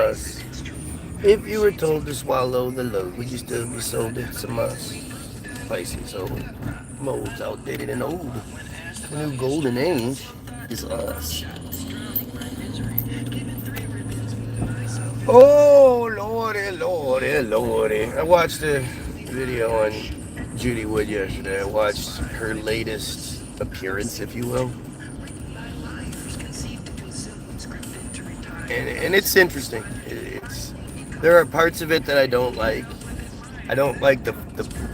us. If you were told to swallow the load, would you still be sold it to us? Spicy soul. Mold's outdated and old. The new golden age is us. Oh, lordy, lordy, lordy. I watched a video on Judy Wood yesterday. I watched her latest appearance, if you will. And it's interesting. There are parts of it that I don't like. I don't like the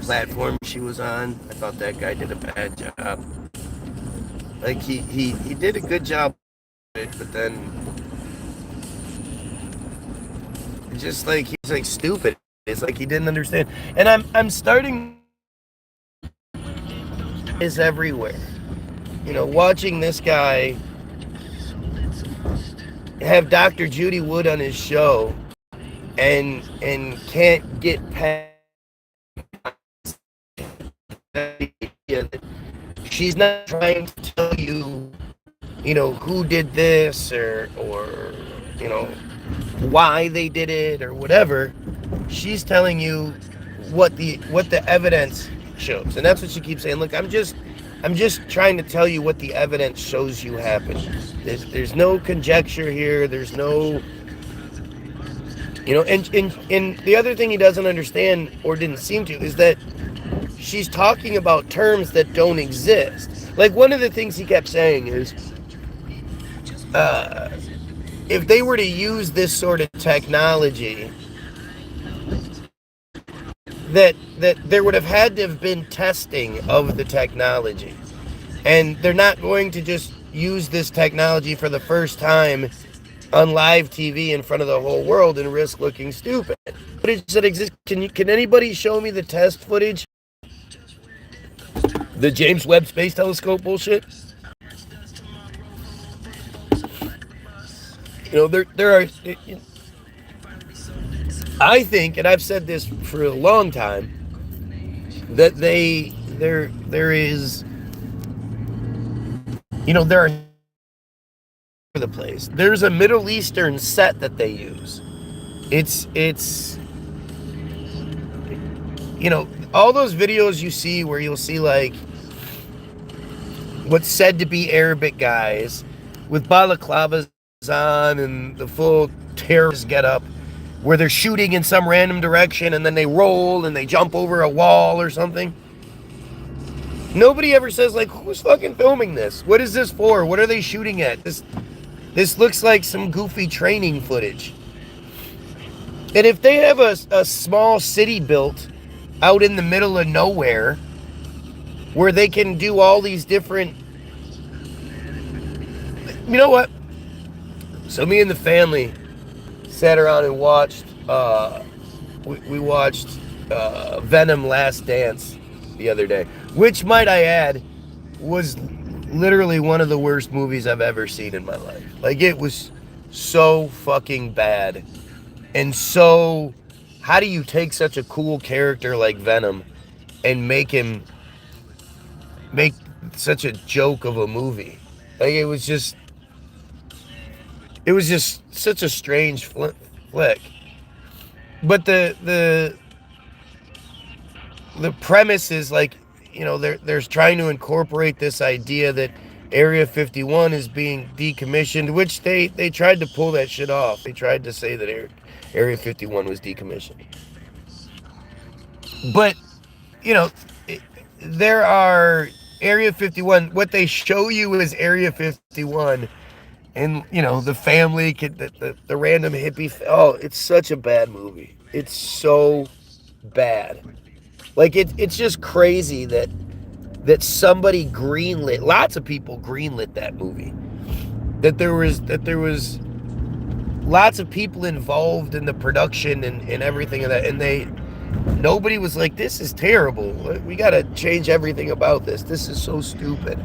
platform she was on. I thought that guy did a bad job. Like he did a good job, but then just like he's like stupid. It's like he didn't understand. And I'm starting is everywhere. You know, watching this guy have Dr. Judy Wood on his show and can't get past that she's not trying to tell you, you know, who did this or you know, why they did it or whatever. She's telling you what the evidence shows. And that's what she keeps saying. Look, I'm just trying to tell you what the evidence shows you happened. There's no conjecture here. There's no, you know, and the other thing he doesn't understand or didn't seem to is that she's talking about terms that don't exist. Like one of the things he kept saying is, if they were to use this sort of technology, that there would have had to have been testing of the technology. And they're not going to just use this technology for the first time on live TV in front of the whole world and risk looking stupid. Footage that exists. Can anybody show me the test footage? The James Webb Space Telescope bullshit? You know, there are... I think, and I've said this for a long time, that there is, you know, there are for the place. There's a Middle Eastern set that they use. It's, you know, all those videos you see where you'll see like what's said to be Arabic guys with balaclavas on and the full terrorist getup, where they're shooting in some random direction and then they roll and they jump over a wall or something. Nobody ever says, like, who's fucking filming this? What is this for? What are they shooting at? This looks like some goofy training footage. And if they have a small city built out in the middle of nowhere where they can do all these different... You know what? So me and the family sat around and watched, we watched Venom Last Dance the other day, which, might I add, was literally one of the worst movies I've ever seen in my life. Like, it was so fucking bad. And so, how do you take such a cool character like Venom and make such a joke of a movie? Like, it was just such a strange flick. But the premise is like, you know, they're trying to incorporate this idea that Area 51 is being decommissioned, which they tried to pull that shit off. They tried to say that Area 51 was decommissioned. But, you know, there are Area 51, what they show you is Area 51. And, you know, the family, the random hippie... Oh, it's such a bad movie. It's so bad. Like, it's just crazy that somebody greenlit... Lots of people greenlit that movie. That there was lots of people involved in the production and everything of that. And nobody was like, this is terrible. We got to change everything about this. This is so stupid.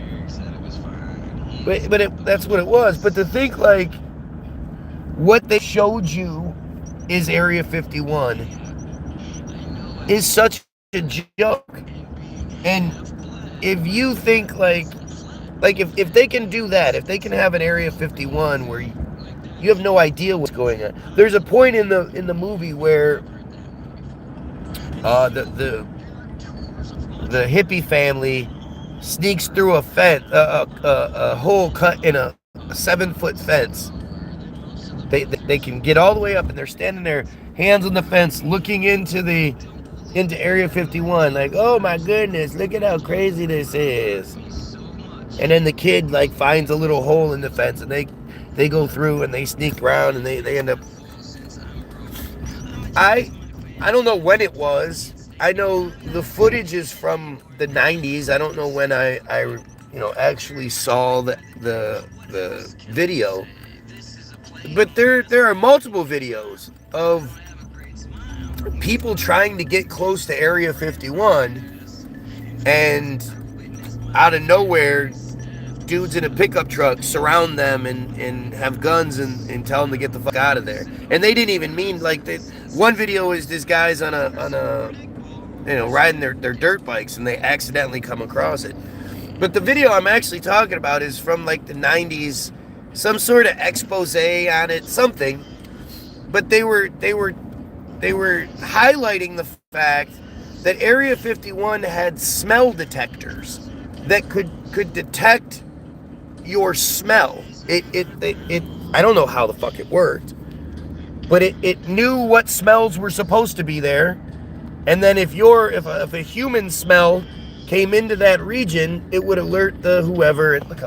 But that's what it was. But to think, like, what they showed you is Area 51 is such a joke. And if you think, like if they can do that, if they can have an Area 51 where You have no idea what's going on. There's a point in the movie where the hippie family sneaks through a fence, a hole cut in a 7-foot fence. They can get all the way up, and they're standing there, hands on the fence, looking into Area 51, like, oh my goodness, look at how crazy this is. And then the kid like finds a little hole in the fence, and they go through and they sneak around, and they end up. I don't know when it was. I know the footage is from the 90s. I don't know when I actually saw the video. But there are multiple videos of people trying to get close to Area 51, and out of nowhere, dudes in a pickup truck surround them and have guns and tell them to get the fuck out of there. And they didn't even mean, like, one video is this guy's on a riding their dirt bikes, and they accidentally come across it. But the video I'm actually talking about is from like the 90s, some sort of expose on it, something. But they were highlighting the fact that Area 51 had smell detectors that could detect your smell. It I don't know how the fuck it worked, but it knew what smells were supposed to be there. And then if a human smell came into that region, it would alert the whoever. And look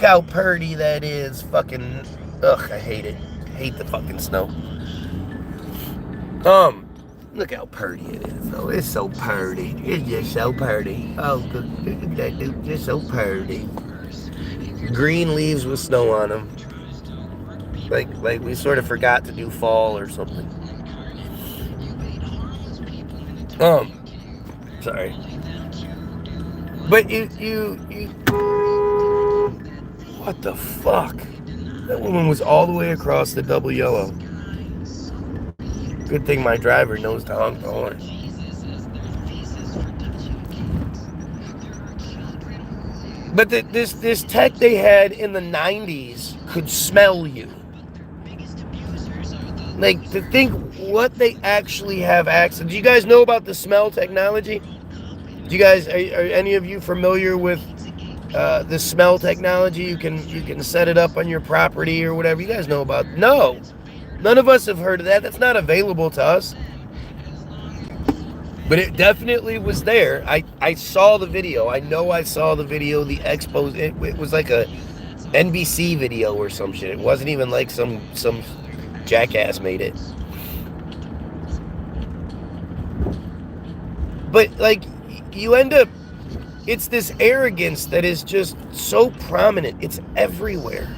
how purty that is. Fucking ugh, I hate it. I hate the fucking snow. Look how purty it is, though. It's so purty. It's just so purty. Oh, good. That dude just so purty. Green leaves with snow on them. Like we sort of forgot to do fall or something. Sorry. But you what the fuck? That woman was all the way across the double yellow. Good thing my driver knows to honk the horn. But this tech they had in the 90s could smell you. Like, to think what they actually have access. Do you guys know about the smell technology? Do you guys, are any of you familiar with the smell technology? You can set it up on your property or whatever. You guys know about? No, none of us have heard of that. That's not available to us. But it definitely was there. I saw the video. I know I saw the video. The expose. It was like a NBC video or some shit. It wasn't even like some jackass made it. But like, you end up, it's this arrogance that is just so prominent. It's everywhere.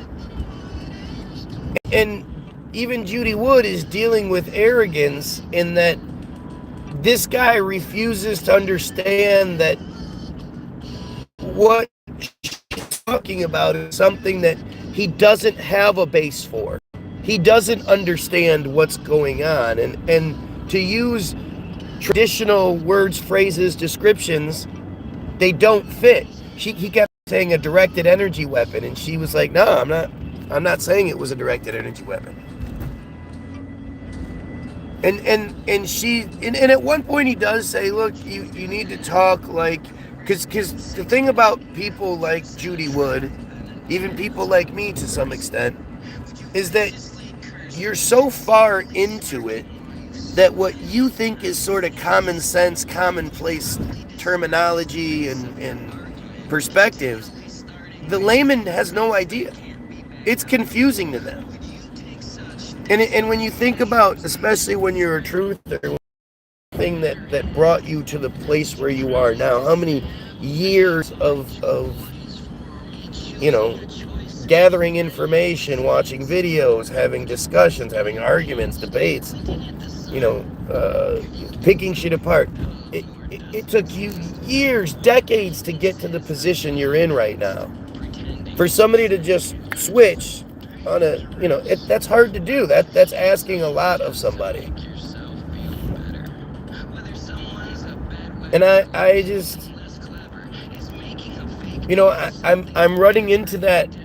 And even Judy Wood is dealing with arrogance in that this guy refuses to understand that what she's talking about is something that he doesn't have a base for. He doesn't understand what's going on. And to use traditional words, phrases, descriptions, they don't fit. He kept saying a directed energy weapon, and she was like, no, I'm not saying it was a directed energy weapon. And at one point he does say, look, you need to talk like, because the thing about people like Judy Wood, even people like me to some extent, is that you're so far into it that what you think is sort of common sense, commonplace terminology and perspectives, the layman has no idea. It's confusing to them. And when you think about, especially when you're a truther, thing that brought you to the place where you are now, how many years of gathering information, watching videos, having discussions, having arguments, debates, picking shit apart. It took you years, decades to get to the position you're in right now. For somebody to just switch on that's hard to do. That's asking a lot of somebody. And I just, I'm running into that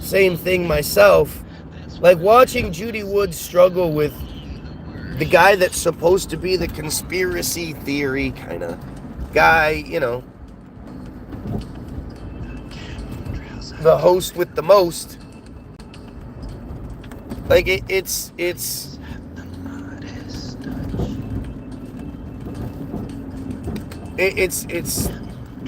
same thing myself, Like watching Judy Woods struggle with the guy that's supposed to be the conspiracy theory kind of guy, you know, the host with the most. Like it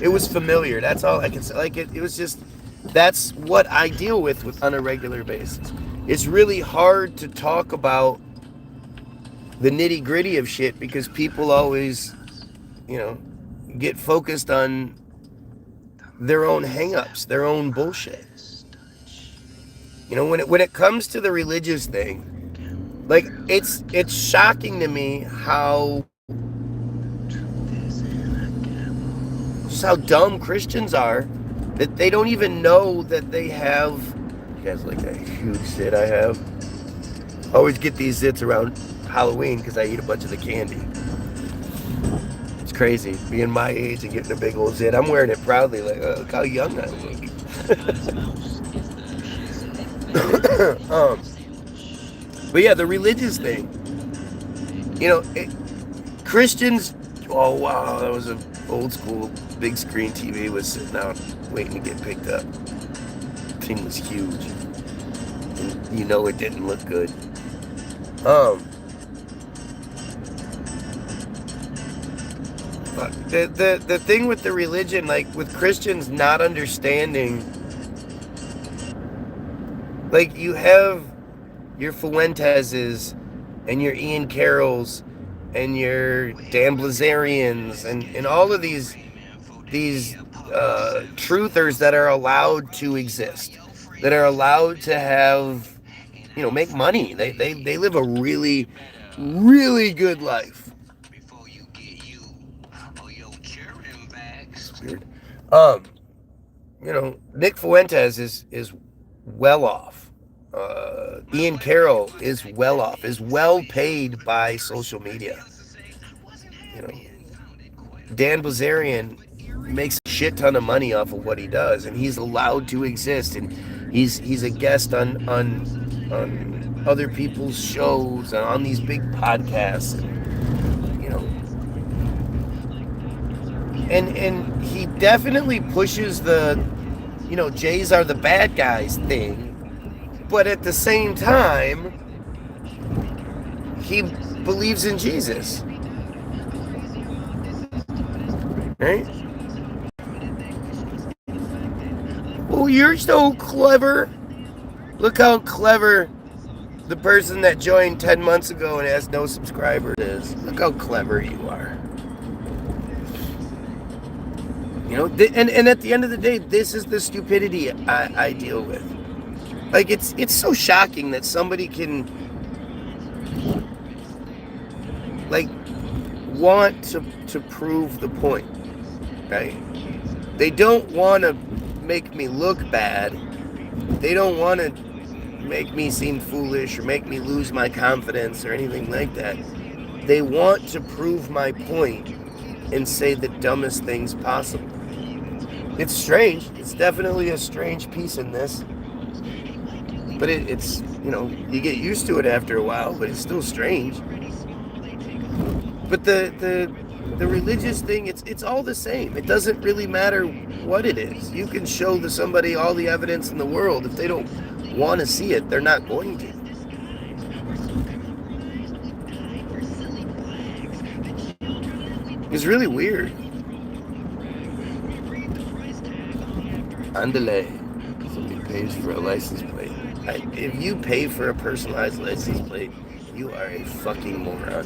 was familiar. That's all I can say. Like it was just, that's what I deal with on a regular basis. It's really hard to talk about the nitty gritty of shit because people always, you know, get focused on their own hang-ups, their own bullshit. You know, when it comes to the religious thing, like it's shocking to me how dumb Christians are, that they don't even know that they have. You guys like that huge zit I have? I always get these zits around Halloween because I eat a bunch of the candy. It's crazy being my age and getting a big old zit. I'm wearing it proudly, like look how young I look. But yeah, the religious thing, you know, Christians, oh wow, that was an old school big screen TV was sitting out waiting to get picked up. The thing was huge, and you know it didn't look good. The thing with the religion, like with Christians not understanding, like you have your Fuenteses and your Ian Carrolls and your Dan Blazarians and all of these truthers that are allowed to exist, that are allowed to have, you know, make money. They live a really, really good life. It's weird. You know, Nick Fuentes is well off. Ian Carroll is well off, is well paid by social media. You know, Dan Blazarian makes a shit ton of money off of what he does, and he's allowed to exist, and he's a guest on other people's shows and on these big podcasts, and, you know, and he definitely pushes the, you know, Jays are the bad guys thing. But at the same time, he believes in Jesus. Right? Oh, you're so clever. Look how clever the person that joined 10 months ago and has no subscribers is. Look how clever you are. You know, and at the end of the day, this is the stupidity I deal with. Like, it's so shocking that somebody can, like, want to prove the point, right? They don't want to make me look bad. They don't want to make me seem foolish or make me lose my confidence or anything like that. They want to prove my point and say the dumbest things possible. It's strange. It's definitely a strange piece in this. But it's, you know, you get used to it after a while, but it's still strange. But the religious thing, it's all the same. It doesn't really matter what it is. You can show to somebody all the evidence in the world. If they don't want to see it, they're not going to. It's really weird. Andale. Somebody pays for a license plate. If you pay for a personalized license plate, you are a fucking moron.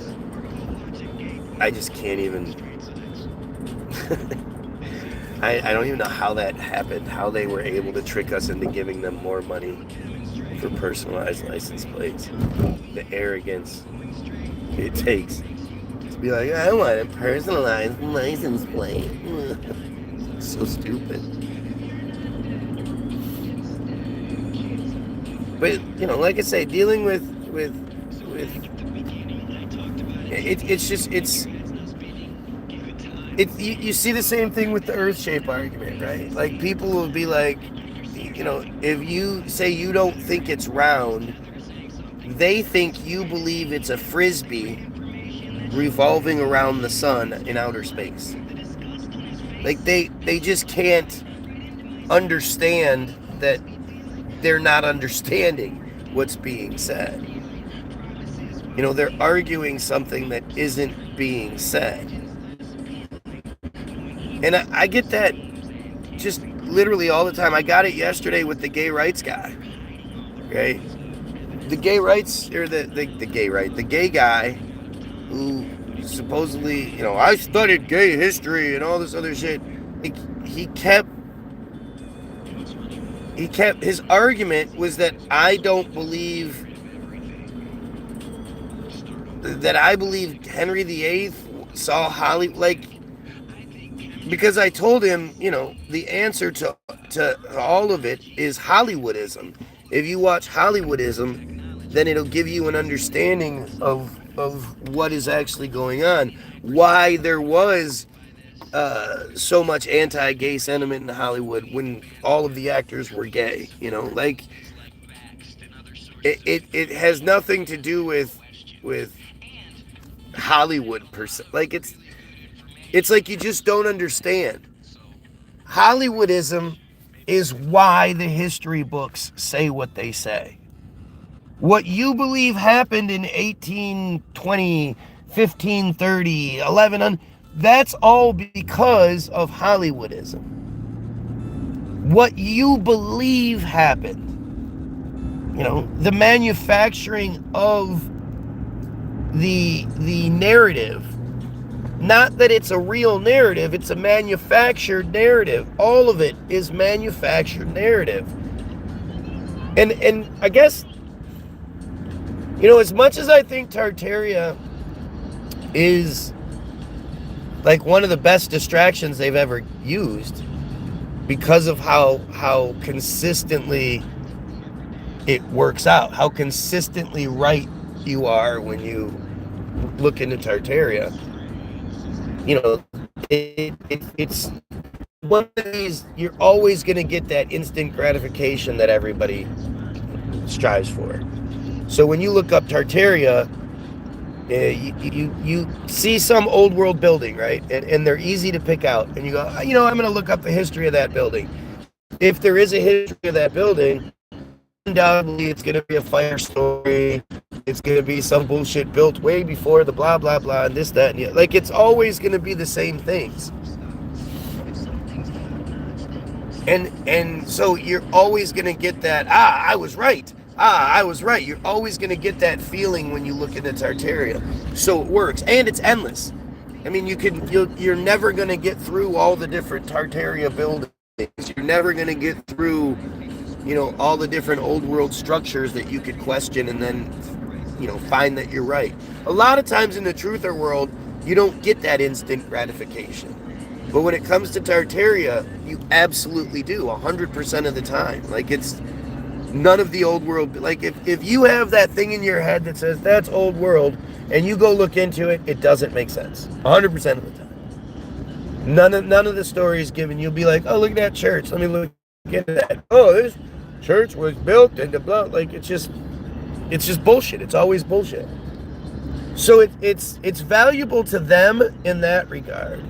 I just can't even. I don't even know how that happened, how they were able to trick us into giving them more money for personalized license plates. The arrogance it takes to be like, I want a personalized license plate. So stupid. But, you know, like I say, dealing with it's just, you see the same thing with the earth shape argument, right? Like, people will be like, you know, if you say you don't think it's round, they think you believe it's a frisbee revolving around the sun in outer space. Like they just can't understand that they're not understanding what's being said. You know, they're arguing something that isn't being said. And I get that just literally all the time. I got it yesterday with the gay rights guy, right? The gay rights, or the gay guy who supposedly, you know, I studied gay history and all this other shit. He kept, his argument was that I believe Henry VIII saw Hollywood, like, because I told him, you know, the answer to all of it is Hollywoodism. If you watch Hollywoodism, then it'll give you an understanding of what is actually going on, why there was so much anti-gay sentiment in Hollywood when all of the actors were gay. You know, like it has nothing to do with Hollywood per se. Like it's like you just don't understand. Hollywoodism is why the history books say what they say. What you believe happened in 1820, 1530, 1100, that's all because of Hollywoodism. What you believe happened, you know, the manufacturing of the narrative, not that it's a real narrative, it's a manufactured narrative. All of it is manufactured narrative. And I guess, you know, as much as I think Tartaria is like one of the best distractions they've ever used, because of how consistently it works out, how consistently right you are when you look into Tartaria. You know, it's one of these, you're always going to get that instant gratification that everybody strives for. So when you look up Tartaria, you see some old world building, right? And they're easy to pick out. And you go, you know, I'm going to look up the history of that building. If there is a history of that building, undoubtedly it's going to be a fire story. It's going to be some bullshit built way before the blah, blah, blah, and this, that, and yeah. Like, it's always going to be the same things. And so you're always going to get that, I was right. I was right. You're always going to get that feeling when you look into Tartaria. So it works. And it's endless. I mean, you're never going to get through all the different Tartaria buildings. You're never going to get through, you know, all the different old world structures that you could question and then, you know, find that you're right. A lot of times in the truther world, you don't get that instant gratification. But when it comes to Tartaria, you absolutely do, 100% of the time. Like, it's none of the old world. Like, if you have that thing in your head that says that's old world, and you go look into it, it doesn't make sense, 100% of the time. None of the stories given, you'll be like, oh, look at that church. Let me look into that. Oh, this church was built and the blah. Like, it's just bullshit. It's always bullshit. So it's valuable to them in that regard.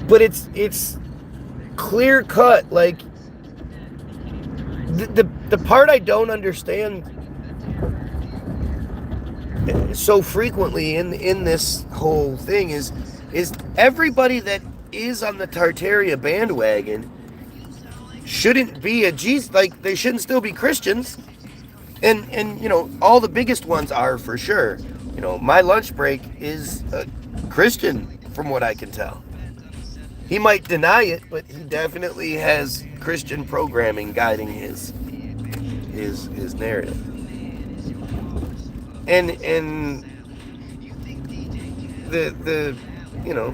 But it's clear cut. Like, the part I don't understand so frequently in this whole thing is everybody that is on the Tartaria bandwagon shouldn't be a Jesus, like, they shouldn't still be Christians. And you know, all the biggest ones are, for sure. You know, my lunch break is a Christian from what I can tell. He might deny it, but he definitely has Christian programming guiding his narrative. And the you know,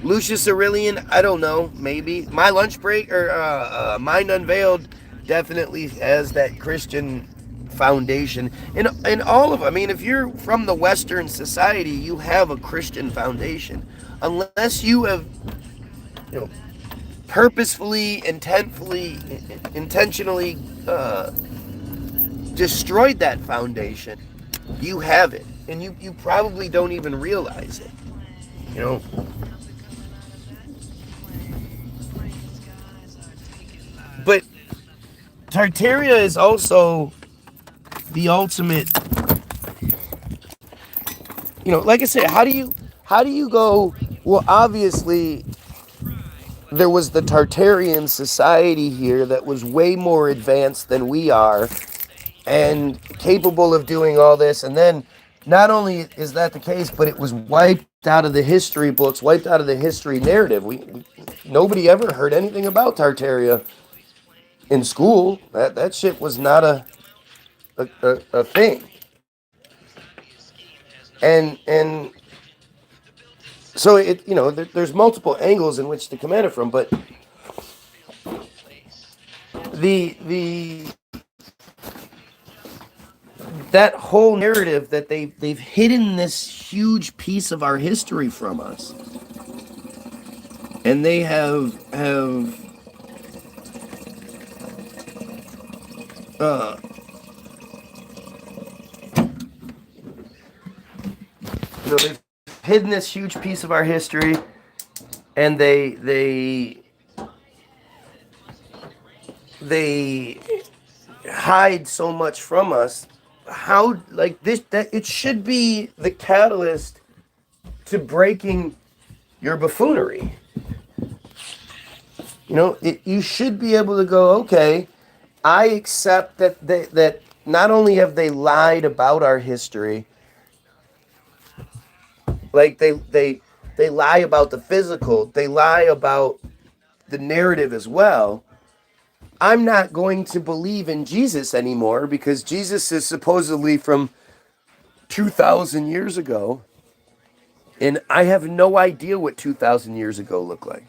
Lucius Aurelian, I don't know, maybe. My lunch break, or Mind Unveiled, definitely has that Christian foundation. And all of them, I mean, if you're from the Western society, you have a Christian foundation. Unless you have, you know, purposefully, intentionally destroyed that foundation, you have it. And you probably don't even realize it. You know? But Tartaria is also the ultimate, like I said, how do you go, well, obviously there was the Tartarian society here that was way more advanced than we are and capable of doing all this. And then not only is that the case, but it was wiped out of the history books, wiped out of the history narrative. Nobody ever heard anything about Tartaria in school. That shit was not a thing. And so there's multiple angles in which to come at it from, but the that whole narrative that they've hidden this huge piece of our history from us, and they have they've hidden this huge piece of our history, and they hide so much from us. How, like this, that it should be the catalyst to breaking your buffoonery. You should be able to go, okay, I accept that not only have they lied about our history, like they lie about the physical, they lie about the narrative as well. I'm not going to believe in Jesus anymore because Jesus is supposedly from 2,000 years ago, and I have no idea what 2,000 years ago looked like.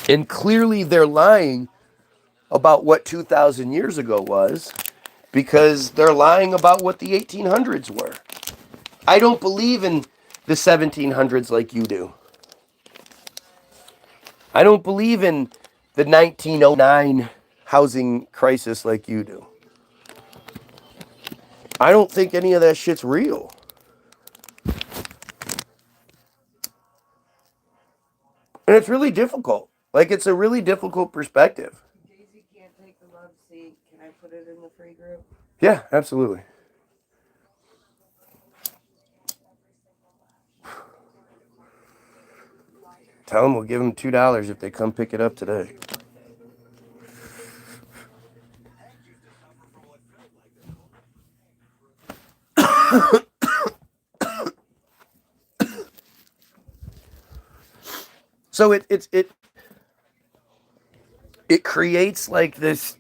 And clearly they're lying about what 2,000 years ago was because they're lying about what the 1800s were. I don't believe in the 1700s like you do. I don't believe in the 1909 housing crisis like you do. I don't think any of that shit's real. And it's really difficult. Like, it's a really difficult perspective. Daisy can't take the love seat. Can I put it in the free group? Yeah, absolutely. Tell them we'll give them $2 if they come pick it up today. So it creates like this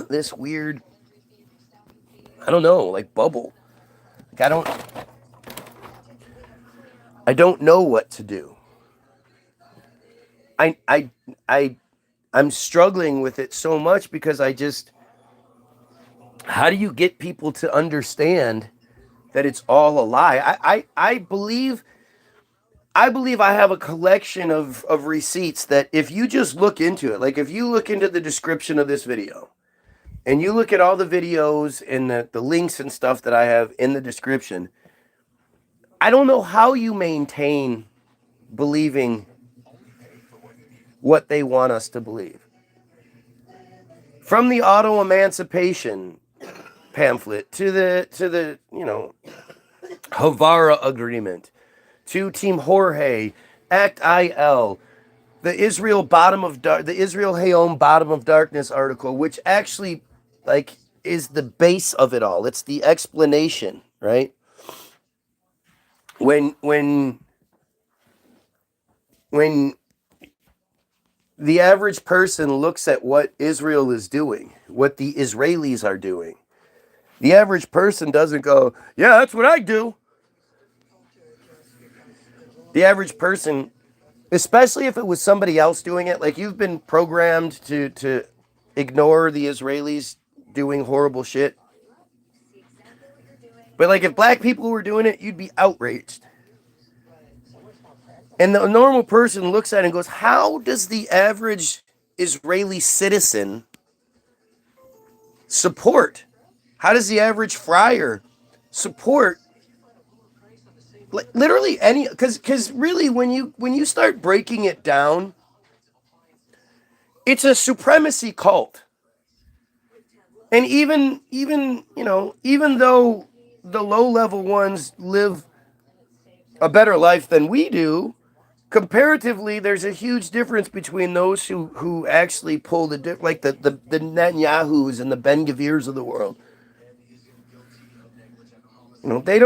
this weird, I don't know, like bubble. Like I don't know what to do. I'm struggling with it so much because how do you get people to understand that it's all a lie? I believe I have a collection of receipts that if you just look into it, like if you look into the description of this video and you look at all the videos and the links and stuff that I have in the description, I don't know how you maintain believing what they want us to believe. From the auto emancipation pamphlet to the Havara agreement, to Team Jorge, Act IL, the Israel Hayom Bottom of Darkness article, which actually like is the base of it all. It's the explanation, right? When the average person looks at what Israel is doing, what the Israelis are doing, the average person doesn't go, yeah, that's what I do. The average person, especially if it was somebody else doing it, like you've been programmed to ignore the Israelis doing horrible shit. But like if black people were doing it, you'd be outraged. And the normal person looks at it and goes, how does the average Israeli citizen support? How does the average friar support literally any, because really when you start breaking it down, it's a supremacy cult. And even even though the low level ones live a better life than we do, comparatively, there's a huge difference between those who actually pull like the Netanyahus and the Ben Gavirs of the world. They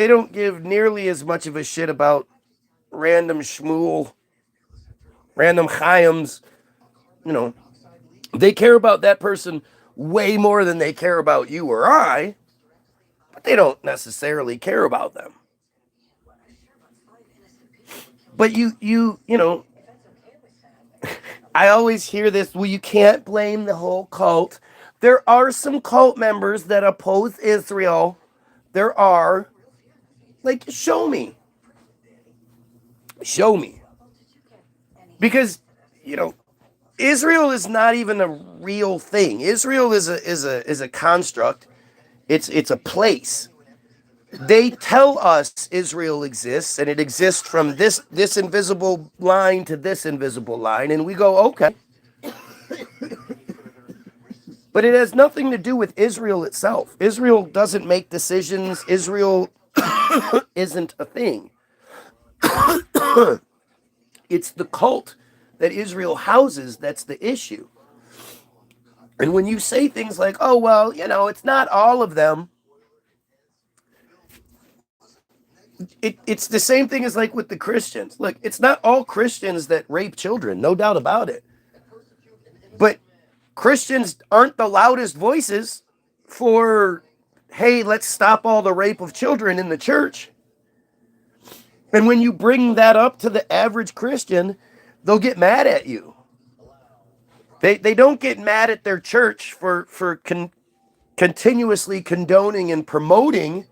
don't give nearly as much of a shit about random Shmuel, random Chayoms. You know, they care about that person way more than they care about you or I, but they don't necessarily care about them. But I always hear this, well, you can't blame the whole cult. There are some cult members that oppose Israel. There are. Like, show me. Show me. Because, Israel is not even a real thing. Israel is a construct. It's a place. They tell us Israel exists, and it exists from this invisible line to this invisible line, and we go, okay. But it has nothing to do with Israel itself. Israel doesn't make decisions. Israel isn't a thing. It's the cult that Israel houses that's the issue. And when you say things like, oh, well, it's not all of them, it's the same thing as like with the Christians. Look, it's not all Christians that rape children, no doubt about it. But Christians aren't the loudest voices for, hey, let's stop all the rape of children in the church. And when you bring that up to the average Christian, they'll get mad at you. They don't get mad at their church for continuously condoning and promoting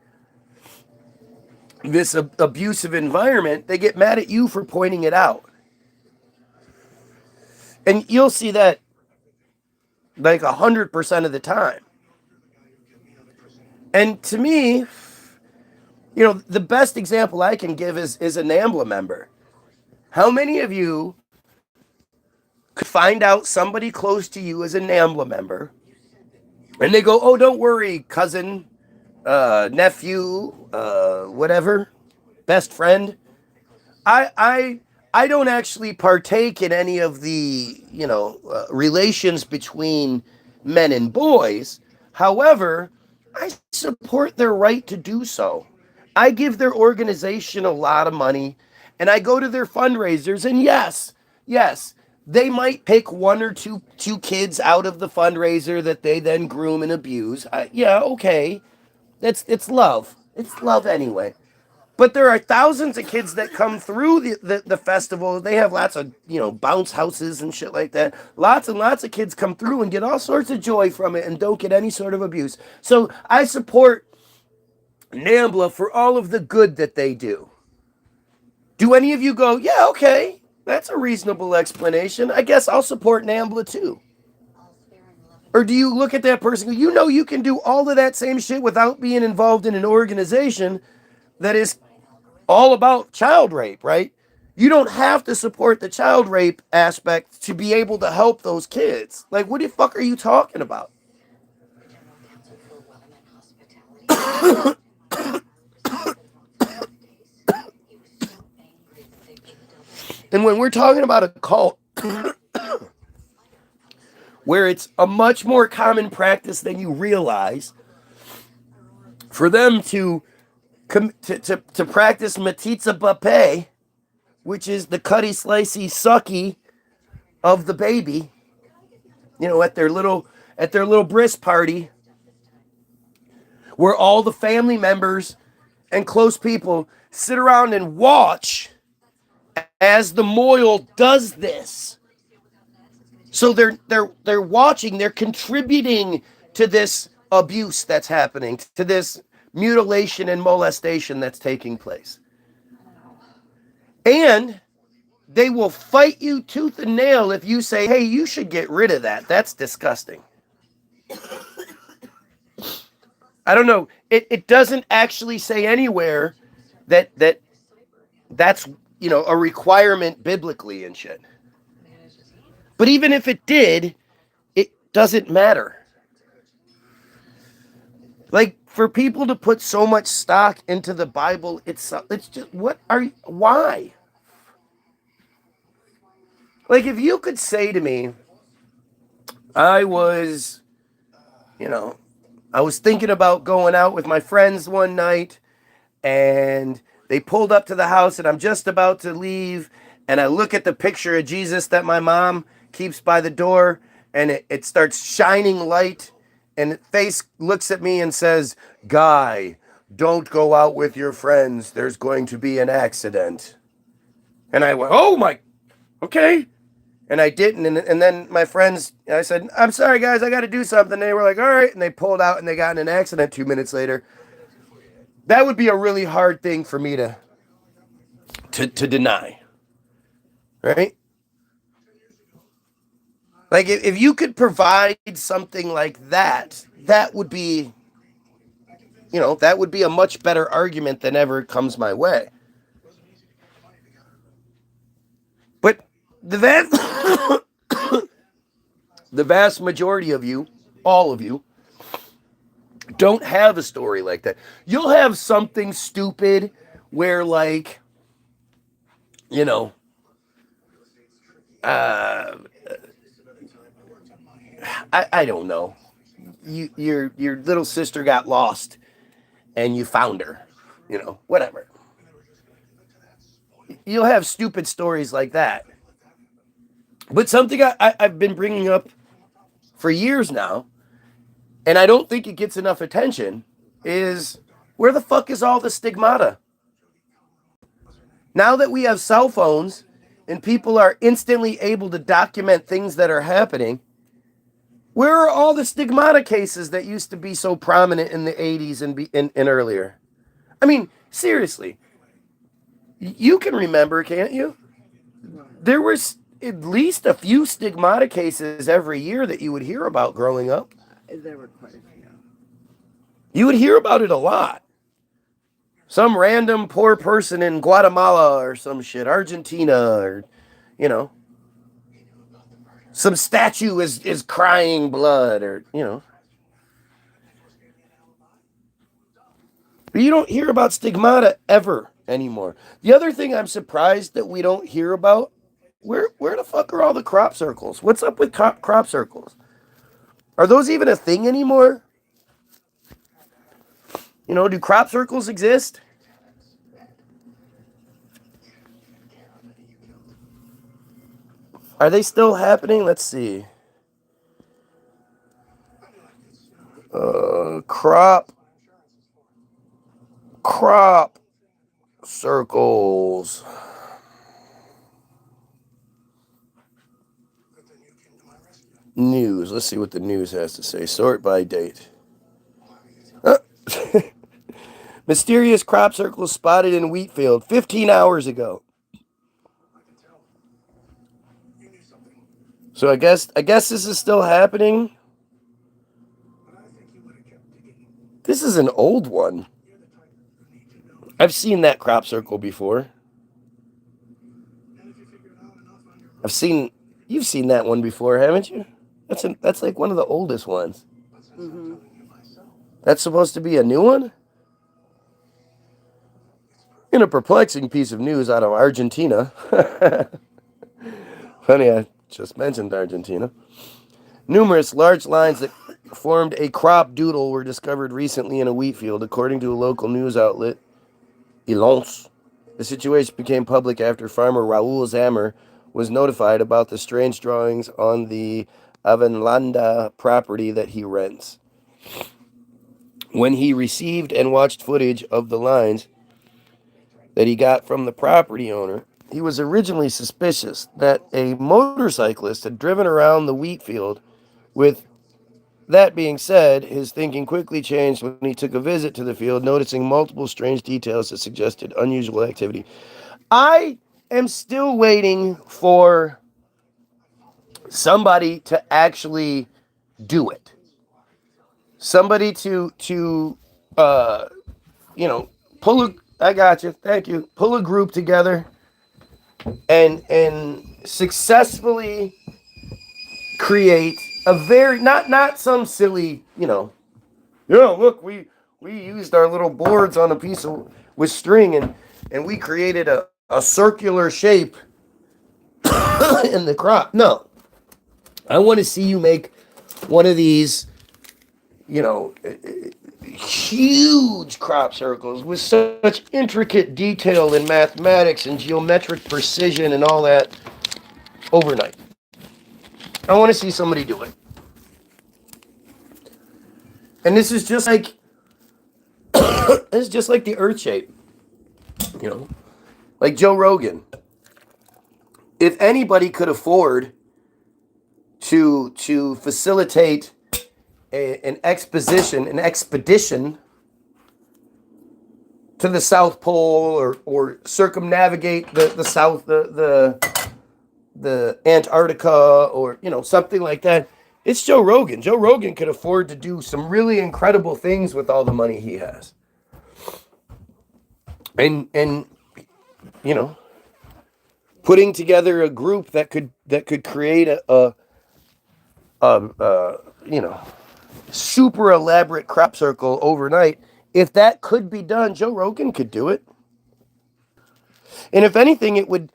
this abusive environment. They get mad at you for pointing it out. And you'll see that like 100% of the time. And to me, the best example I can give is a NAMBLA member. How many of you could find out somebody close to you is a NAMBLA member, and they go, oh, don't worry, cousin, nephew, whatever, best friend. I don't actually partake in any of the, relations between men and boys. However, I support their right to do so. I give their organization a lot of money, and I go to their fundraisers, and yes, they might pick one or two kids out of the fundraiser that they then groom and abuse. Yeah, okay. It's love. It's love anyway. But there are thousands of kids that come through the festival. They have lots of, bounce houses and shit like that. Lots and lots of kids come through and get all sorts of joy from it and don't get any sort of abuse. So I support NAMBLA for all of the good that they do. Do any of you go, yeah, okay, that's a reasonable explanation. I guess I'll support NAMBLA too. Or do you look at that person and go, you can do all of that same shit without being involved in an organization that is all about child rape, right? You don't have to support the child rape aspect to be able to help those kids. Like, what the fuck are you talking about? And when we're talking about a cult where it's a much more common practice than you realize for them to practice matitza bapeh, which is the cutty slicey sucky of the baby, at their little bris party, where all the family members and close people sit around and watch as the moil does this. So they're watching, they're contributing to this abuse that's happening, to this mutilation and molestation that's taking place. And they will fight you tooth and nail if you say, hey, you should get rid of that. That's disgusting. I don't know. It doesn't actually say anywhere that's a requirement biblically and shit. But even if it did, it doesn't matter. Like for people to put so much stock into the Bible, it's just why? Like if you could say to me, I was, you know, I was thinking about going out with my friends one night and they pulled up to the house and I'm just about to leave and I look at the picture of Jesus that my mom keeps by the door and it starts shining light and the face looks at me and says, "Guy, don't go out with your friends. There's going to be an accident." And I went, "Oh my, okay." And I didn't. And then my friends, I said, "I'm sorry, guys, I got to do something." They were like, "All right." And they pulled out and they got in an accident 2 minutes later. That would be a really hard thing for me to deny. Right? Like if you could provide something like that, that would be, that would be a much better argument than ever comes my way. But the the vast majority of you, all of you, don't have a story like that. You'll have something stupid where like, you know, I don't know. Your little sister got lost and you found her, whatever. You'll have stupid stories like that. But something I've been bringing up for years now, and I don't think it gets enough attention, is where the fuck is all the stigmata? Now that we have cell phones and people are instantly able to document things that are happening, where are all the stigmata cases that used to be so prominent in the 80s and earlier? I mean, seriously, you can remember, can't you? There was at least a few stigmata cases every year that you would hear about growing up. There were quite a few. You would hear about it a lot. Some random poor person in Guatemala or some shit, Argentina, or, some statue is crying blood, or, But you don't hear about stigmata ever anymore. The other thing I'm surprised that we don't hear about, where the fuck are all the crop circles? What's up with crop circles? Are those even a thing anymore? Do crop circles exist? Are they still happening? Let's see. Crop circles. News. Let's see what the news has to say. Sort by date. Mysterious crop circles spotted in wheat field 15 hours ago. So I guess this is still happening. This is an old one. I've seen that crop circle before. You've seen that one before, haven't you? That's like one of the oldest ones. Mm-hmm. That's supposed to be a new one? In a perplexing piece of news out of Argentina. Funny, I just mentioned Argentina. Numerous large lines that formed a crop doodle were discovered recently in a wheat field, according to a local news outlet, Ilons. The situation became public after farmer Raul Zammer was notified about the strange drawings on the Avenlanda property that he rents. When he received and watched footage of the lines that he got from the property owner, he was originally suspicious that a motorcyclist had driven around the wheat field. With that being said, his thinking quickly changed when he took a visit to the field, noticing multiple strange details that suggested unusual activity. I am still waiting for somebody to actually do it. somebody to you know, I got you, thank you, pull a group together and successfully create a very, not some silly, look, we used our little boards on a piece of with string and we created a circular shape in the crop. No, I want to see you make one of these, huge crop circles with such intricate detail in mathematics and geometric precision and all that overnight. I want to see somebody do it. And this is just like the earth shape. Like Joe Rogan. If anybody could afford to facilitate an expedition to the South Pole or circumnavigate the South the Antarctica or something like that, it's Joe Rogan. Joe Rogan could afford to do some really incredible things with all the money he has. And putting together a group that could create a super elaborate crop circle overnight. If that could be done, Joe Rogan could do it. And if anything, it would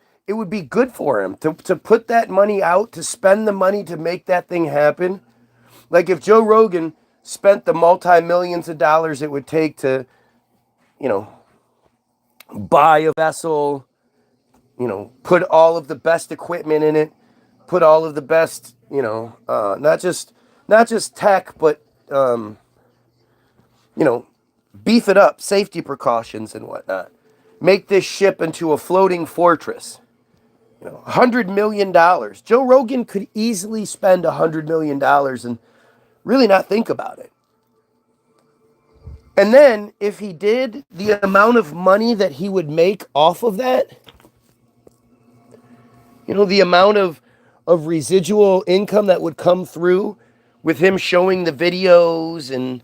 be good for him to put that money out, to spend the money to make that thing happen. Like if Joe Rogan spent the multi-millions of dollars it would take to, buy a vessel, put all of the best equipment in it, put all of the best, not just tech, but, beef it up, safety precautions and whatnot. Make this ship into a floating fortress. $100 million. Joe Rogan could easily spend $100 million and really not think about it. And then if he did, the amount of money that he would make off of that, the amount of residual income that would come through with him showing the videos and,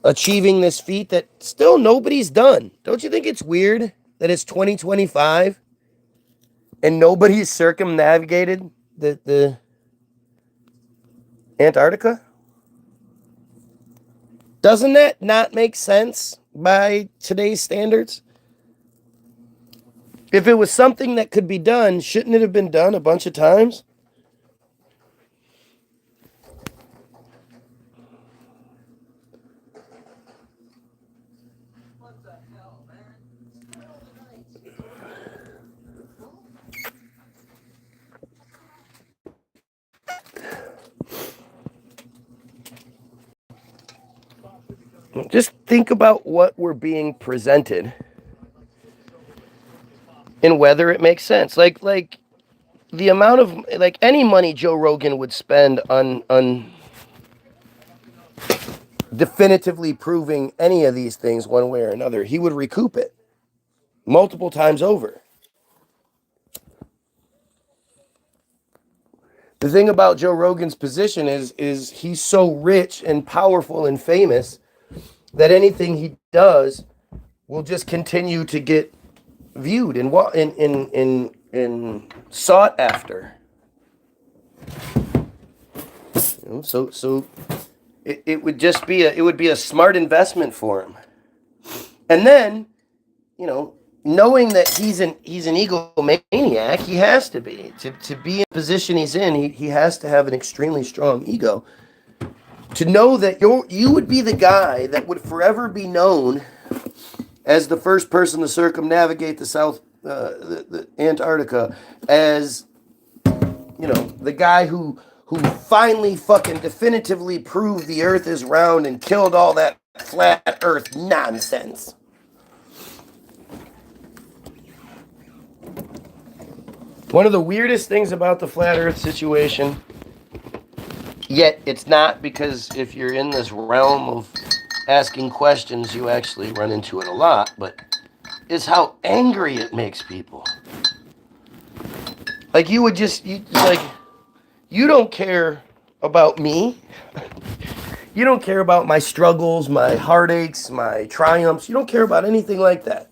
achieving this feat that still nobody's done. Don't you think it's weird that it's 2025 and nobody's circumnavigated the Antarctica? Doesn't that not make sense by today's standards? If it was something that could be done, shouldn't it have been done a bunch of times? What the hell, man? Just think about what we're being presented and whether it makes sense. Like the amount of any money Joe Rogan would spend on definitively proving any of these things one way or another, he would recoup it multiple times over. The thing about Joe Rogan's position is he's so rich and powerful and famous that anything he does will just continue to get viewed and sought after. So it would just be a smart investment for him. And then, knowing that he's an egomaniac, he has to be to be in the position he's in. He has to have an extremely strong ego. To know that you would be the guy that would forever be known as the first person to circumnavigate the Antarctica, as the guy who finally fucking definitively proved the Earth is round and killed all that flat Earth nonsense. One of the weirdest things about the flat Earth situation, yet it's not, because if you're in this realm of asking questions, you actually run into it a lot, but is how angry it makes people. Like you don't care about me. You don't care about my struggles, my heartaches, my triumphs. You don't care about anything like that.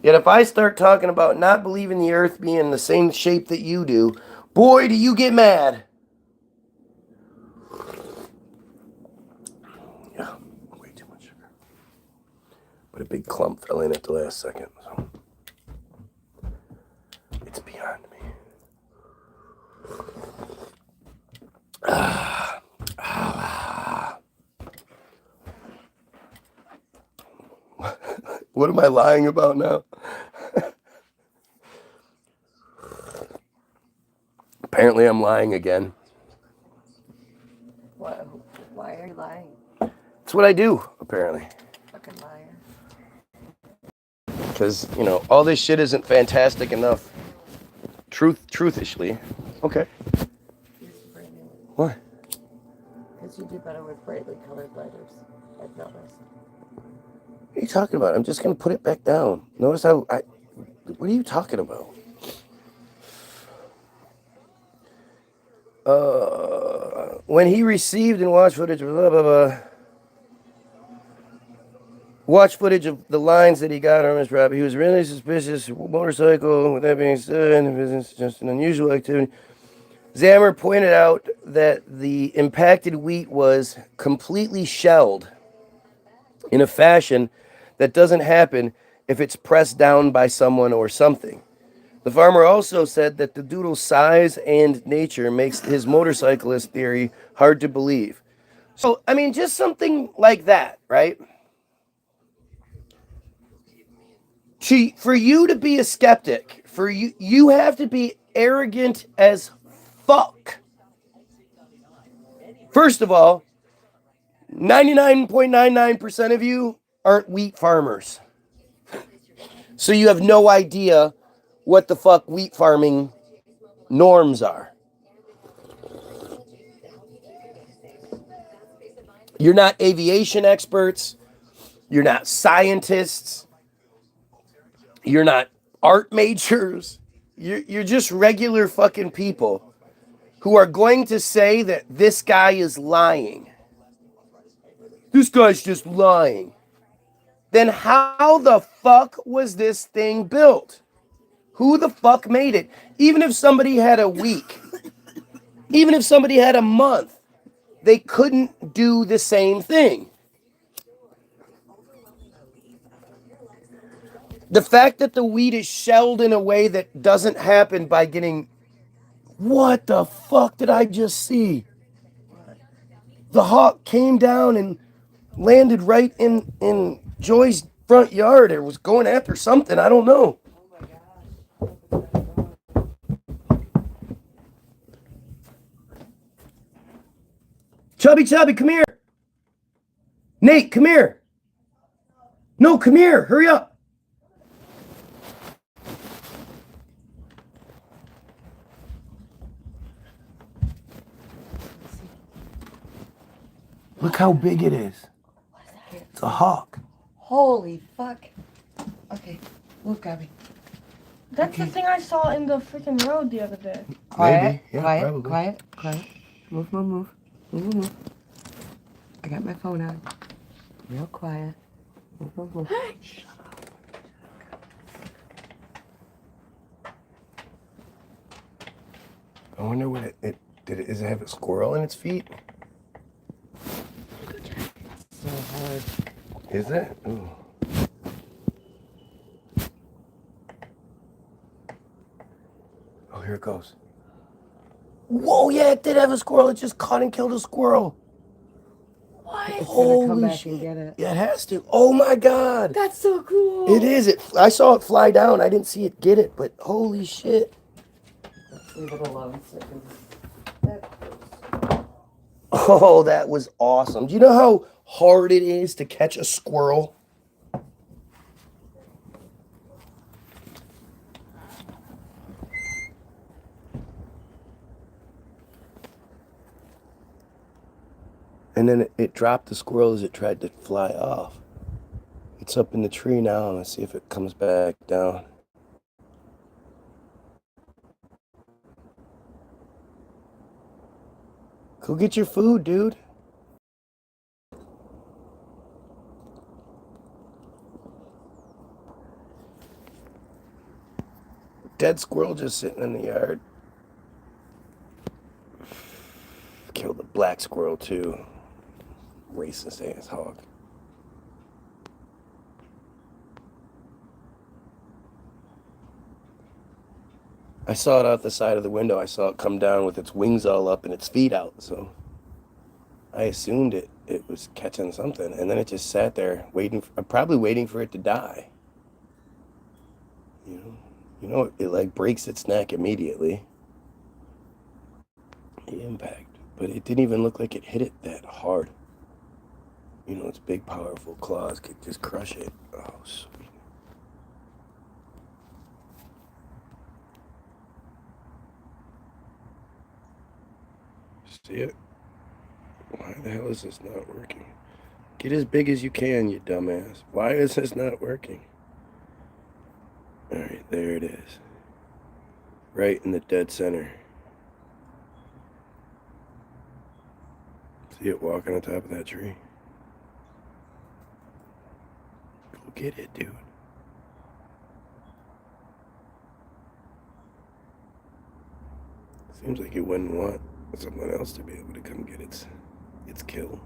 Yet if I start talking about not believing the earth being the same shape that you do, boy, do you get mad. Yeah, way too much sugar. But a big clump fell in at the last second, so it's beyond me. What am I lying about now? Apparently I'm lying again. What? Why are you lying? It's what I do, apparently. Fucking liar. Because, you know, all this shit isn't fantastic enough. Truthishly. Okay. What? Because you do better with brightly colored lighters, I've noticed. What are you talking about? I'm just going to put it back down. Notice how what are you talking about? When he received and watched footage of blah, blah, blah. Watch footage of the lines that he got on his property. He was really suspicious. Motorcycle, with that being said, business just an unusual activity. Zammer pointed out that the impacted wheat was completely shelled in a fashion that doesn't happen if it's pressed down by someone or something. The farmer also said that the doodle's size and nature makes his motorcyclist theory hard to believe. So, I mean, just something like that, right? For you to be a skeptic, for you have to be arrogant as fuck. First of all, 99.99% of you aren't wheat farmers. So you have no idea what the fuck wheat farming norms are. You're not aviation experts. You're not scientists. You're not art majors. You're just regular fucking people who are going to say that this guy is lying. This guy's just lying. Then how the fuck was this thing built? Who the fuck made it? Even if somebody had a week, even if somebody had a month, they couldn't do the same thing. The fact that the wheat is shelled in a way that doesn't happen by getting... What the fuck did I just see? The hawk came down and landed right in Joy's front yard. It was going after something. I don't know. Chubby, come here. Nate, come here. No, come here. Hurry up. Look how big it is. It's a hawk. Holy fuck. Okay, move, Gabby. That's the thing I saw in the freaking road the other day. Quiet, Maybe. Yeah, quiet, probably. quiet. Move. I got my phone on. Real quiet. Move. Shut up. I wonder what does it have a squirrel in its feet? So hard. Is it? Ooh. Oh, here it goes. Whoa, yeah, it did have a squirrel. It just caught and killed a squirrel. What? It's Holy gonna come back shit. and get it. Yeah, it has to. Oh my God. That's so cool. It is. I saw it fly down. I didn't see it get it, but holy shit. Let's leave it alone so it can... Oh, that was awesome. Do you know how hard it is to catch a squirrel? And then it dropped the squirrel as it tried to fly off. It's up in the tree now. Let's see if it comes back down. Go get your food, dude. dead squirrel just sitting in the yard. Killed a black squirrel too. Racist ass hog. I saw it out the side of the window. I saw it come down with its wings all up and its feet out. So I assumed it was catching something. And then it just sat there probably waiting for it to die. You know, it like breaks its neck immediately. The impact. But it didn't even look like it hit it that hard. You know, its big, powerful claws could just crush it. Oh, sweet. See it? Why the hell is this not working? Get as big as you can, you dumbass. Why is this not working? Alright, there it is. Right in the dead center. See it walking on top of that tree? Go get it, dude. Seems like it wouldn't want someone else to be able to come get its kill.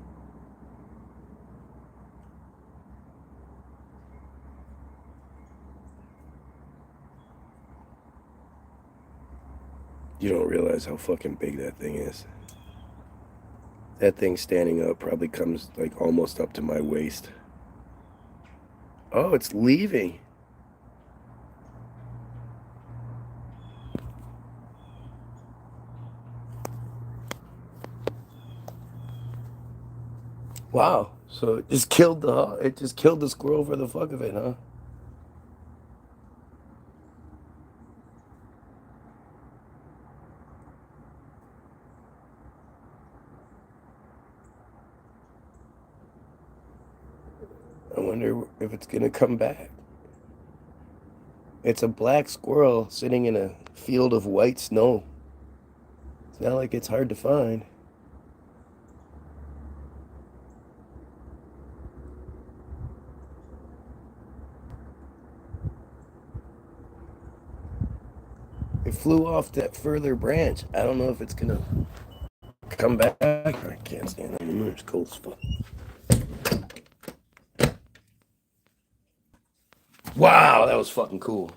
You don't realize how fucking big that thing is. That thing standing up probably comes like almost up to my waist. Oh, it's leaving. Wow. So it just killed the squirrel for the fuck of it, huh? I wonder if it's gonna come back. It's a black squirrel sitting in a field of white snow. It's not like it's hard to find. It flew off that further branch. I don't know if it's gonna come back. I can't stand it anymore. It's cold as fuck. Wow, that was fucking cool.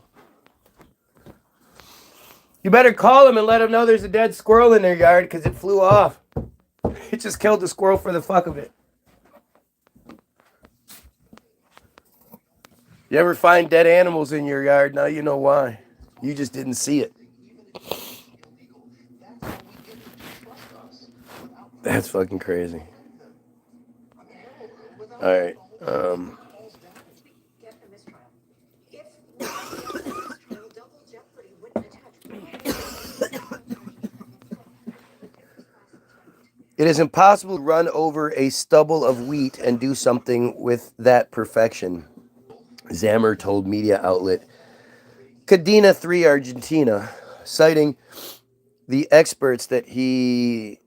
You better call them and let them know there's a dead squirrel in their yard because it flew off. It just killed the squirrel for the fuck of it. You ever find dead animals in your yard? Now you know why. You just didn't see it. That's fucking crazy. All right. It is impossible to run over a stubble of wheat and do something with that perfection, Zammer told media outlet Cadena 3 Argentina, citing the experts that he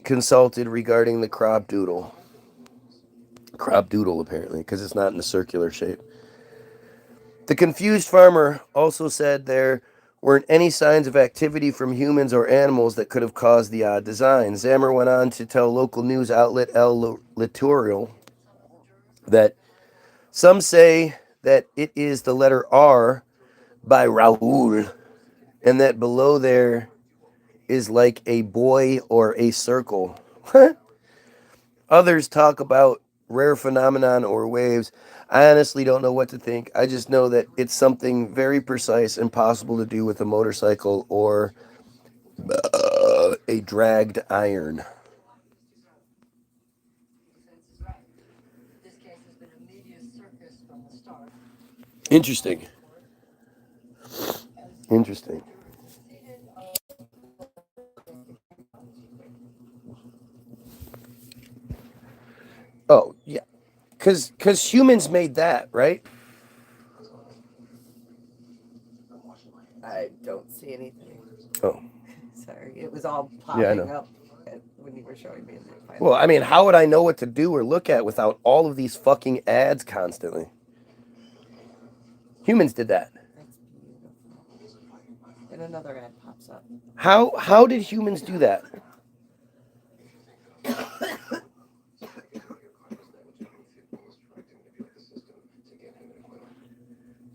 consulted regarding the crop doodle. Crop doodle, apparently, because it's not in a circular shape. The confused farmer also said there weren't any signs of activity from humans or animals that could have caused the odd design. Zammer went on to tell local news outlet El Litoral that some say that it is the letter R by Raul, and that below there is like a boy or a circle. Others talk about rare phenomenon or waves. I honestly don't know what to think. I just know that it's something very precise and possible to do with a motorcycle or a dragged iron. Interesting. Interesting. Oh, yeah. Because humans made that, right? I don't see anything. Oh. Sorry, it was all popping up when you were showing me. Well, I mean, how would I know what to do or look at without all of these fucking ads constantly? Humans did that. That's beautiful. And another ad pops up. How did humans do that?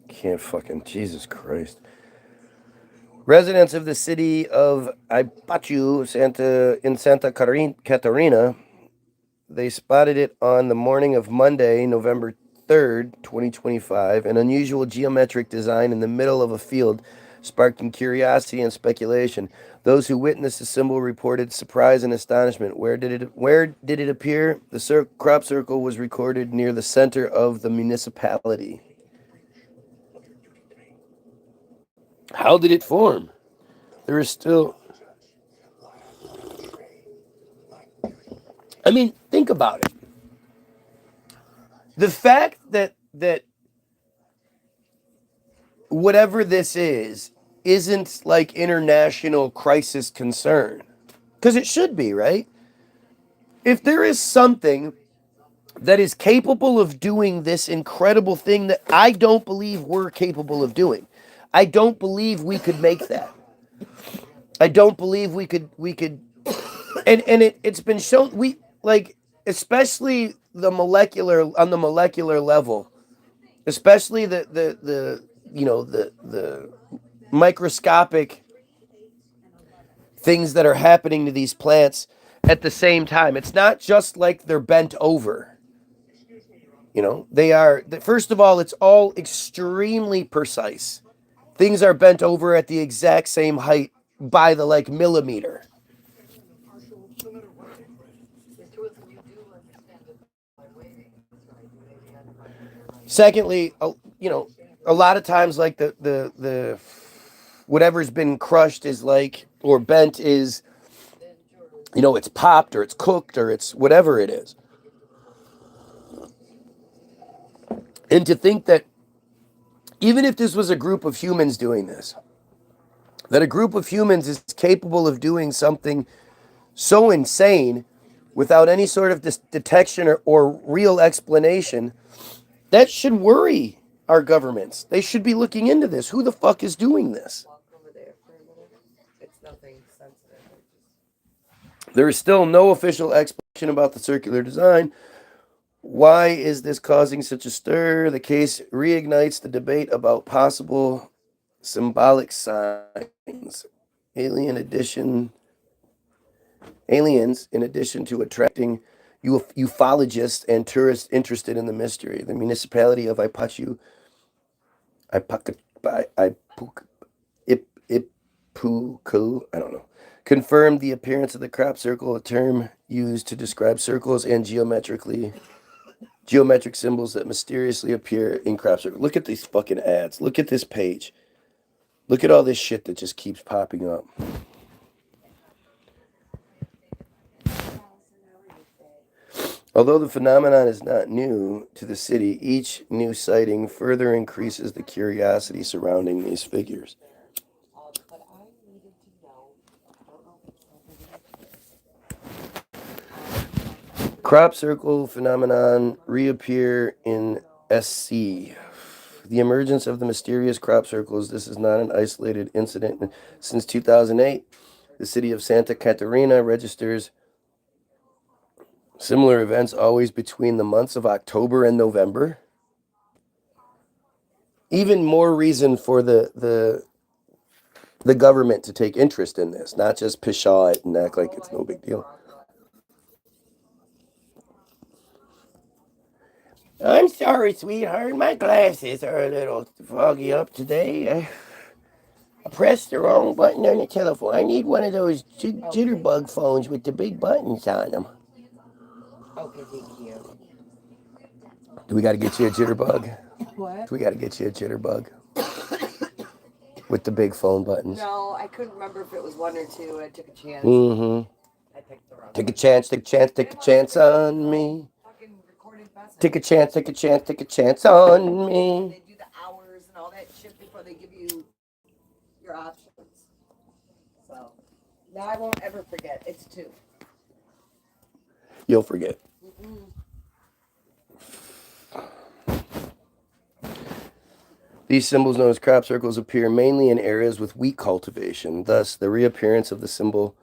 Can't fucking Jesus Christ. Residents of the city of Ipachu, Santa Catarina, they spotted it on the morning of Monday, November 3rd, 2025. An unusual geometric design in the middle of a field, sparking curiosity and speculation. Those who witnessed the symbol reported surprise and astonishment. Where did it appear? The crop circle was recorded near the center of the municipality. How did it form? There is still... I mean, think about it. The fact that whatever this isn't like international crisis concern. Because it should be, right? If there is something that is capable of doing this incredible thing that I don't believe we're capable of doing, I don't believe we could make that. I don't believe we could and it's been shown, we like, especially on the molecular level, especially the microscopic things that are happening to these plants at the same time. It's not just like they're bent over. They are, first of all, it's all extremely precise. Things are bent over at the exact same height by the millimeter. Secondly, a lot of times the whatever's been crushed is or bent is, it's popped or it's cooked or it's whatever it is. And to think that even if this was a group of humans doing this, that a group of humans is capable of doing something so insane without any sort of detection or real explanation, that should worry our governments. They should be looking into this. Who the fuck is doing this? It's nothing sensitive. There is still no official explanation about the circular design. Why is this causing such a stir? The case reignites the debate about possible symbolic signs. Aliens, in addition to attracting ufologists and tourists interested in the mystery. The municipality of Ipachu, I don't know, confirmed the appearance of the crop circle, a term used to describe circles and geometric symbols that mysteriously appear in crop circles. Look at these fucking ads. Look at this page. Look at all this shit that just keeps popping up. Although the phenomenon is not new to the city, each new sighting further increases the curiosity surrounding these figures. Crop circle phenomenon reappear in SC. The emergence of the mysterious crop circles. This is not an isolated incident. Since 2008, the city of Santa Catarina registers similar events always between the months of October and November. Even more reason for the government to take interest in this, not just pshaw it and act like it's no big deal. I'm sorry, sweetheart. My glasses are a little foggy up today. I pressed the wrong button on the telephone. I need one of those jitterbug phones with the big buttons on them. Okay, thank you. Do we got to get you a jitterbug? What? Do we got to get you a jitterbug? With the big phone buttons. No, I couldn't remember if it was one or two. I took a chance. Mm-hmm. I picked the wrong Take a chance, take a chance, take a chance on me. Take a chance, take a chance, take a chance on me. They do the hours and all that shit before they give you your options. So now I won't ever forget. It's 2. You'll forget. These symbols, known as crop circles, appear mainly in areas with wheat cultivation. Thus, the reappearance of the symbol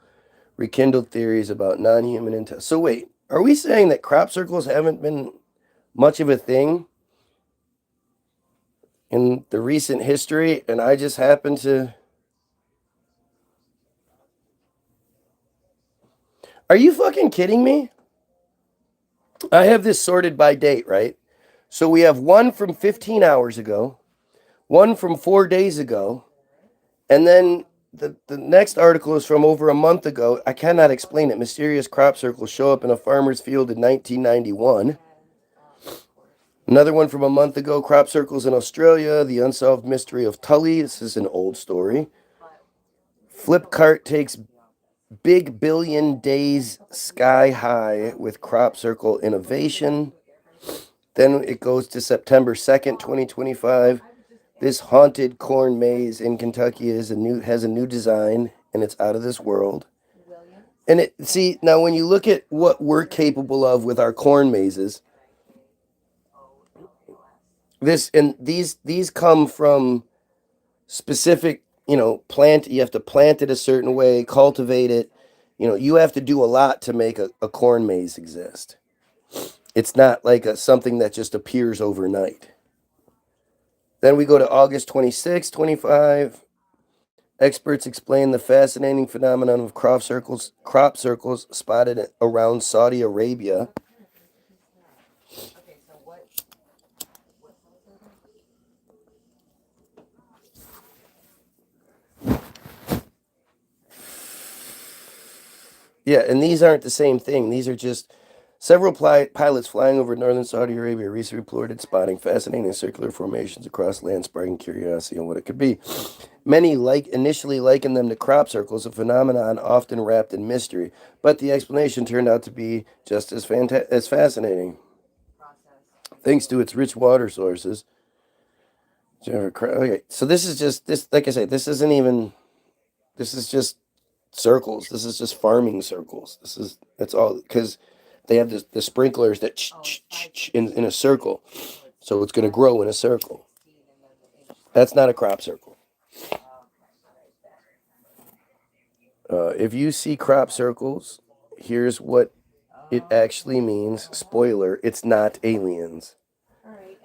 rekindled theories about non-human intelligence. So wait, are we saying that crop circles haven't been much of a thing in the recent history, and I just happen to... Are you fucking kidding me? I have this sorted by date, right? So we have one from 15 hours ago, one from 4 days ago, and then the next article is from over a month ago. I cannot explain it. Mysterious crop circles show up in a farmer's field in 1991. Another one from a month ago, crop circles in Australia, the unsolved mystery of Tully. This is an old story. Flipkart takes big billion days sky high with crop circle innovation. Then it goes to September 2nd, 2025. This haunted corn maze in Kentucky has a new design, and it's out of this world. And now when you look at what we're capable of with our corn mazes, these come from specific, plant. You have to plant it a certain way, cultivate it. You have to do a lot to make a corn maze exist. It's not like something that just appears overnight. Then we go to August 26, 25. Experts explain the fascinating phenomenon of crop circles spotted around Saudi Arabia. Yeah, and these aren't the same thing. These are just several pilots flying over northern Saudi Arabia recently reported spotting fascinating circular formations across land, sparking curiosity on what it could be. Many initially likened them to crop circles, a phenomenon often wrapped in mystery, but the explanation turned out to be just as fascinating. Thanks to its rich water sources. Okay, so this is just this. Like I say, this isn't even. This is just circles. This is just farming circles. That's all, because they have the sprinklers that in a circle, so it's going to grow in a circle. That's not a crop circle. If you see crop circles, here's what it actually means. Spoiler: it's not aliens.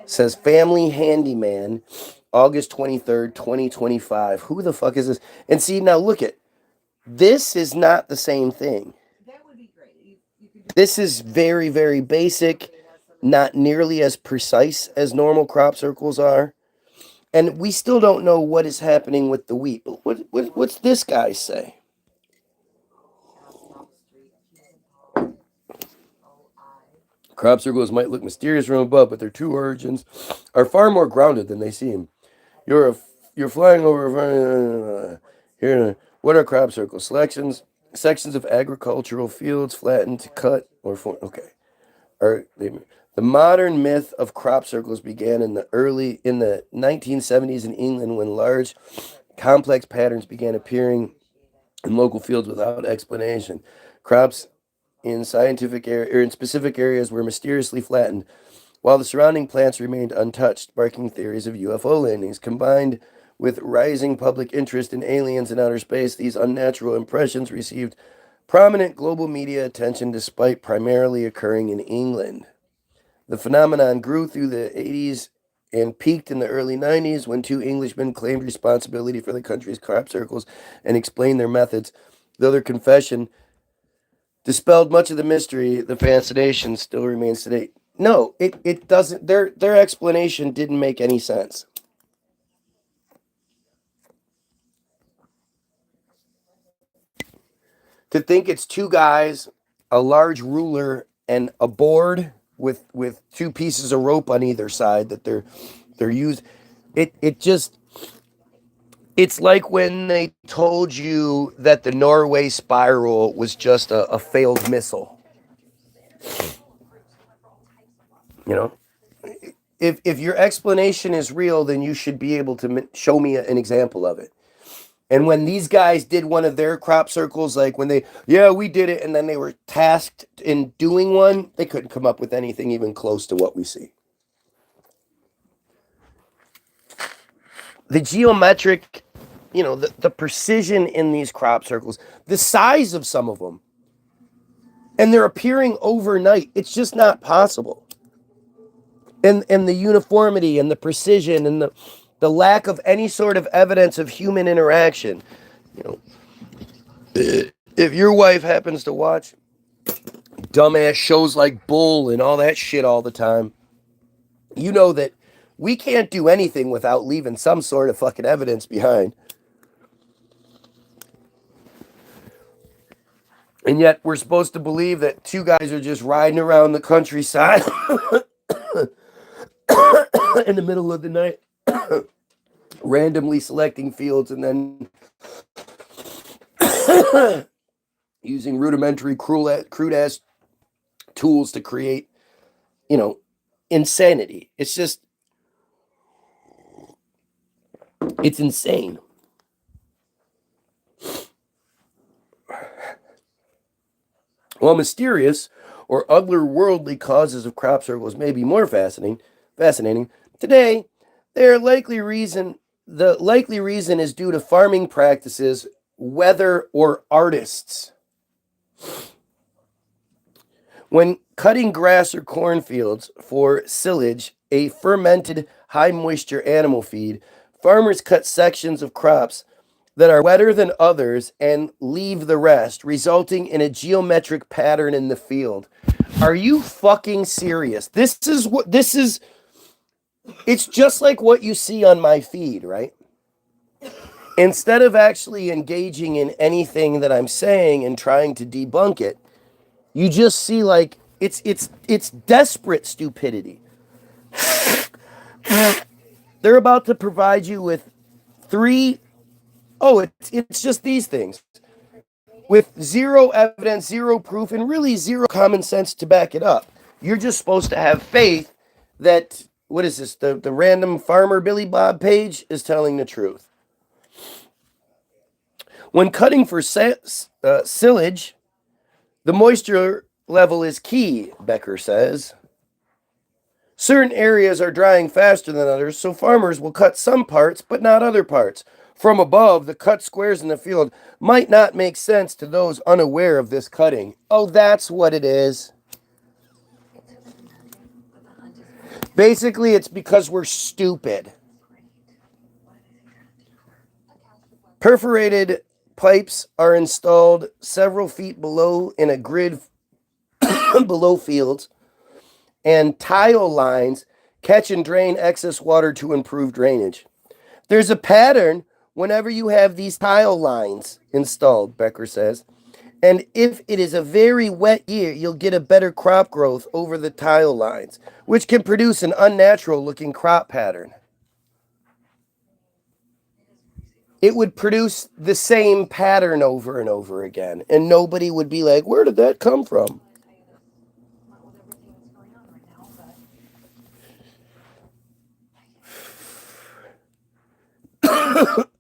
Says Family Handyman, August 23rd, 2025. Who the fuck is this? And see, now look at this is not the same thing. This is very, very basic, not nearly as precise as normal crop circles are. And we still don't know what is happening with the wheat. But what's this guy say? Crop circles might look mysterious from above, but their true origins are far more grounded than they seem. You're flying over here. What are crop circles? Sections of agricultural fields flattened to cut or form. Okay. The modern myth of crop circles began in the 1970s in England, when large, complex patterns began appearing in local fields without explanation. Crops in specific areas were mysteriously flattened, while the surrounding plants remained untouched, sparking theories of UFO landings. Combined with rising public interest in aliens in outer space, these unnatural impressions received prominent global media attention despite primarily occurring in England. The phenomenon grew through the 80s and peaked in the early 90s when two Englishmen claimed responsibility for the country's crop circles and explained their methods. Though their confession dispelled much of the mystery, the fascination still remains today. No, it doesn't. Their explanation didn't make any sense. To think it's two guys, a large ruler, and a board with two pieces of rope on either side that they're used. It's like when they told you that the Norway spiral was just a failed missile. You know, if your explanation is real, then you should be able to show me an example of it. And when these guys did one of their crop circles, like when we did it, and then they were tasked in doing one, they couldn't come up with anything even close to what we see. the geometric, the precision in these crop circles, the size of some of them, and they're appearing overnight. It's just not possible. And the uniformity and the precision and the lack of any sort of evidence of human interaction. If your wife happens to watch dumbass shows like Bull and all that shit all the time, you know that we can't do anything without leaving some sort of fucking evidence behind. And yet we're supposed to believe that two guys are just riding around the countryside in the middle of the night, randomly selecting fields and then using rudimentary, crude-ass tools to create, insanity. It's insane. While mysterious or otherworldly causes of crop circles may be more fascinating, today the likely reason is due to farming practices, weather, or artists. When cutting grass or cornfields for silage, a fermented high moisture animal feed, farmers cut sections of crops that are wetter than others and leave the rest, resulting in a geometric pattern in the field. Are you fucking serious? It's just like what you see on my feed, right? Instead of actually engaging in anything that I'm saying and trying to debunk it, you just see like it's desperate stupidity. They're about to provide you with it's just these things with zero evidence, zero proof, and really zero common sense to back it up. You're just supposed to have faith that, what is this, the random farmer Billy Bob page is telling the truth. When cutting for silage, the moisture level is key, Becker says. Certain areas are drying faster than others, so farmers will cut some parts, but not other parts. From above, the cut squares in the field might not make sense to those unaware of this cutting. Oh, that's what it is. Basically, it's because we're stupid. Perforated pipes are installed several feet below in a grid below fields, and tile lines catch and drain excess water to improve drainage. There's a pattern whenever you have these tile lines installed, Becker says. And if it is a very wet year, you'll get a better crop growth over the tile lines, which can produce an unnatural looking crop pattern. It would produce the same pattern over and over again, and nobody would be like, where did that come from?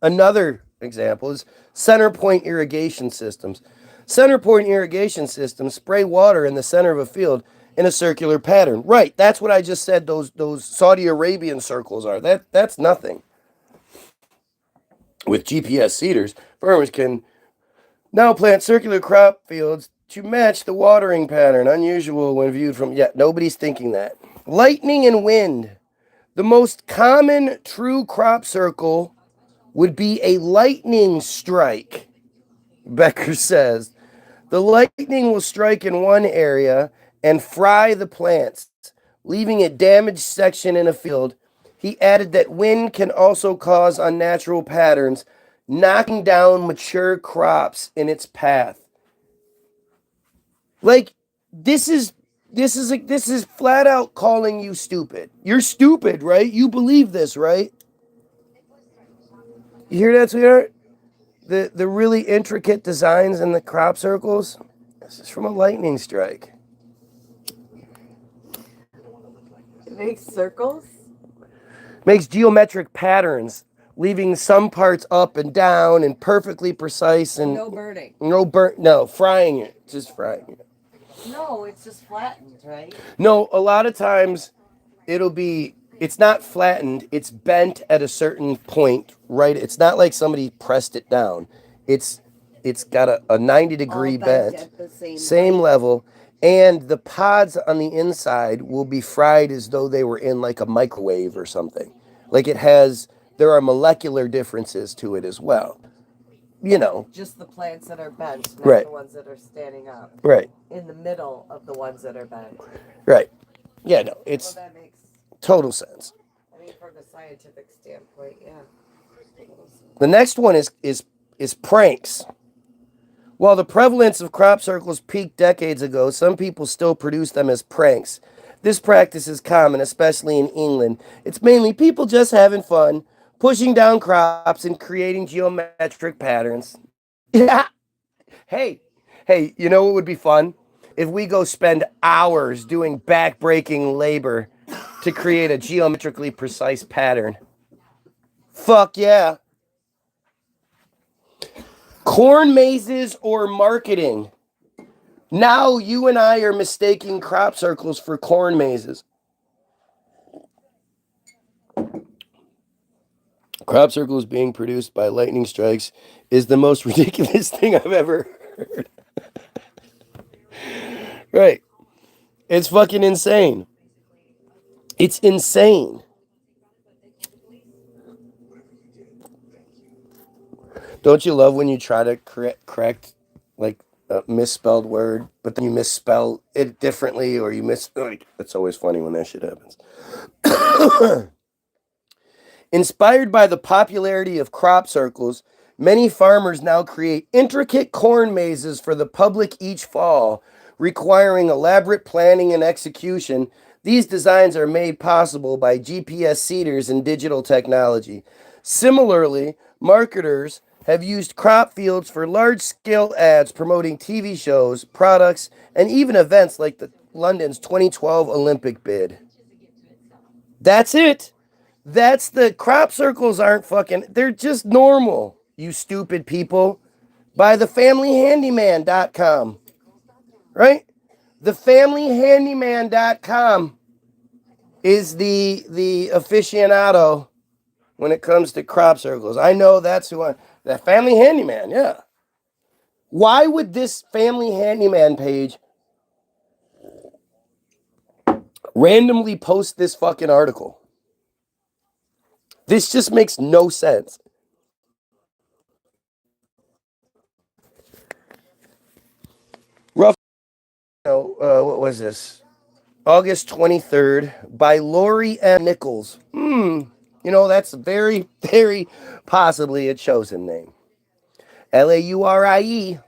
Another example is center point irrigation systems. Center point irrigation systems spray water in the center of a field in a circular pattern. Right, that's what I just said those Saudi Arabian circles are. That's nothing. With GPS seeders, farmers can now plant circular crop fields to match the watering pattern, unusual when viewed from... Yeah, nobody's thinking that. Lightning and wind. The most common true crop circle would be a lightning strike, Becker says. The lightning will strike in one area and fry the plants, leaving a damaged section in a field. He added that wind can also cause unnatural patterns, knocking down mature crops in its path. Like, this is flat out calling you stupid. You're stupid, right? You believe this, right? You hear that, sweetheart? The really intricate designs in the crop circles? This is from a lightning strike. It makes circles? Makes geometric patterns, leaving some parts up and down and perfectly precise and... No burning. No, frying it. Just frying it. No, it's just flattened, right? No, a lot of times it'll be it's not flattened. It's bent at a certain point, right? It's not like somebody pressed it down. It's got a 90-degree All bent bent, at the same same height. level, and the pods on the inside will be fried as though they were in like a microwave or something. Like there are molecular differences to it as well. You know, Just the plants that are bent, not Right. the ones that are standing up. right, In the middle of the ones that are bent. right. Yeah, no, Well, it's that makes, total sense. I mean, from a scientific standpoint, yeah. The next one is pranks. While the prevalence of crop circles peaked decades ago, some people still produce them as pranks. This practice is common, especially in England. It's mainly people just having fun, pushing down crops and creating geometric patterns. Yeah. Hey, you know what would be fun? If we go spend hours doing back-breaking labor to create a geometrically precise pattern. Fuck yeah. Corn mazes or marketing. Now you and I are mistaking crop circles for corn mazes. Crop circles being produced by lightning strikes is the most ridiculous thing I've ever heard. Right. It's fucking insane. It's insane. Don't you love when you try to correct like a misspelled word, but then you misspell it differently, or it's always funny when that shit happens. Inspired by the popularity of crop circles, many farmers now create intricate corn mazes for the public each fall, requiring elaborate planning and execution. These designs are made possible by GPS seeders and digital technology. Similarly, marketers have used crop fields for large-scale ads promoting TV shows, products, and even events like London's 2012 Olympic bid. That's it. That's the crop circles aren't fucking, they're just normal, you stupid people. By thefamilyhandyman.com. Right? Thefamilyhandyman.com is the aficionado when it comes to crop circles. I know that's the Family Handyman, yeah. Why would this Family Handyman page randomly post this fucking article? This just makes no sense. Rough, what was this? August 23rd by Lori M. Nichols. That's very, very possibly a chosen name. Laurie.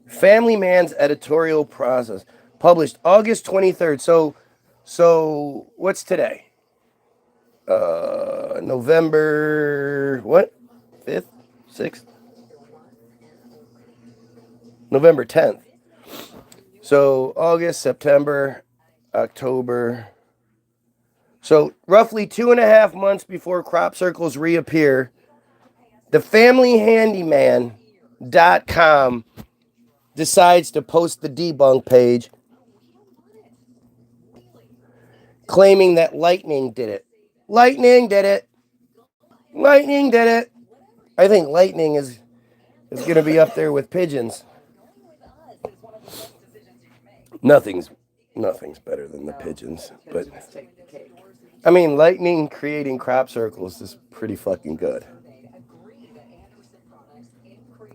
Family Man's editorial process. Published August 23rd. So what's today? November, what? 5th? 6th? November 10th. So August, September, October. So roughly 2.5 months before crop circles reappear, the familyhandyman.com decides to post the debunk page claiming that lightning did it. Lightning did it. Lightning did it. I think lightning is going to be up there with pigeons. Nothing's better than the pigeons, but I mean, lightning creating crop circles is pretty fucking good.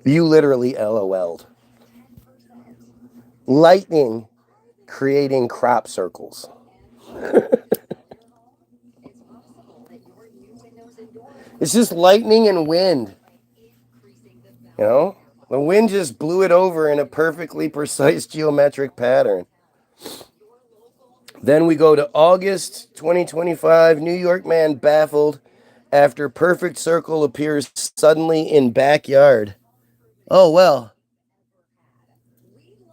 You literally LOL'd. Lightning creating crop circles. It's just lightning and wind. The wind just blew it over in a perfectly precise geometric pattern. Then we go to August 2025. New York man baffled after perfect circle appears suddenly in backyard. Oh, well.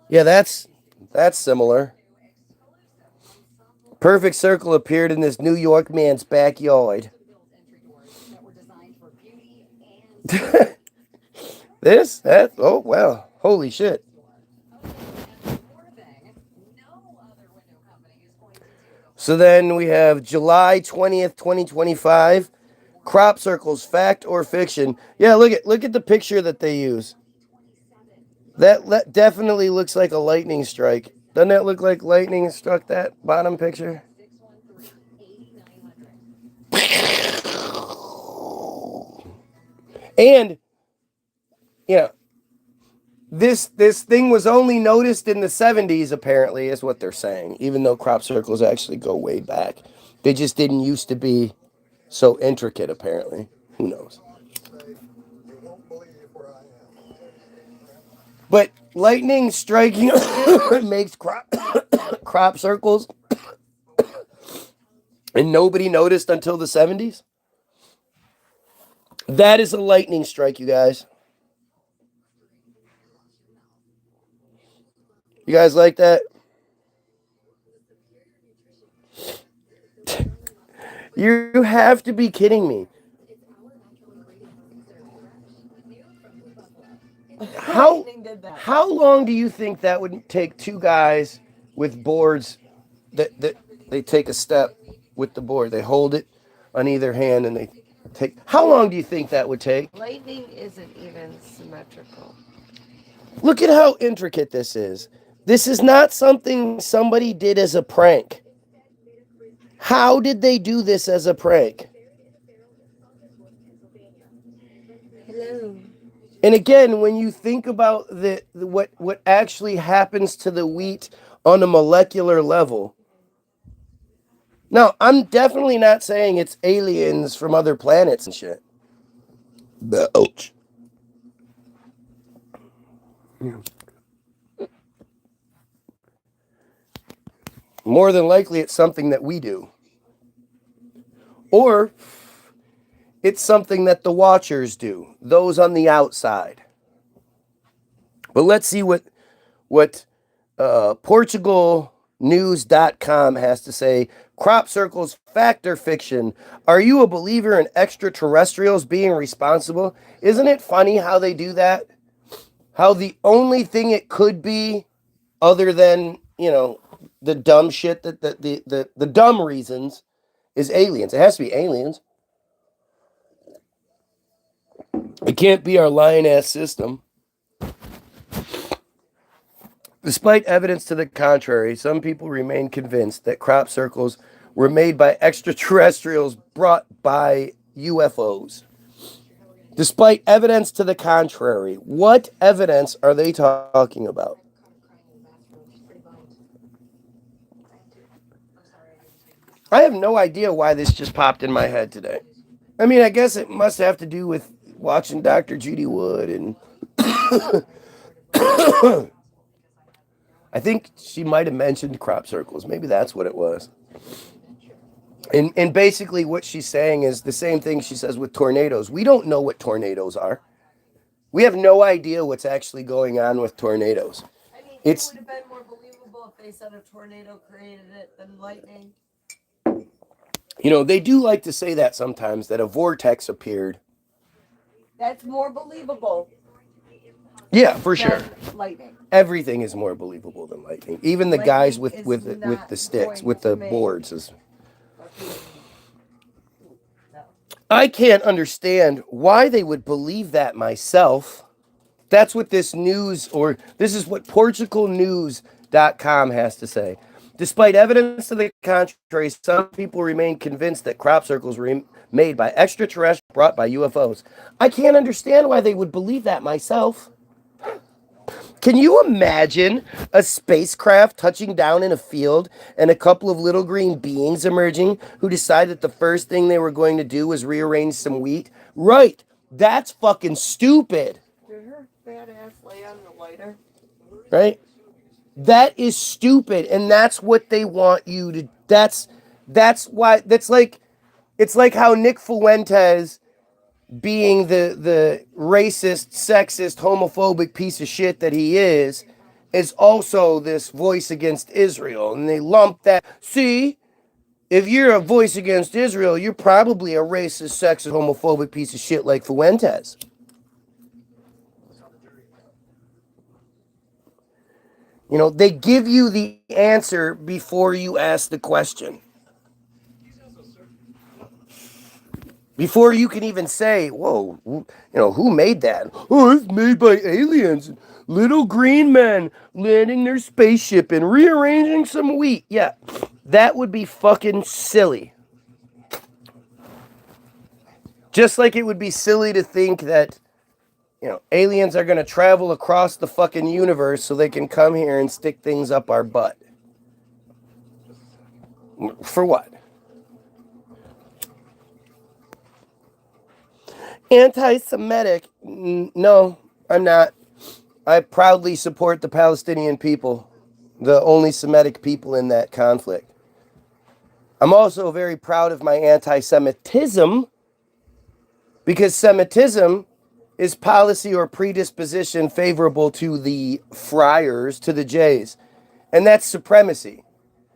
Yeah, that's similar. Perfect circle appeared in this New York man's backyard. Oh, wow. Holy shit. So then we have July 20th, 2025. Crop circles, fact or fiction? Yeah, look at the picture that they use. That definitely looks like a lightning strike. Doesn't that look like lightning struck that bottom picture? And yeah, this thing was only noticed in the 70s, apparently, is what they're saying, even though crop circles actually go way back. They just didn't used to be so intricate, apparently. Who knows? But lightning striking makes crop circles, and nobody noticed until the 70s. That is a lightning strike, you guys. You guys like that? You have to be kidding me. How long do you think that would take two guys with boards that they take a step with the board? They hold it on either hand and they take. How long do you think that would take? Lightning isn't even symmetrical. Look at how intricate this is. This is not something somebody did as a prank. How did they do this as a prank? Hello. And again, when you think about what actually happens to the wheat on a molecular level. Now, I'm definitely not saying it's aliens from other planets and shit. Ouch. More than likely, it's something that we do. Or it's something that the watchers do, those on the outside. But let's see what PortugalNews.com has to say. Crop circles, fact or fiction? Are you a believer in extraterrestrials being responsible? Isn't it funny how they do that? How the only thing it could be, other than, the dumb shit, that the dumb reasons, is aliens. It has to be aliens. It can't be our lying-ass system. Despite evidence to the contrary, some people remain convinced that crop circles were made by extraterrestrials brought by UFOs. Despite evidence to the contrary, what evidence are they talking about? I have no idea why this just popped in my head today. I mean, I guess it must have to do with watching Dr. Judy Wood and I think she might have mentioned crop circles. Maybe that's what it was. And basically what she's saying is the same thing she says with tornadoes. We don't know what tornadoes are. We have no idea what's actually going on with tornadoes. I mean, it would have been more believable if they said a tornado created it than lightning. They do like to say that sometimes, that a vortex appeared. That's more believable. Yeah, for sure. Lightning. Everything is more believable than lightning. Even the guys with the sticks, with the boards. I can't understand why they would believe that myself. That's what this is what PortugalNews.com has to say. Despite evidence to the contrary, some people remain convinced that crop circles were made by extraterrestrials brought by UFOs. I can't understand why they would believe that myself. Can you imagine a spacecraft touching down in a field and a couple of little green beings emerging who decide that the first thing they were going to do was rearrange some wheat? Right. That's fucking stupid. Did her fat ass lay on the lighter? Right? That is stupid, and that's what they want you to. That's why. It's like how Nick Fuentes, being the racist, sexist, homophobic piece of shit that he is also this voice against Israel. And they lump that. See, if you're a voice against Israel, you're probably a racist, sexist, homophobic piece of shit like Fuentes. You know, they give you the answer before you ask the question. Before you can even say, whoa, you know, who made that? Oh, it's made by aliens. Little green men landing their spaceship and rearranging some wheat. Yeah, that would be fucking silly. Just like it would be silly to think that, you know, aliens are going to travel across the fucking universe so they can come here and stick things up our butt. For what? Anti-Semitic? No, I'm not. I proudly support the Palestinian people, the only Semitic people in that conflict. I'm also very proud of my anti-Semitism, because Semitism is policy or predisposition favorable to the friars, to the Jays. And that's supremacy.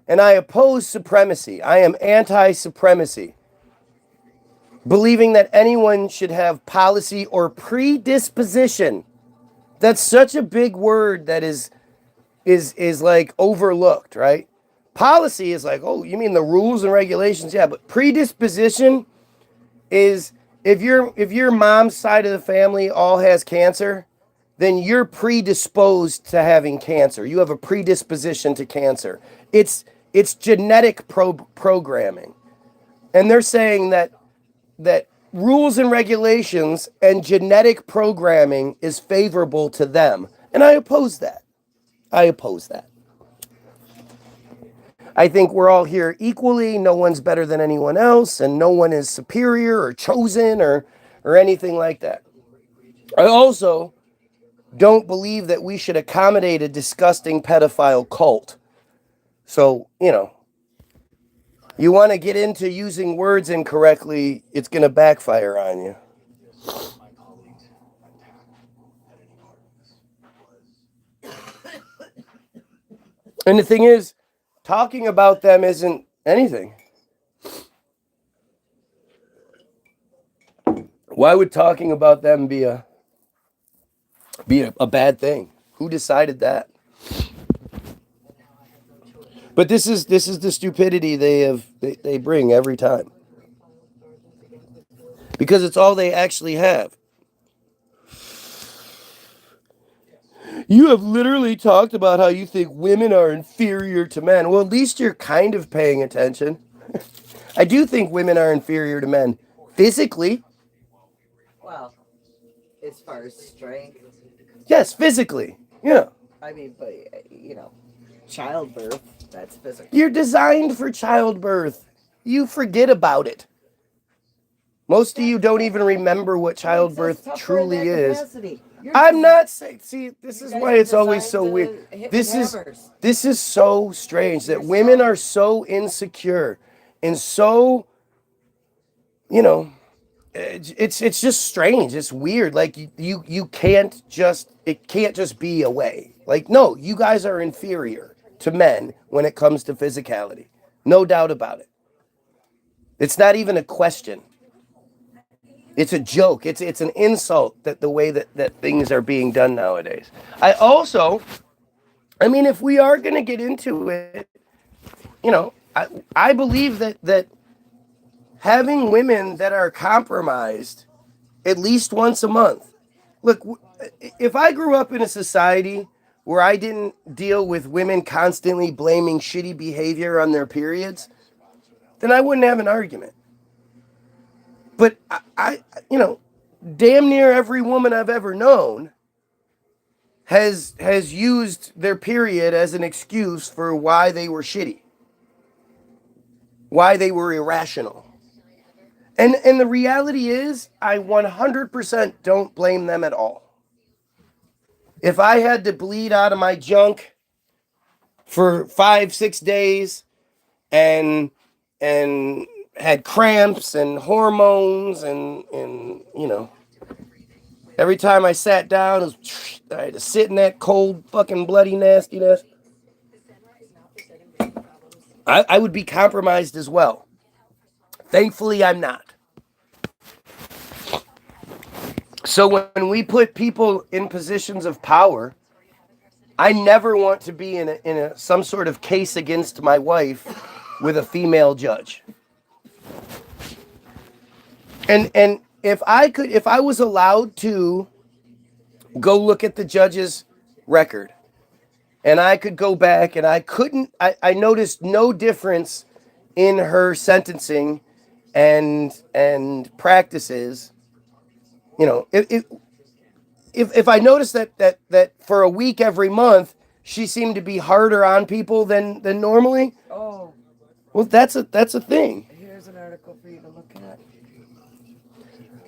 And I oppose supremacy. I am anti-supremacy. Believing that anyone should have policy or predisposition. That's such a big word that is like overlooked, right? Policy is like, oh, you mean the rules and regulations? Yeah, but predisposition is if your mom's side of the family all has cancer, then you're predisposed to having cancer. You have a predisposition to cancer. It's genetic programming. And they're saying that rules and regulations and genetic programming is favorable to them. And I oppose that. I think we're all here equally. No one's better than anyone else, and no one is superior or chosen or anything like that. I also don't believe that we should accommodate a disgusting pedophile cult. So, you know, you want to get into using words incorrectly, it's going to backfire on you. And the thing is, talking about them isn't anything. Why would talking about them be a bad thing? Who decided that? But this is the stupidity they bring every time. Because it's all they actually have. You have literally talked about how you think women are inferior to men. Well, at least you're kind of paying attention. I do think women are inferior to men. Physically. Well, as far as strength. Yes, physically. Yeah. I mean, but, you know, childbirth, that's physical. You're designed for childbirth. You forget about it. Most of you don't even remember what childbirth truly is. I'm not saying, see, this is why it's always so weird. This is so strange that women are so insecure and so, you know, it's just strange. It's weird. Like you can't just, it can't just be a way. Like, no, you guys are inferior to men when it comes to physicality. No doubt about it. It's not even a question. It's a joke. It's an insult that the way that things are being done nowadays. I mean, if we are going to get into it, you know, I believe that having women that are compromised at least once a month. Look, if I grew up in a society where I didn't deal with women constantly blaming shitty behavior on their periods, then I wouldn't have an argument. But I you know, damn near every woman I've ever known has used their period as an excuse for why they were shitty, why they were irrational. And the reality is, I 100% don't blame them at all. If I had to bleed out of my junk for 5-6 days and had cramps and hormones and you know, every time I sat down, I had to sit in that cold fucking bloody nastiness, I would be compromised as well. Thankfully, I'm not. So when we put people in positions of power, I never want to be in some sort of case against my wife with a female judge. And if I was allowed to go look at the judge's record, and I could go back and I noticed no difference in her sentencing and practices. You know, if I noticed that for a week every month she seemed to be harder on people than normally. Oh. Well, that's a thing. Here's an article for you to look at.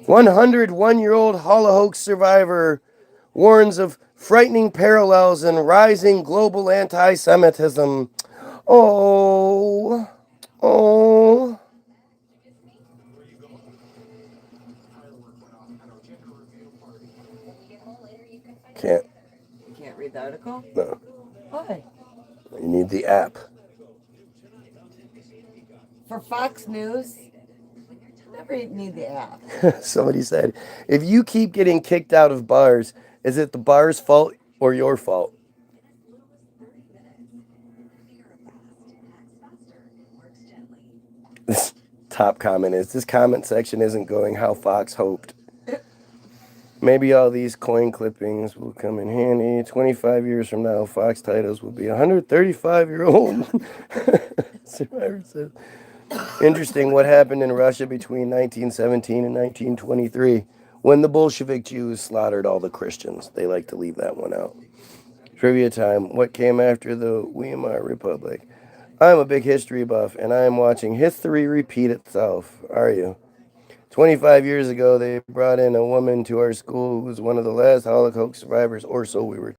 101-year-old Holocaust survivor warns of frightening parallels and rising global anti-Semitism. Oh. Can't. You can't read the article? No. Why? You need the app. For Fox News, never need the app. Somebody said, if you keep getting kicked out of bars, is it the bar's fault or your fault? This top comment is, this comment section isn't going how Fox hoped. Maybe all these coin clippings will come in handy. 25 years from now, Fox titles will be 135-year-old. Survivor says, interesting what happened in Russia between 1917 and 1923 when the Bolshevik Jews slaughtered all the Christians. They like to leave that one out. Trivia time. What came after the Weimar Republic? I'm a big history buff, and I am watching history repeat itself. Are you? 25 years ago, they brought in a woman to our school who was one of the last Holocaust survivors, or so we were.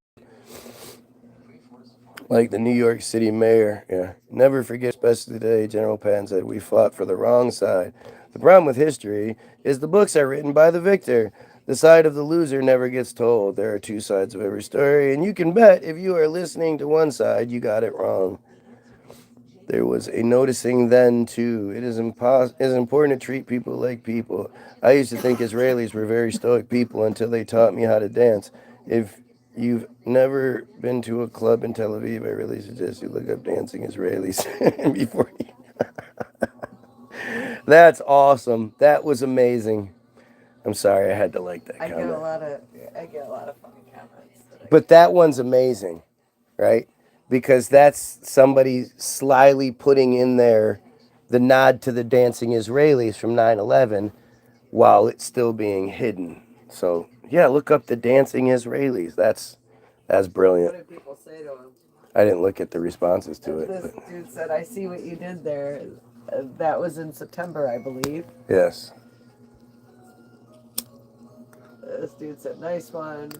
Like the New York City mayor. Yeah. Never forget, especially today, General Patton said, we fought for the wrong side. The problem with history is the books are written by the victor. The side of the loser never gets told. There are two sides of every story, and you can bet if you are listening to one side, you got it wrong. There was a noticing then, too. It is important to treat people like people. I used to think Israelis were very stoic people until they taught me how to dance. If you've never been to a club in Tel Aviv, I really suggest you look up Dancing Israelis before you... That's awesome. That was amazing. I'm sorry, I had to like that comment. I get a lot of funny comments. But that one's amazing, right? Because that's somebody slyly putting in there the nod to the dancing Israelis from 9/11 while it's still being hidden. So, yeah, look up the dancing Israelis. That's brilliant. What did people say to him? I didn't look at the responses to it. This dude said, I see what you did there. That was in September, I believe. Yes. This dude said, nice one.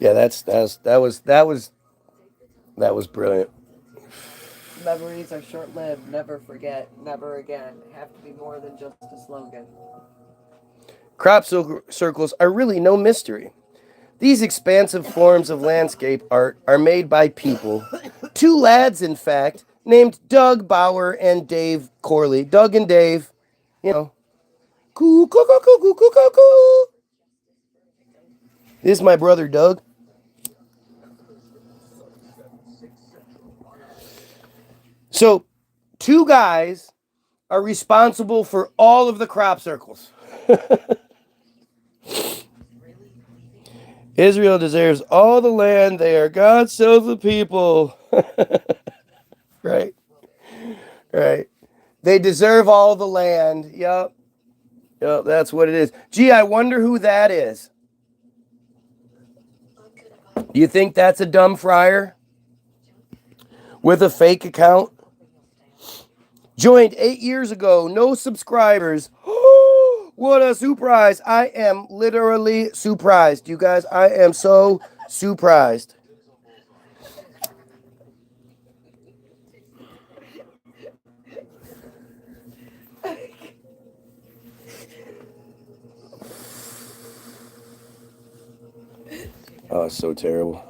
Yeah, that was brilliant. Memories are short-lived. Never forget. Never again. Have to be more than just a slogan. Crop circles are really no mystery. These expansive forms of landscape art are made by people, two lads, in fact, named Doug Bauer and Dave Corley. Doug and Dave, you know, coo, coo, coo, coo, coo, coo, coo, coo. This is my brother, Doug. So, two guys are responsible for all of the crop circles. Israel deserves all the land. They are God's chosen people. Right. They deserve all the land. Yep, that's what it is. Gee, I wonder who that is. You think that's a dumb friar with a fake account? Joined 8 years ago, no subscribers. What a surprise. I am literally surprised. You guys, I am so surprised. Oh, so terrible.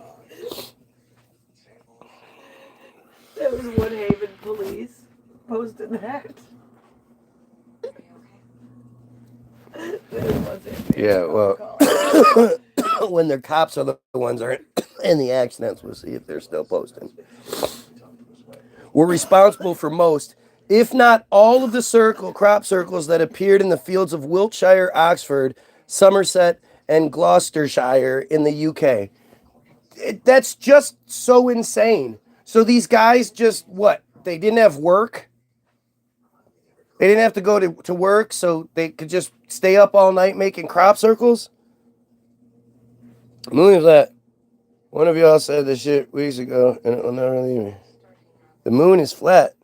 That was Woodhaven Police posted that. Yeah, well, when their cops are the ones are in the accidents. We'll see if they're still posting. Were responsible for most, if not all, of the crop circles that appeared in the fields of Wiltshire, Oxford, Somerset, and Gloucestershire in the UK. That's just so insane. So these guys just, what? They didn't have work? They didn't have to go to work, so they could just stay up all night making crop circles? Believe that. One of y'all said this shit weeks ago, and it will never leave me. The moon is flat.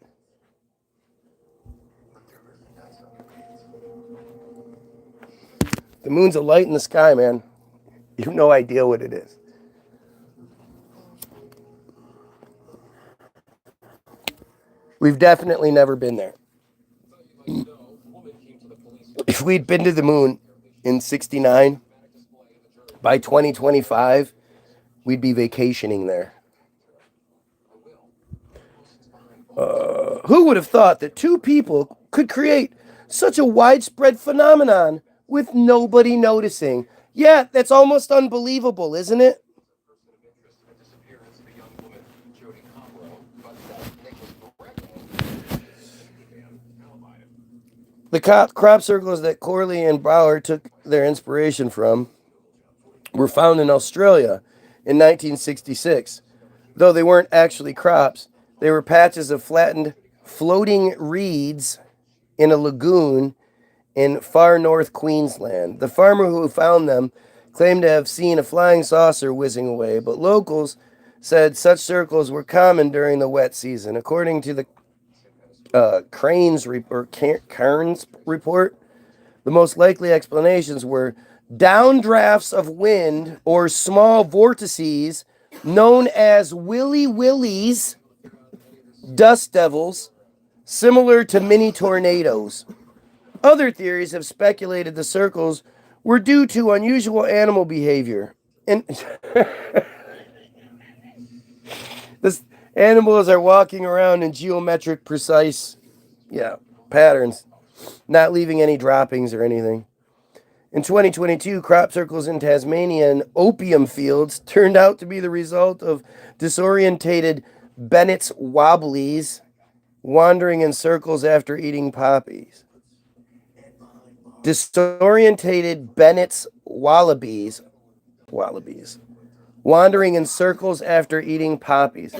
The moon's a light in the sky, man. You have no idea what it is. We've definitely never been there. If we'd been to the moon in 69, by 2025, we'd be vacationing there. Who would have thought that two people could create such a widespread phenomenon with nobody noticing? Yeah, that's almost unbelievable, isn't it? The crop circles that Corley and Bauer took their inspiration from were found in Australia in 1966. Though they weren't actually crops, they were patches of flattened, floating reeds in a lagoon in far north Queensland. The farmer who found them claimed to have seen a flying saucer whizzing away, but locals said such circles were common during the wet season. According to the Cairns report, the most likely explanations were downdrafts of wind or small vortices known as willy willies, dust devils, similar to mini tornadoes. Other theories have speculated the circles were due to unusual animal behavior. And this animals are walking around in geometric precise patterns, not leaving any droppings or anything. In 2022, crop circles in Tasmania and opium fields turned out to be the result of disorientated Bennett's wobblies wandering in circles after eating poppies. Disorientated Bennett's wallabies wandering in circles after eating poppies.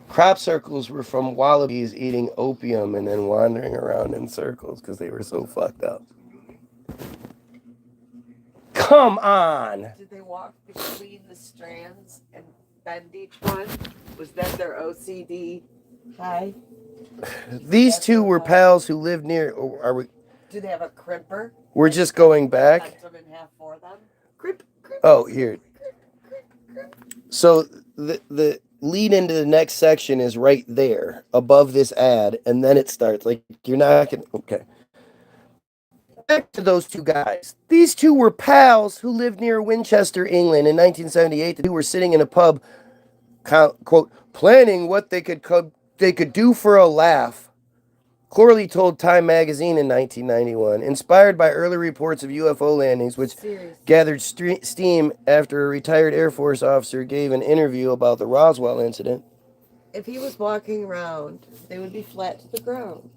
Crop circles were from wallabies eating opium and then wandering around in circles because they were so fucked up. Come on! Did they walk between the strands and bend each one? Was that their OCD high? These two were pals who lived near. Are we? Do they have a crimper? We're just going back. Them in half for them? Oh, here. So the lead into the next section is right there above this ad, and then it starts. Like, you're not gonna. Okay. Back to those two guys. These two were pals who lived near Winchester, England in 1978. The two were sitting in a pub, quote, planning what they could do for a laugh. Corley told Time magazine in 1991, inspired by early reports of UFO landings, which gathered steam after a retired Air Force officer gave an interview about the Roswell incident. If he was walking around, they would be flat to the ground.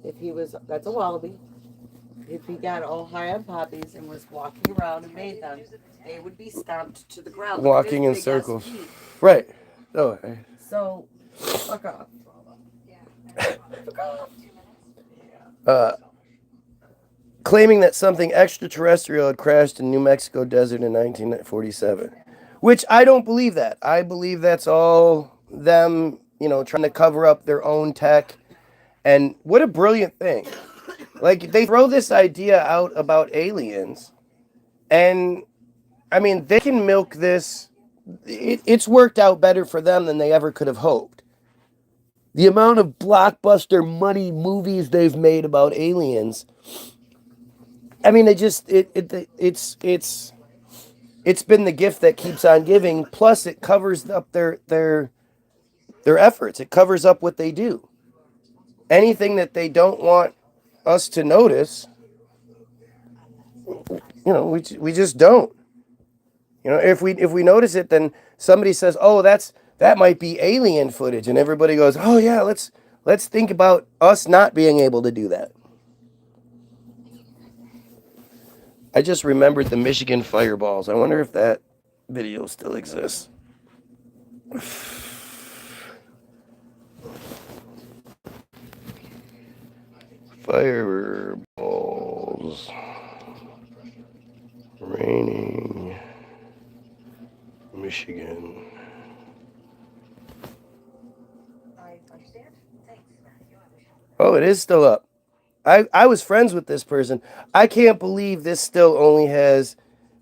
If he was, that's a wallaby. If he got all high on poppies and was walking around and made them, they would be stomped to the ground. Walking in circles. Right. Oh. So, fuck off. Claiming that something extraterrestrial had crashed in New Mexico desert in 1947, which I don't believe that. I believe that's all them, trying to cover up their own tech. And what a brilliant thing. Like, they throw this idea out about aliens, and I mean, they can milk this. It's worked out better for them than they ever could have hoped. The amount of blockbuster money movies they've made about aliens. I mean, it's been the gift that keeps on giving. Plus, it covers up their efforts. It covers up what they do. Anything that they don't want us to notice, we just don't. If we notice it, then somebody says, "Oh, that might be alien footage," and everybody goes, "Oh yeah, let's think about us not being able to do that." I just remembered the Michigan fireballs. I wonder if that video still exists. Fireballs. Raining. Michigan. Oh, it is still up. I was friends with this person. I can't believe this still only has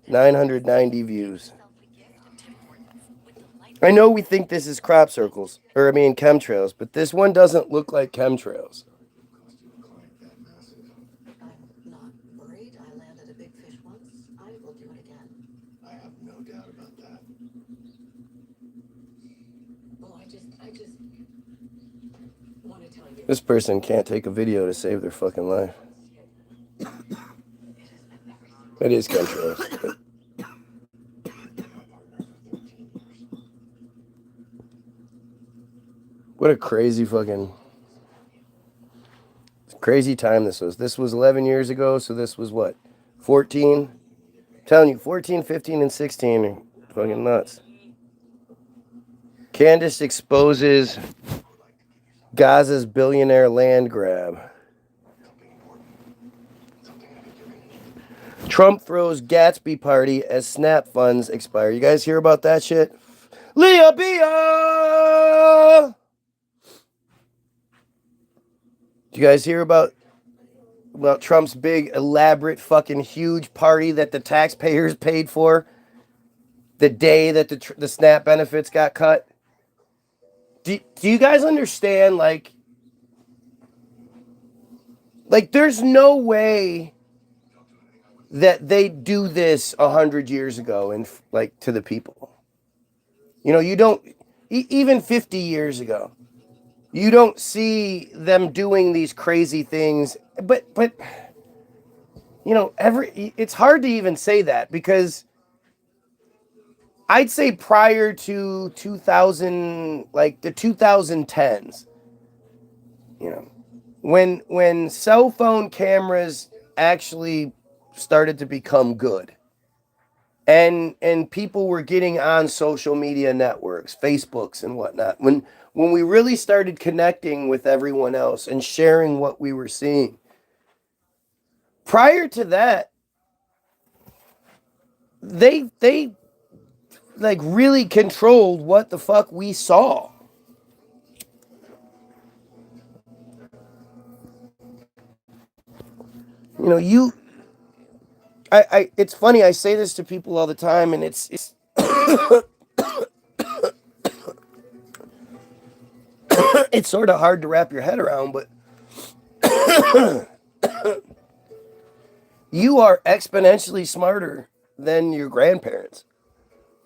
990 views. I know we think this is crop circles, chemtrails, but this one doesn't look like chemtrails. I'm not worried. I landed a big fish once. I will do it again. I have no doubt about that. Oh, I just want to tell you. This person can't take a video to save their fucking life. It is chemtrails. But what a crazy time this was. This was 11 years ago, so this was what? 14? I'm telling you, 14, 15, and 16 are fucking nuts. Candace exposes Gaza's billionaire land grab. Trump throws Gatsby party as SNAP funds expire. You guys hear about that shit? Leah Bia! Do you guys hear about Trump's big, elaborate, fucking huge party that the taxpayers paid for the day that the SNAP benefits got cut? Do you guys understand, like there's no way that they do this 100 years ago and to the people. You don't, even 50 years ago, you don't see them doing these crazy things. But it's hard to even say that, because I'd say prior to 2000, like the 2010s, when cell phone cameras actually started to become good, and people were getting on social media networks, Facebooks and whatnot, when we really started connecting with everyone else and sharing what we were seeing. Prior to that, they really controlled what the fuck we saw. It's funny, I say this to people all the time, and it's it's sort of hard to wrap your head around, but you are exponentially smarter than your grandparents,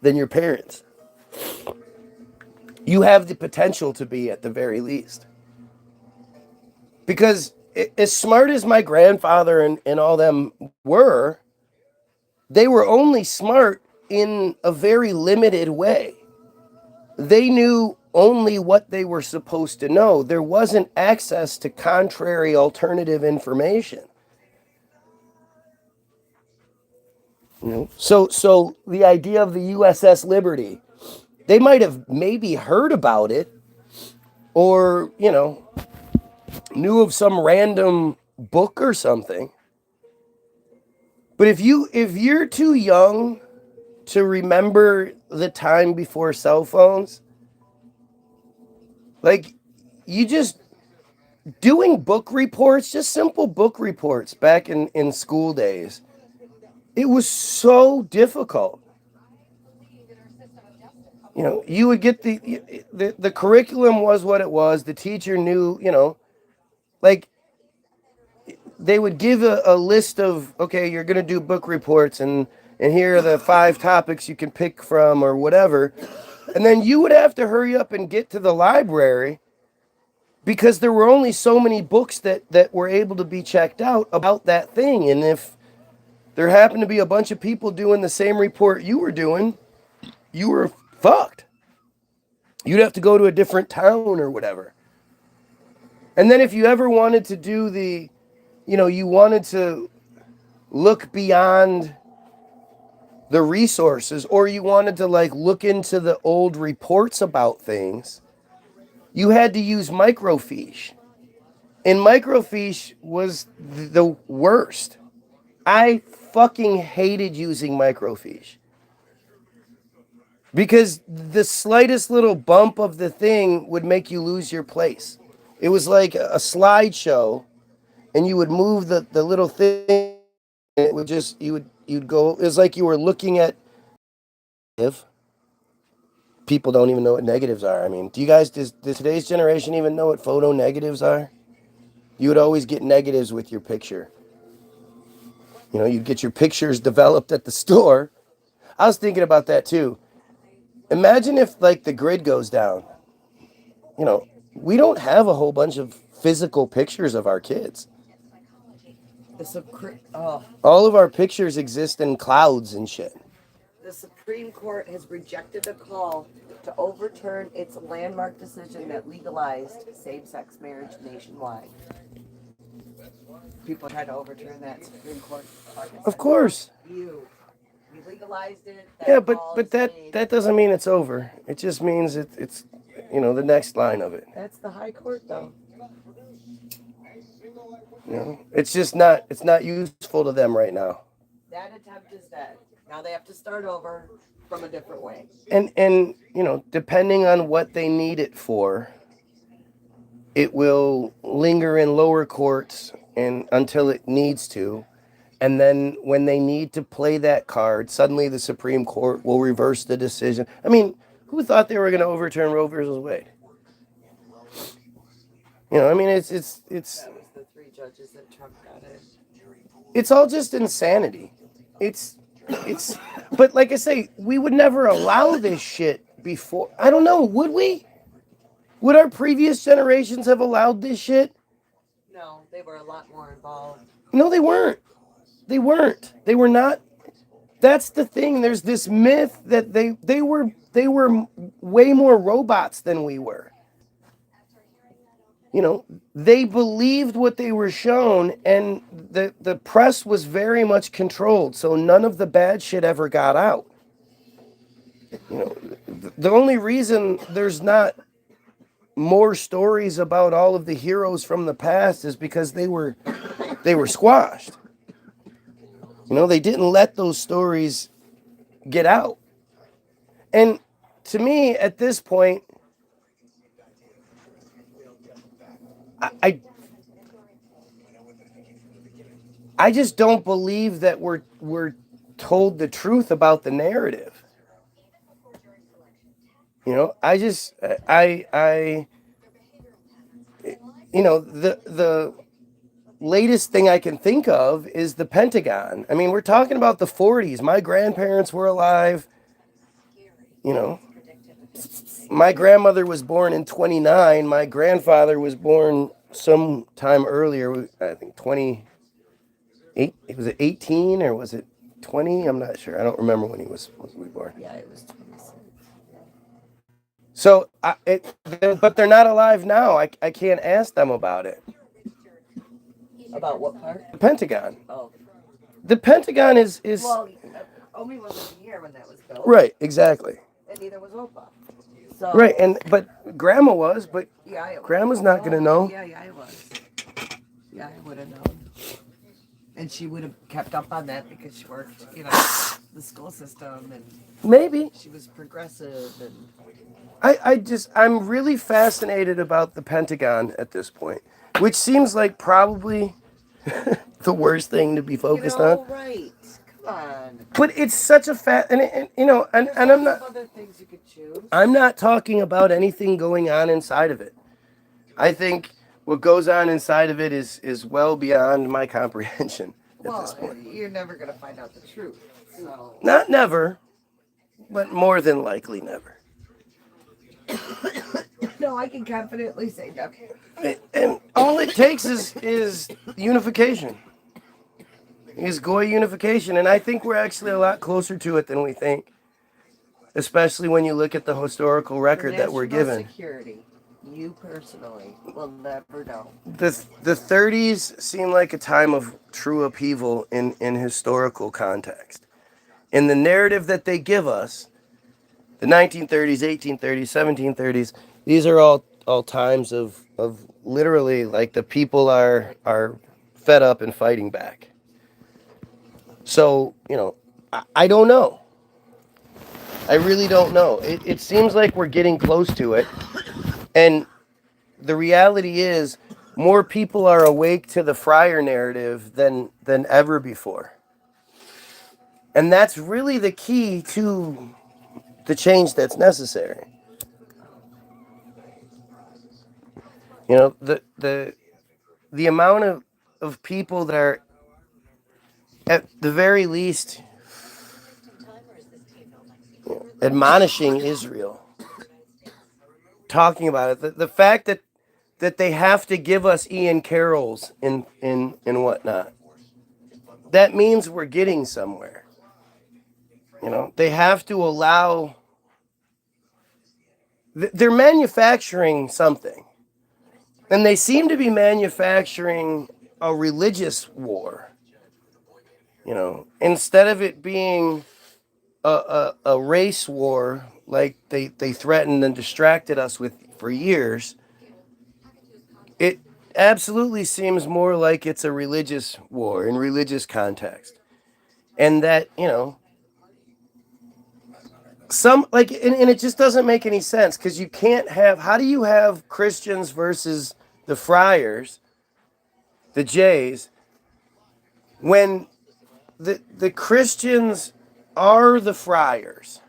than your parents. You have the potential to be, at the very least. Because as smart as my grandfather and all them were, they were only smart in a very limited way. They knew only what they were supposed to know. There wasn't access to contrary alternative information. So the idea of the USS Liberty, they might have maybe heard about it, or, knew of some random book or something. But if you're too young to remember the time before cell phones, you just doing book reports, just simple book reports back in school days, it was so difficult. You would get the curriculum was what it was. The teacher knew, they would give a list of, okay, you're going to do book reports, and here are the 5 topics you can pick from, or whatever. And then you would have to hurry up and get to the library, because there were only so many books that were able to be checked out about that thing. And if there happened to be a bunch of people doing the same report you were doing, you were fucked. You'd have to go to a different town or whatever. And then if you ever wanted to do you wanted to look beyond the resources, or you wanted to like look into the old reports about things, you had to use microfiche. And microfiche was the worst. I fucking hated using microfiche. Because the slightest little bump of the thing would make you lose your place. It was like a slideshow, and you would move the little thing, and it would just, you'd go, it was like you were looking at, if people don't even know what negatives are. I mean, does today's generation even know what photo negatives are? You would always get negatives with your picture. You'd get your pictures developed at the store. I was thinking about that too. Imagine if like the grid goes down. We don't have a whole bunch of physical pictures of our kids. All of our pictures exist in clouds and shit. The Supreme Court has rejected a call to overturn its landmark decision that legalized same-sex marriage nationwide. People try to overturn that Supreme Court. Of course. You legalized it. Yeah, but that doesn't mean it's over. It just means it's the next line of it. That's the High Court, though. It's just not useful to them right now. That attempt is dead. Now they have to start over from a different way. And depending on what they need it for, it will linger in lower courts and until it needs to. And then when they need to play that card, suddenly the Supreme Court will reverse the decision. I mean, who thought they were going to overturn Roe versus Wade? It's That was the 3 judges that Trump got in. It's all just insanity. But like I say, we would never allow this shit before. I don't know, would we? Would our previous generations have allowed this shit? No, they were a lot more involved. No, they weren't. They were not. That's the thing. There's this myth that they were way more robots than we were. They believed what they were shown, and the press was very much controlled, so none of the bad shit ever got out. The only reason there's not more stories about all of the heroes from the past is because they were squashed. They didn't let those stories get out. And to me, at this point, I just don't believe that we're told the truth about the narrative. The latest thing I can think of is the Pentagon. I mean, we're talking about the 40s. My grandparents were alive. My grandmother was born in 29. My grandfather was born sometime earlier. I think 28. Was it 18 or was it 20? I'm not sure. I don't remember when he was born. Yeah, it was 26. So, but they're not alive now. I can't ask them about it. About what part? The Pentagon. Oh. The Pentagon is. Well, Omi wasn't here when that was built. Right, exactly. And neither was Opa. So. Right, but Grandma was, but Yeah, Grandma's not gonna know. Yeah, I was. Yeah, I would have known. And she would have kept up on that because she worked, the school system, and Maybe. she was progressive, and I'm really fascinated about the Pentagon at this point, which seems like probably the worst thing to be focused on. Right? Come on. But it's such a and I'm not. Other things you could choose. I'm not talking about anything going on inside of it. I think what goes on inside of it is well beyond my comprehension at this point. You're never gonna find out the truth. So. Not never, but more than likely never. No, I can confidently say never. And all it takes is unification. is Goy unification, and I think we're actually a lot closer to it than we think, especially when you look at the historical record that we're given. Security, you personally will never know. The 30s seem like a time of true upheaval in historical context. In the narrative that they give us, the 1930s, 1830s, 1730s, these are all times of literally like the people are fed up and fighting back. So, I don't know. I really don't know. It seems like we're getting close to it. And the reality is more people are awake to the friar narrative than ever before. And that's really the key to the change that's necessary. The amount of people that are at the very least admonishing Israel, talking about it, the fact that they have to give us Ian Carroll's and whatnot, that means we're getting somewhere. They have to allow, they're manufacturing something, and they seem to be manufacturing a religious war. Instead of it being a race war like they threatened and distracted us with for years, it absolutely seems more like it's a religious war in religious context. And that, and it just doesn't make any sense, because you can't have, how do you have Christians versus the friars, the Jays, when the Christians are the friars?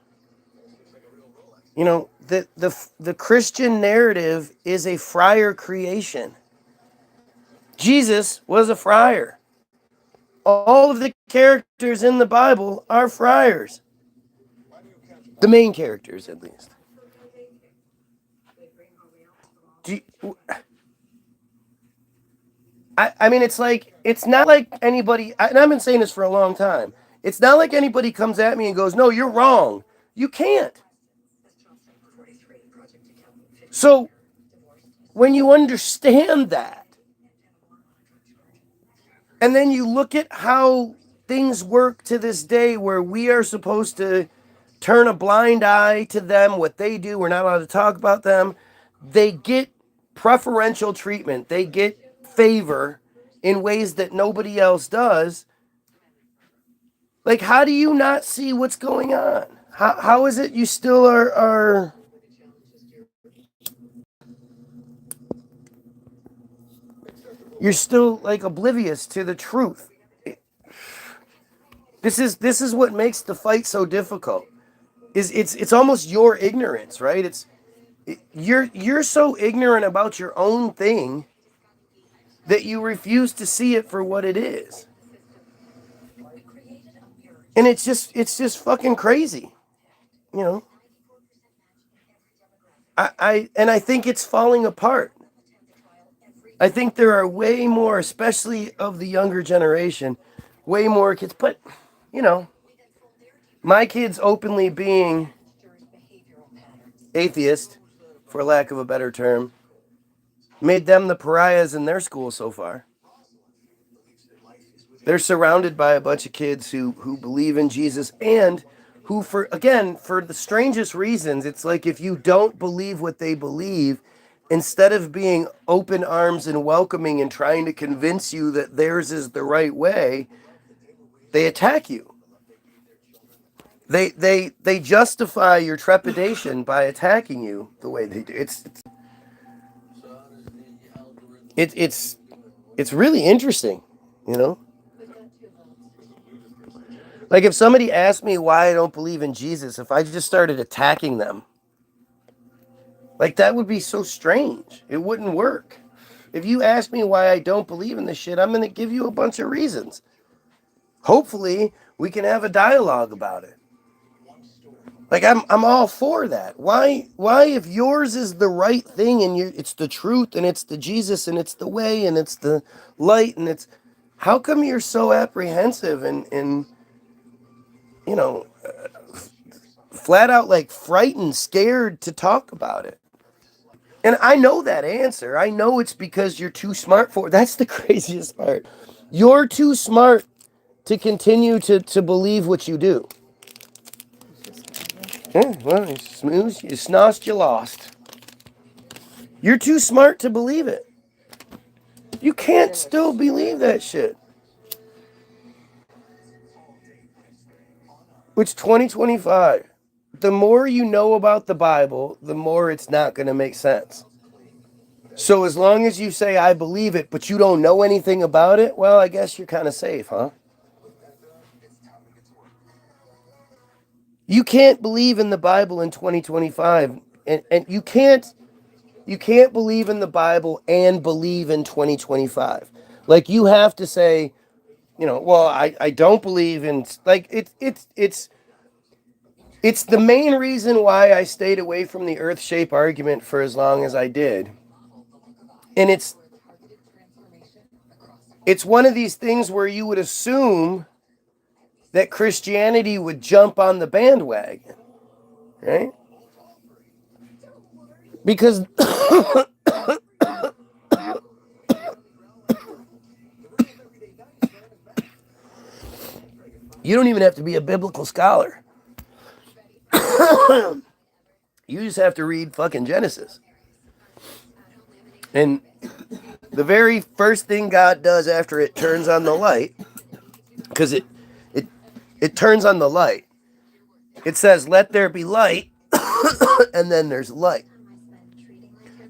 The Christian narrative is a friar creation. Jesus was a friar. All of the characters in the Bible are friars. The main characters, at least. I mean, it's not like anybody, and I've been saying this for a long time, it's not like anybody comes at me and goes, no, you're wrong. You can't. So, when you understand that, and then you look at how things work to this day, where we are supposed to turn a blind eye to them, what they do, we're not allowed to talk about them, they get preferential treatment, they get favor in ways that nobody else does. Like, how do you not see what's going on? How is it you still are you're still like oblivious to the truth? This is what makes the fight so difficult. It's almost your ignorance, right? You're so ignorant about your own thing that you refuse to see it for what it is. And it's just fucking crazy. I think it's falling apart. I think there are way more, especially of the younger generation, way more kids. But, my kids openly being atheist, for lack of a better term, made them the pariahs in their school so far. They're surrounded by a bunch of kids who believe in Jesus, and who, for the strangest reasons, it's like if you don't believe what they believe, instead of being open arms and welcoming and trying to convince you that theirs is the right way, they attack you. They justify your trepidation by attacking you the way they do. It's really interesting, Like, if somebody asked me why I don't believe in Jesus, if I just started attacking them, like, that would be so strange. It wouldn't work. If you ask me why I don't believe in this shit, I'm going to give you a bunch of reasons. Hopefully, we can have a dialogue about it. Like, I'm all for that. Why if yours is the right thing and it's the truth and it's the Jesus and it's the way and it's the light and it's, How come you're so apprehensive and you know, flat out like frightened, scared to talk about it? And I know that answer. I know it's because you're too smart for it. That's the craziest part. You're too smart to continue to believe what you do. Yeah, well, you snooze, you snoshed, you lost. You're too smart to believe it. You can't still believe that shit. It's 2025. The more you know about the Bible, the more it's not going to make sense. So as long as you say, I believe it, but you don't know anything about it, well, I guess you're kind of safe, huh? You can't believe in the Bible in 2025. And you can't believe in the Bible and believe in 2025. Like you have to say, well, I don't believe in, like it's the main reason why I stayed away from the earth shape argument for as long as I did. And it's one of these things where you would assume that Christianity would jump on the bandwagon, right? Because you don't even have to be a biblical scholar. You just have to read fucking Genesis. And the very first thing God does after it turns on the light, because it turns on the light, it says, let there be light, and then there's light.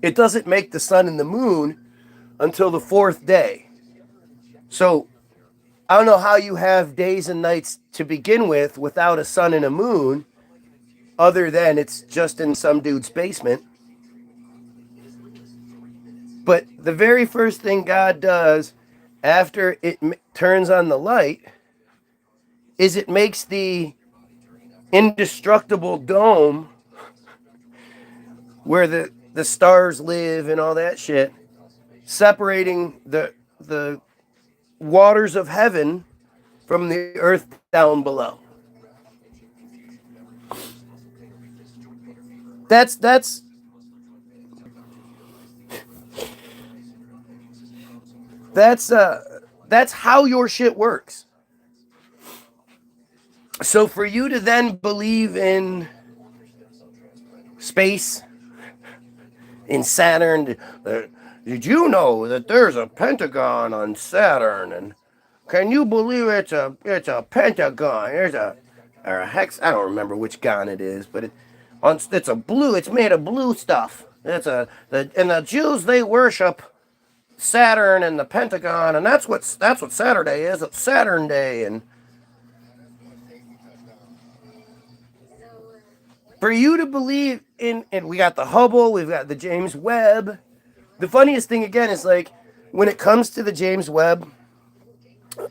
It doesn't make the sun and the moon until the fourth day. So I don't know how you have days and nights to begin with without a sun and a moon, other than it's just in some dude's basement. But the very first thing God does after it turns on the light is it makes the indestructible dome where the stars live and all that shit, separating the waters of heaven from the earth down below. That's how your shit works. So for you to then believe in space, in Saturn, did you know that there's a pentagon on Saturn? And can you believe it's a pentagon? Or a hex. I don't remember which gon it is, but it's a blue. It's made of blue stuff. And the Jews, they worship Saturn and the Pentagon, and that's what Saturday is. It's Saturn Day, and for you to believe in, and we got the Hubble, we've got the James Webb. The funniest thing again is like when it comes to the James Webb,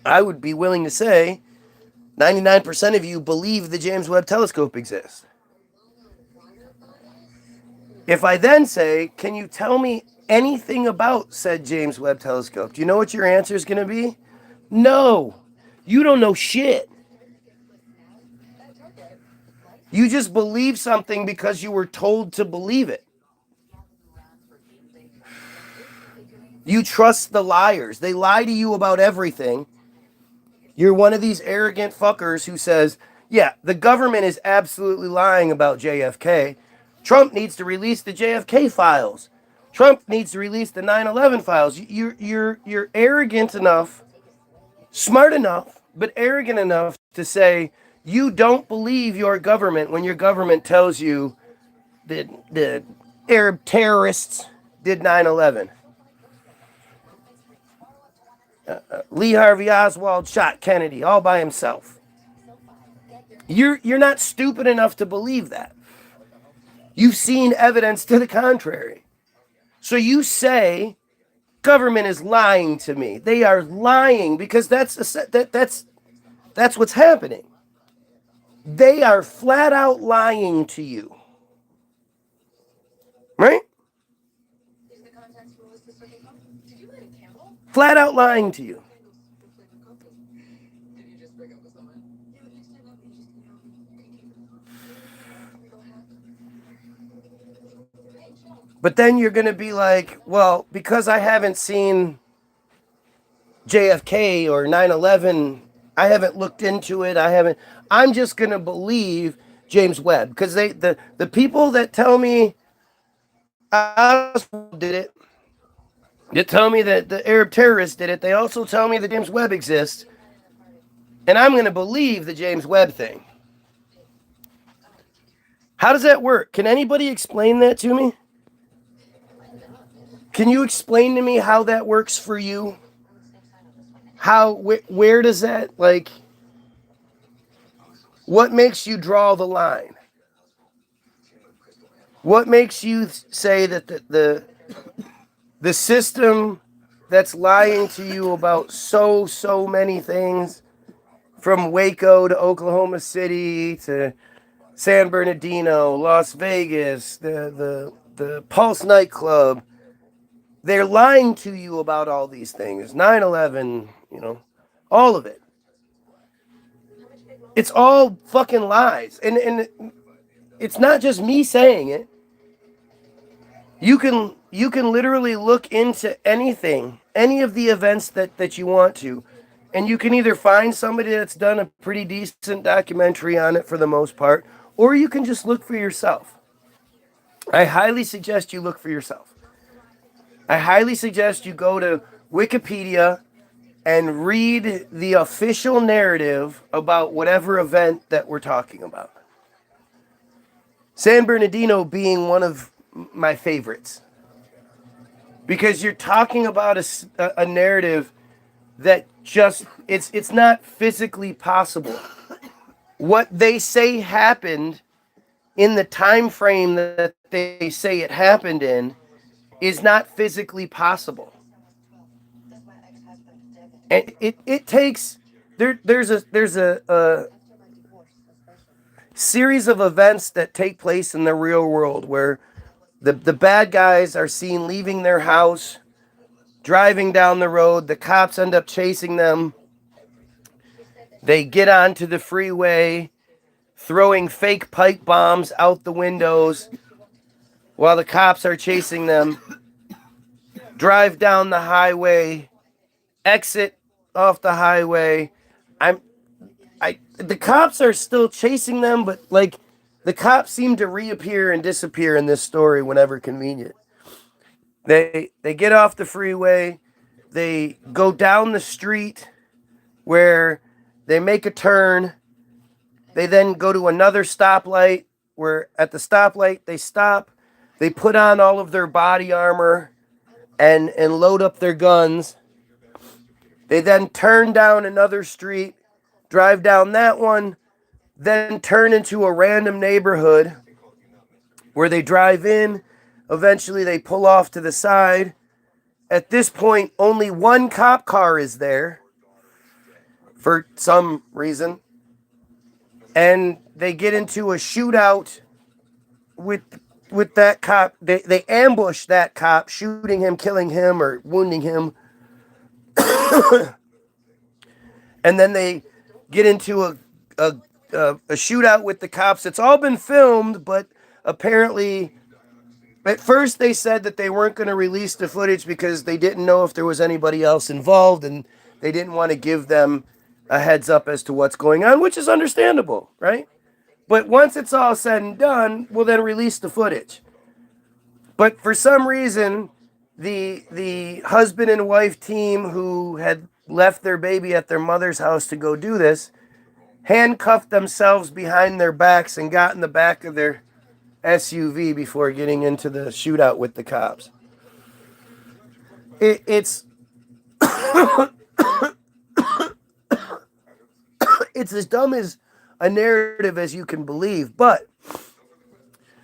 I would be willing to say 99% of you believe the James Webb telescope exists. If I then say, can you tell me anything about said James Webb telescope? Do you know what your answer is going to be? No, you don't know shit. You just believe something because you were told to believe it. You trust the liars. They lie to you about everything. You're one of these arrogant fuckers who says, yeah, the government is absolutely lying about JFK. Trump needs to release the JFK files. Trump needs to release the 9/11 files. You're arrogant enough, smart enough, but arrogant enough to say you don't believe your government when your government tells you that the Arab terrorists did 9/11. Lee Harvey Oswald shot Kennedy all by himself. You're not stupid enough to believe that. You've seen evidence to the contrary. So you say government is lying to me. They are lying because that's what's happening. They are flat out lying to you. Right? Flat out lying to you. But then you're going to be like, well, because I haven't seen JFK or 9/11, I haven't looked into it. I'm just going to believe James Webb because the people that tell me Oswald did it, they tell me that the Arab terrorists did it. They also tell me that James Webb exists. And I'm going to believe the James Webb thing. How does that work? Can anybody explain that to me? Can you explain to me how that works for you? Where does that, like, what makes you draw the line? What makes you say that the system that's lying to you about so many things, from Waco to Oklahoma City to San Bernardino, Las Vegas, the Pulse nightclub, they're lying to you about all these things. 9/11, all of it. It's all fucking lies. And it's not just me saying it. You can literally look into anything, any of the events that you want to, and you can either find somebody that's done a pretty decent documentary on it for the most part, or you can just look for yourself. I highly suggest you look for yourself. I highly suggest you go to Wikipedia and read the official narrative about whatever event that we're talking about. San Bernardino being one of my favorites. Because you're talking about a narrative that just, it's not physically possible. What they say happened in the time frame that they say it happened in is not physically possible. And it takes, there's a series of events that take place in the real world where the bad guys are seen leaving their house, driving down the road. The cops end up chasing them. They get onto the freeway, throwing fake pipe bombs out the windows while the cops are chasing them. Drive down the highway, exit off the highway. The cops are still chasing them, but like the cops seem to reappear and disappear in this story whenever convenient. They get off the freeway, they go down the street where they make a turn. They then go to another stoplight where at the stoplight they stop. They put on all of their body armor and load up their guns. They then turn down another street, drive down that one, then turn into a random neighborhood where they drive in. Eventually they pull off to the side. At this point, only one cop car is there for some reason. And they get into a shootout with that cop. They ambush that cop, shooting him, killing him, or wounding him. And then they get into a shootout with the cops. It's all been filmed, but apparently at first they said that they weren't going to release the footage because they didn't know if there was anybody else involved and they didn't want to give them a heads up as to what's going on, which is understandable, right? But once it's all said and done, we'll then release the footage. But for some reason, the husband and wife team who had left their baby at their mother's house to go do this handcuffed themselves behind their backs and got in the back of their SUV before getting into the shootout with the cops. It's it's as dumb as a narrative as you can believe, but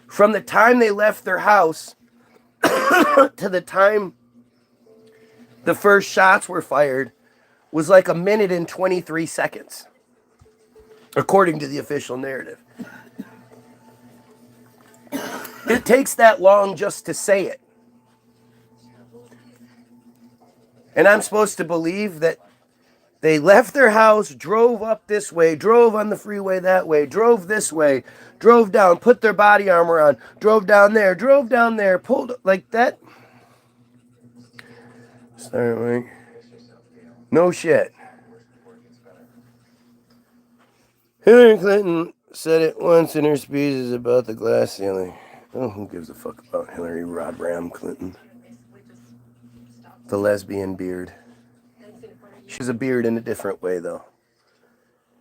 from the time they left their house to the time the first shots were fired was like 1 minute and 23 seconds, according to the official narrative. It takes that long just to say it. And I'm supposed to believe that They left their house, drove up this way, drove on the freeway that way, drove this way, drove down, put their body armor on, drove down there, pulled like that. Sorry, no shit. Hillary Clinton said it once in her speeches about the glass ceiling. Oh, who gives a fuck about Hillary Rodram Clinton? The lesbian beard. She was a beard in a different way, though.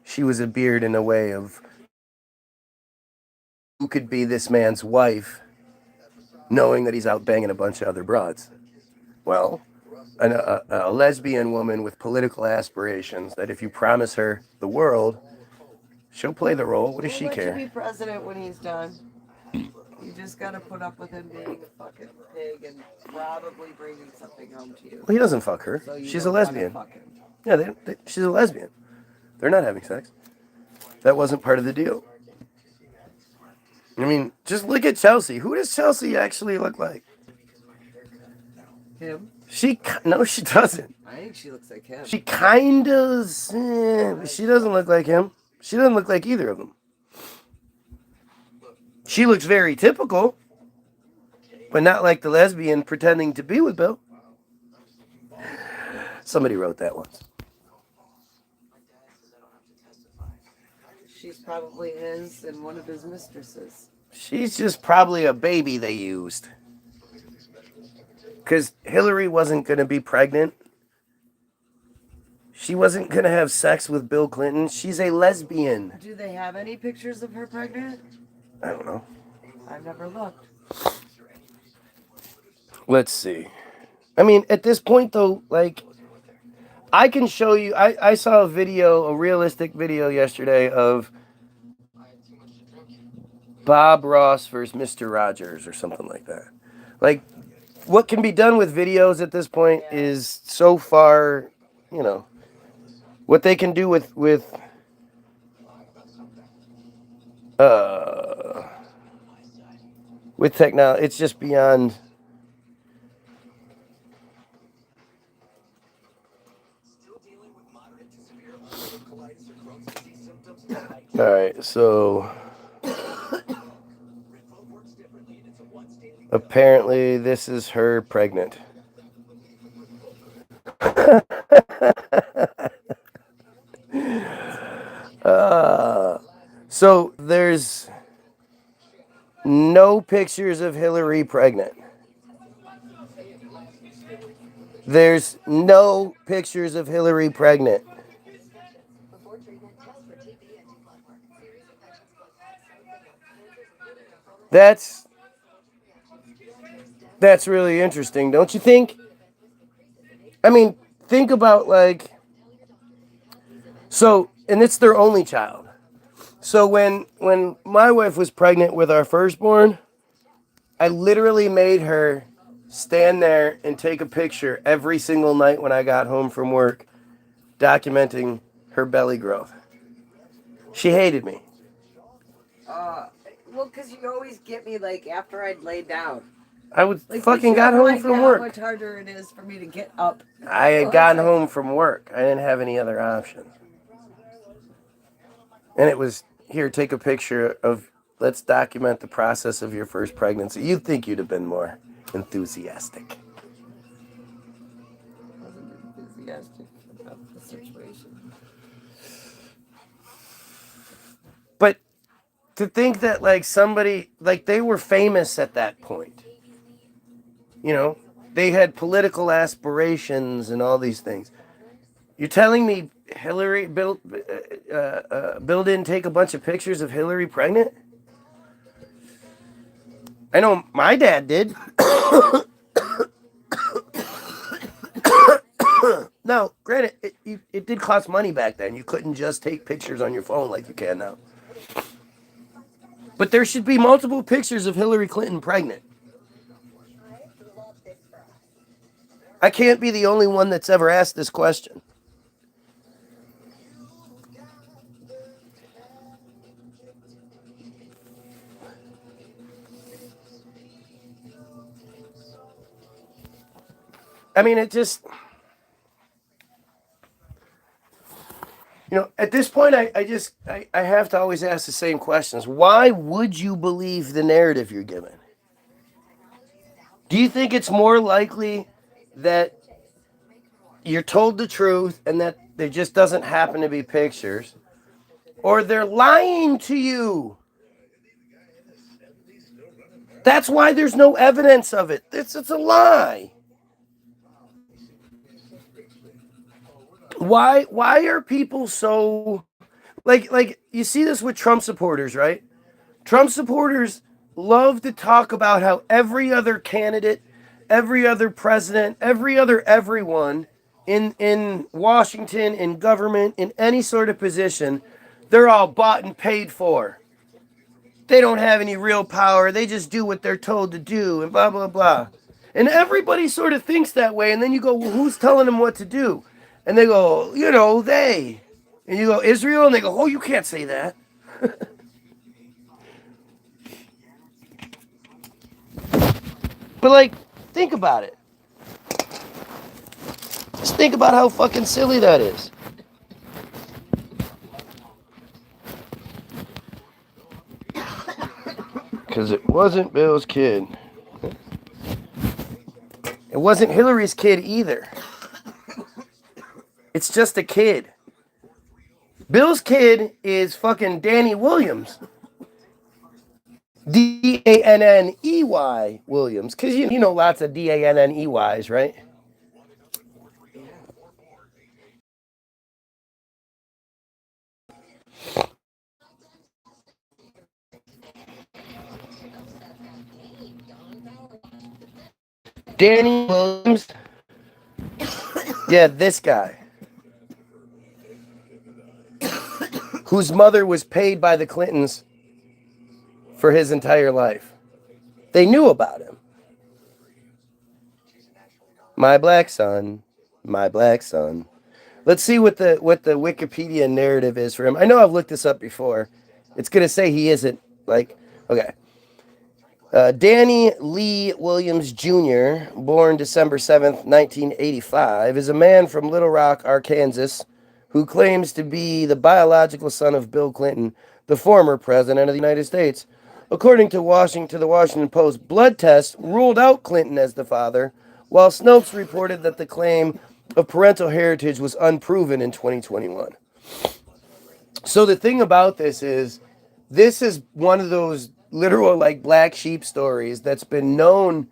She was a beard in a way of who could be this man's wife, knowing that he's out banging a bunch of other broads. Well, a lesbian woman with political aspirations that if you promise her the world, she'll play the role. What does she care? He'll be president when he's done. You just gotta put up with him being a fucking pig and probably bringing something home to you. Well, he doesn't fuck her. So She's a lesbian. Yeah, she's a lesbian. They're not having sex. That wasn't part of the deal. I mean, just look at Chelsea. Who does Chelsea actually look like? Him? No, she doesn't. I think she looks like him. She kind of, she doesn't look like him. She doesn't look like either of them. She looks very typical, but not like the lesbian pretending to be with Bill. Somebody wrote that once. She's probably his and one of his mistresses. She's just probably a baby they used. Because Hillary wasn't going to be pregnant. She wasn't going to have sex with Bill Clinton. She's a lesbian. Do they have any pictures of her pregnant? I don't know. I've never looked. Let's see. I mean, at this point, though, like, I can show you. I saw a realistic video yesterday of Bob Ross versus Mr. Rogers or something like that. Like, what can be done with videos at this point is so far, what they can do with technology, it's just beyond. All right, so apparently this is her pregnant. So there's no pictures of Hillary pregnant. There's no pictures of Hillary pregnant. That's really interesting, don't you think? I mean, think about and it's their only child. So when my wife was pregnant with our firstborn, I literally made her stand there and take a picture every single night when I got home from work, documenting her belly growth. She hated me. Well, because you always get me, after I'd laid down. I would fucking got home from work. How much harder it is for me to get up. I had gotten home from work. I didn't have any other options. And it was, here, take a picture of, let's document the process of your first pregnancy. You'd think you'd have been more enthusiastic. I wasn't enthusiastic about the situation. But to think that, somebody, they were famous at that point. They had political aspirations and all these things. You're telling me Bill didn't take a bunch of pictures of Hillary pregnant? I know my dad did. Now, granted, it did cost money back then. You couldn't just take pictures on your phone like you can now. But there should be multiple pictures of Hillary Clinton pregnant. I can't be the only one that's ever asked this question. I mean, it just... At this point, I have to always ask the same questions. Why would you believe the narrative you're given? Do you think it's more likely that you're told the truth and that there just doesn't happen to be pictures, or they're lying to you? That's why there's no evidence of it. It's a lie. Why are people so like you see this with Trump supporters, right? Trump supporters love to talk about how every other candidate, every other president, every other everyone in Washington, in government, in any sort of position, they're all bought and paid for. They don't have any real power. They just do what they're told to do and blah, blah, blah. And everybody sort of thinks that way. And then you go, well, who's telling them what to do? And they go, they. And you go, Israel? And they go, oh, you can't say that. But, think about it. Just think about how fucking silly that is. Because it wasn't Bill's kid. It wasn't Hillary's kid either. It's just a kid. Bill's kid is fucking Danny Williams. Danney Williams. Because you know lots of Danneys, right? Danny Williams. Yeah, this guy. Whose mother was paid by the Clintons for his entire life. They knew about him. My black son. My black son. Let's see what the Wikipedia narrative is for him. I know I've looked this up before. It's going to say he isn't, okay. Danny Lee Williams Jr., born December 7th, 1985, is a man from Little Rock, Arkansas, who claims to be the biological son of Bill Clinton, the former president of the United States. According to the Washington Post, blood tests ruled out Clinton as the father, while Snopes reported that the claim of parental heritage was unproven in 2021. So the thing about this is one of those literal black sheep stories that's been known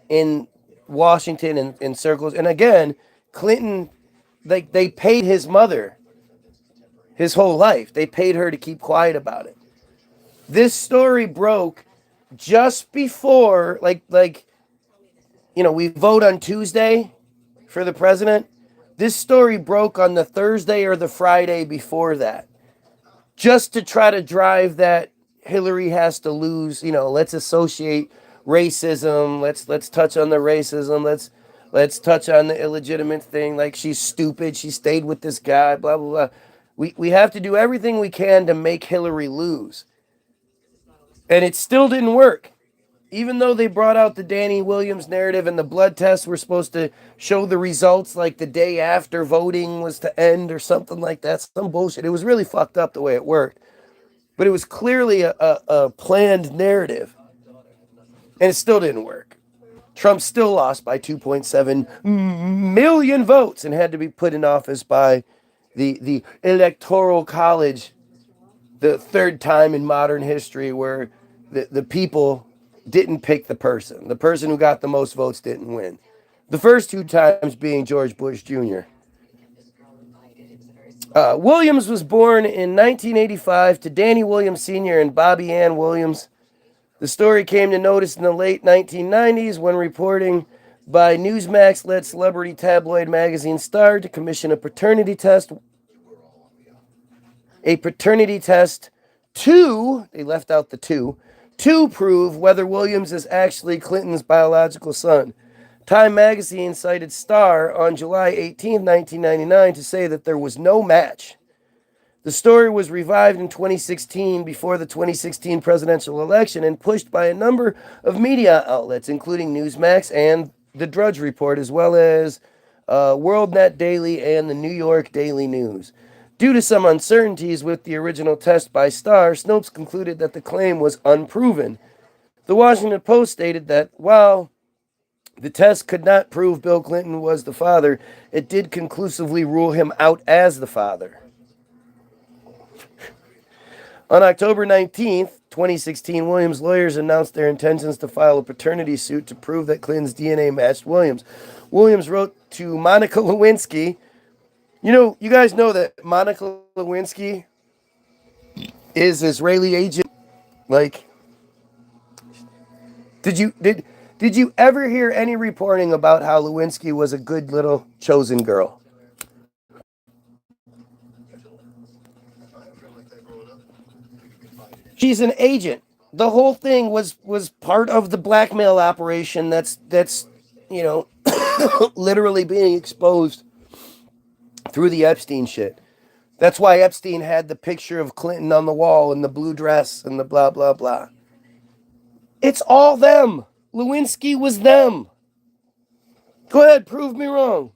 in Washington and in circles. And again, Clinton, they paid his mother his whole life. They paid her to keep quiet about it. This story broke just before, we vote on Tuesday for the president. This story broke on the Thursday or the Friday before that, just to try to drive that Hillary has to lose. Let's associate racism. Let's touch on the racism. Let's touch on the illegitimate thing. She's stupid. She stayed with this guy. Blah blah blah. We have to do everything we can to make Hillary lose, and it still didn't work. Even though they brought out the Danny Williams narrative and the blood tests were supposed to show the results the day after voting was to end or something like that, some bullshit. It was really fucked up the way it worked. But it was clearly a planned narrative. And it still didn't work. Trump still lost by 2.7 million votes and had to be put in office by the Electoral College, the third time in modern history where the people didn't pick the person. The person who got the most votes didn't win. The first two times being George Bush Jr. Williams was born in 1985 to Danny Williams Sr. and Bobby Ann Williams. The story came to notice in the late 1990s when reporting by Newsmax led celebrity tabloid magazine Star to commission a paternity test. A paternity test they left out the to prove whether Williams is actually Clinton's biological son. Time magazine cited Star on July 18, 1999 to say that there was no match. The story was revived in 2016 before the 2016 presidential election and pushed by a number of media outlets, including Newsmax and The Drudge Report, as well as WorldNet Daily and the New York Daily News. Due to some uncertainties with the original test by Starr, Snopes concluded that the claim was unproven. The Washington Post stated that while the test could not prove Bill Clinton was the father, it did conclusively rule him out as the father. On October 19th, 2016, Williams' lawyers announced their intentions to file a paternity suit to prove that Clinton's DNA matched Williams. Williams wrote to Monica Lewinsky. You guys know that Monica Lewinsky is Israeli agent. Like, did you ever hear any reporting about how Lewinsky was a good little chosen girl? She's an agent. The whole thing was part of the blackmail operation that's literally being exposed through the Epstein shit. That's why Epstein had the picture of Clinton on the wall in the blue dress and the blah, blah, blah. It's all them. Lewinsky was them. Go ahead, prove me wrong.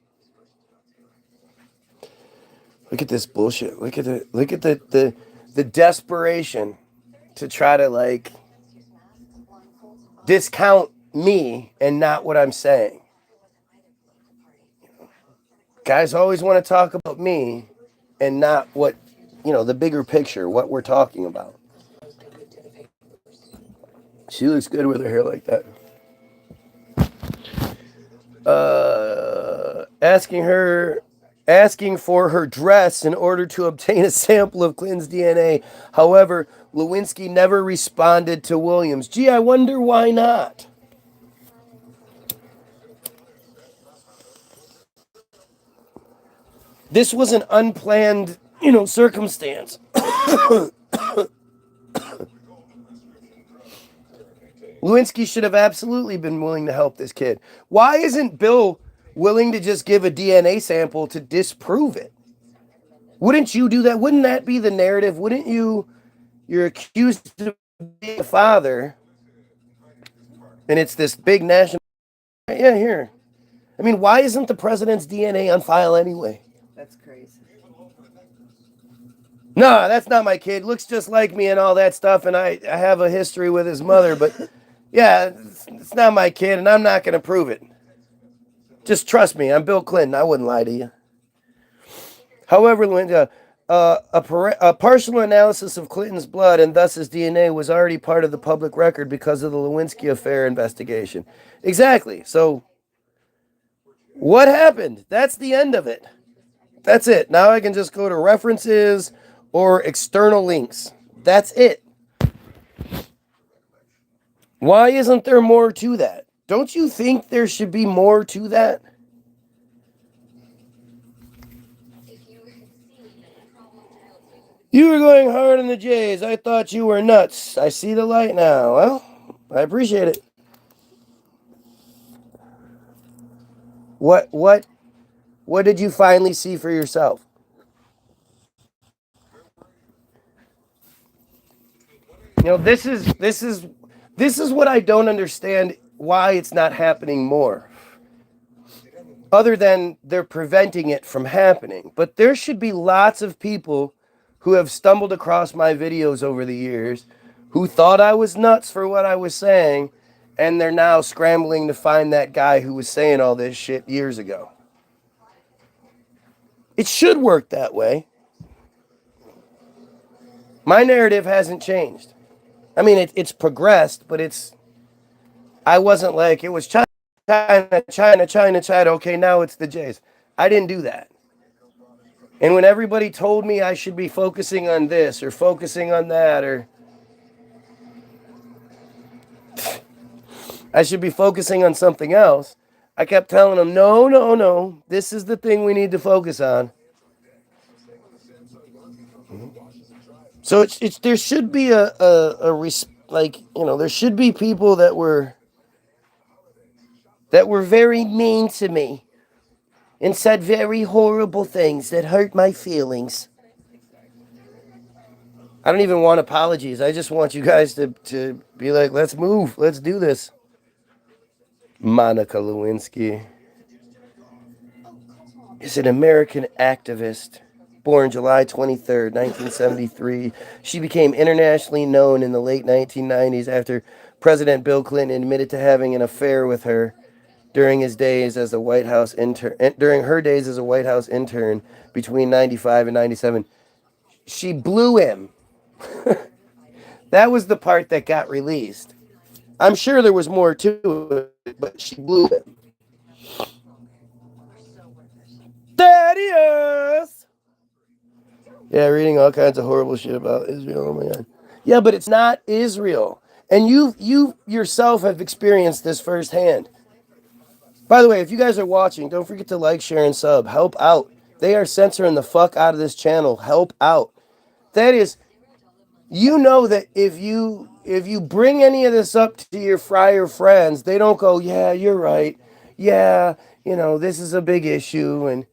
Look at this bullshit. Look at the desperation to try to discount me and not what I'm saying. Guys always want to talk about me and not what, the bigger picture, what we're talking about. She looks good with her hair like that. Asking for her dress in order to obtain a sample of Clinton's DNA. However, Lewinsky never responded to Williams. Gee, I wonder why not. This was an unplanned, circumstance. Lewinsky should have absolutely been willing to help this kid. Why isn't Bill willing to just give a DNA sample to disprove it? Wouldn't you do that? Wouldn't that be the narrative? Wouldn't you're accused of being a father, and it's this big national... Yeah, here. I mean, why isn't the president's DNA on file anyway? That's crazy. No, that's not my kid. Looks just like me and all that stuff, and I have a history with his mother, but yeah, it's not my kid, and I'm not going to prove it. Just trust me, I'm Bill Clinton. I wouldn't lie to you. However, a partial analysis of Clinton's blood and thus his DNA was already part of the public record because of the Lewinsky affair investigation. Exactly. So, what happened? That's the end of it. That's it. Now I can just go to references or external links. That's it. Why isn't there more to that? Don't you think there should be more to that? You were going hard on the Jays. I thought you were nuts. I see the light now. Well, I appreciate it. What did you finally see for yourself? This is what I don't understand, why it's not happening more. Other than they're preventing it from happening. But there should be lots of people who have stumbled across my videos over the years who thought I was nuts for what I was saying, and they're now scrambling to find that guy who was saying all this shit years ago. It should work that way. My narrative hasn't changed. I mean, it's progressed, but I wasn't like, it was China, okay, now it's the Jays. I didn't do that. And when everybody told me I should be focusing on this or focusing on that, or I should be focusing on something else, I kept telling them, no, this is the thing we need to focus on. So there should be there should be people that were very mean to me and said very horrible things that hurt my feelings. I don't even want apologies. I just want you guys to be like, let's move, let's do this. Monica Lewinsky is an American activist born July 23rd, 1973. She became internationally known in the late 1990s after President Bill Clinton admitted to having an affair with her during his days as a White House intern. During her days as a White House intern between 95 and 97, she blew him. That was the part that got released. I'm sure there was more to it, but she blew him. Thaddeus! Yeah, reading all kinds of horrible shit about Israel. Oh my god. Yeah, but it's not Israel. And you yourself have experienced this firsthand. By the way, if you guys are watching, don't forget to like, share, and sub. Help out. They are censoring the fuck out of this channel. Help out. That is, you know that if you bring any of this up to your friar friends, they don't go, yeah, you're right. Yeah, this is a big issue.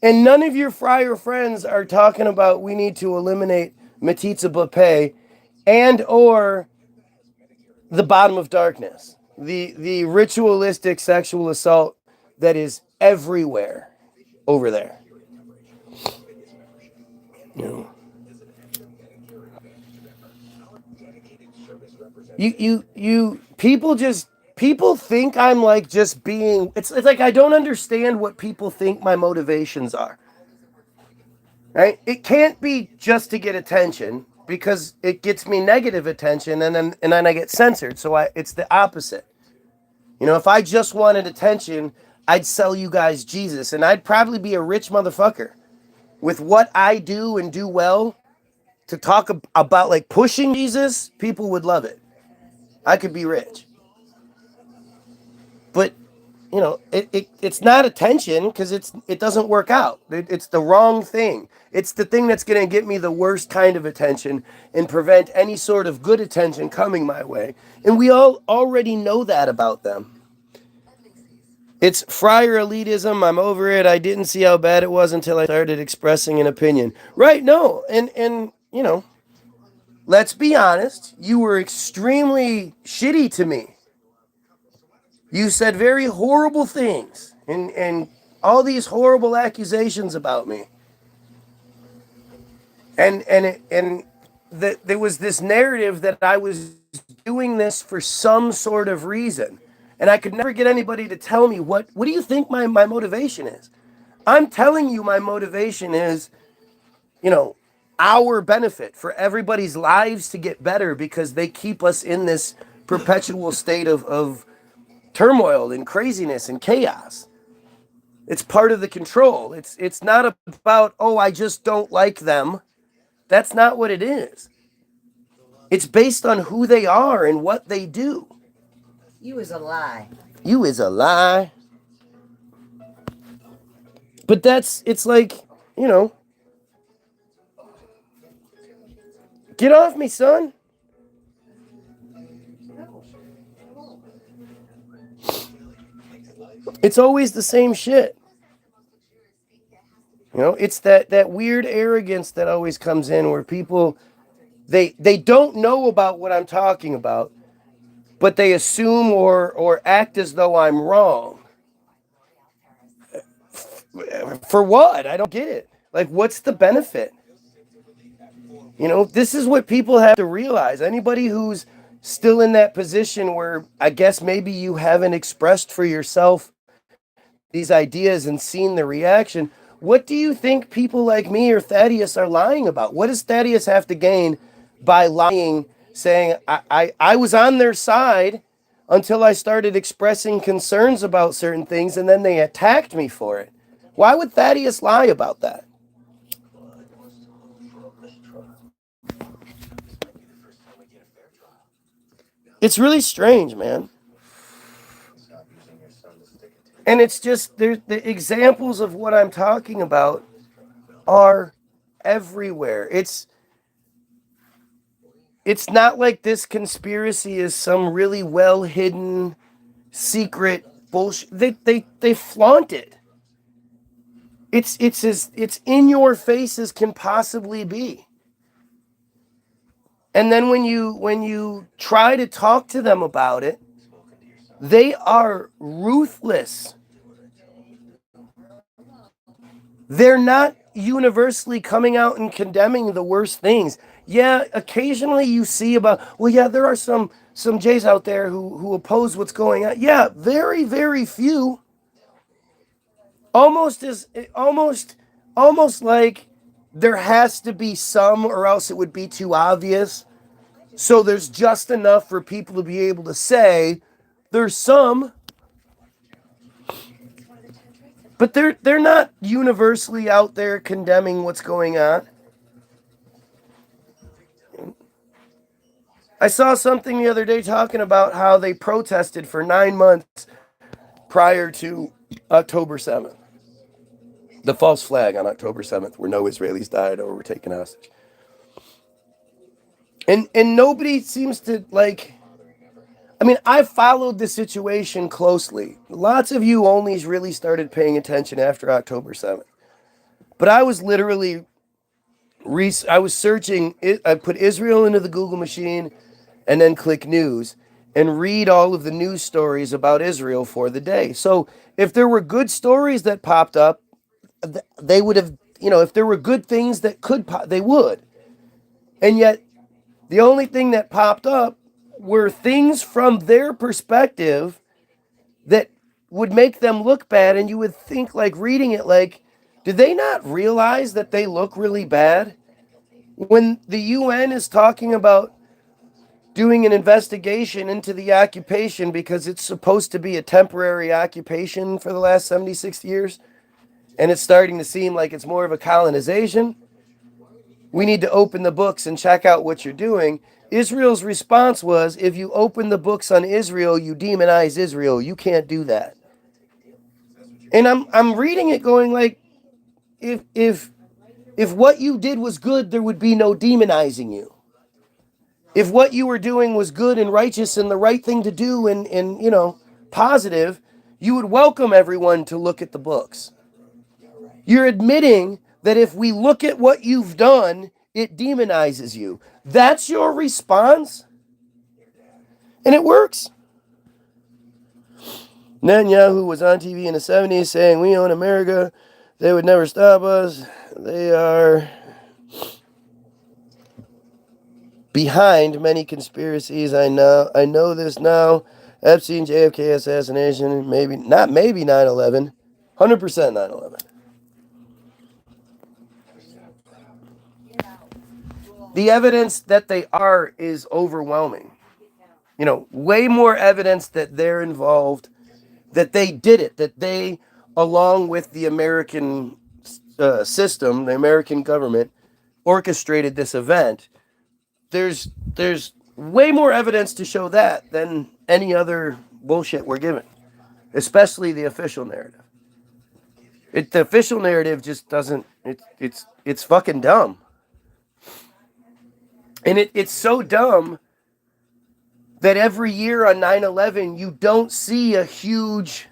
And none of your friar friends are talking about we need to eliminate Matitza Bapé and or the bottom of darkness. The ritualistic sexual assault that is everywhere over there. People think I'm like just being, it's like I don't understand what people think my motivations are. Right? It can't be just to get attention because it gets me negative attention and then I get censored. So it's the opposite. If I just wanted attention, I'd sell you guys Jesus and I'd probably be a rich motherfucker. With what I do and do well, to talk about like pushing Jesus, people would love it. I could be rich. But, it's not attention because it doesn't work out. It's the wrong thing. It's the thing that's going to get me the worst kind of attention and prevent any sort of good attention coming my way. And we all already know that about them. It's friar elitism. I'm over it. I didn't see how bad it was until I started expressing an opinion. Right? No. And let's be honest. You were extremely shitty to me. You said very horrible things and all these horrible accusations about me. And there was this narrative that I was doing this for some sort of reason. And I could never get anybody to tell me what do you think my motivation is? I'm telling you my motivation is, our benefit for everybody's lives to get better because they keep us in this perpetual state of turmoil and craziness and chaos. It's part of the control. It's not about, I just don't like them. That's not what it is. It's based on who they are and what they do. You is a lie. You is a lie. But it's like, get off me, son. It's always the same shit. It's that weird arrogance that always comes in where people, they don't know about what I'm talking about, but they assume or act as though I'm wrong. For what? I don't get it. Like, what's the benefit? This is what people have to realize. Anybody who's still in that position where I guess maybe you haven't expressed for yourself these ideas and seen the reaction, what do you think people like me or Thaddeus are lying about? What does Thaddeus have to gain by lying, saying I was on their side until I started expressing concerns about certain things and then they attacked me for it? Why would Thaddeus lie about that? It's really strange, man. And it's just, the examples of what I'm talking about are everywhere. It's not like this conspiracy is some really well hidden secret bullshit. They flaunt it. It's in your face as can possibly be. And then when you try to talk to them about it, they are ruthless. They're not universally coming out and condemning the worst things. Yeah, occasionally you see about, well, yeah, there are some Jays out there who oppose what's going on. Yeah, very, very few. Almost like there has to be some, or else it would be too obvious. So there's just enough for people to be able to say there's some, but they're not universally out there condemning what's going on. I saw something the other day talking about how they protested for 9 months prior to October 7th. The false flag on October 7th, where no Israelis died or were taken hostage. And nobody seems to, like, I mean, I followed the situation closely. Lots of you onlys really started paying attention after October 7th. But I was literally, I was searching, I put Israel into the Google machine and then click news and read all of the news stories about Israel for the day. So if there were good stories that popped up, they would have, if there were good things that could pop, they would. And yet, the only thing that popped up were things from their perspective that would make them look bad, and you would think, like, reading it, like, did they not realize that they look really bad? When the UN is talking about doing an investigation into the occupation because it's supposed to be a temporary occupation for the last 70, 60 years, and it's starting to seem like it's more of a colonization, we need to open the books and check out what you're doing. Israel's response was, if you open the books on Israel, you demonize Israel. You can't do that. And I'm reading it going like, if what you did was good, there would be no demonizing you. If what you were doing was good and righteous and the right thing to do and positive, you would welcome everyone to look at the books. You're admitting that if we look at what you've done, it demonizes you. That's your response? And it works. Netanyahu was on TV in the 70s saying, we own America. They would never stop us. They are behind many conspiracies. I know this now. Epstein, JFK assassination, maybe 9/11. 100% 9/11. The evidence that they are is overwhelming. Way more evidence that they're involved, that they did it, that they, along with the American system, the American government, orchestrated this event. There's way more evidence to show that than any other bullshit we're given, especially the official narrative. The official narrative just doesn't. It's fucking dumb. And it's so dumb that every year on 9/11, you don't see a huge,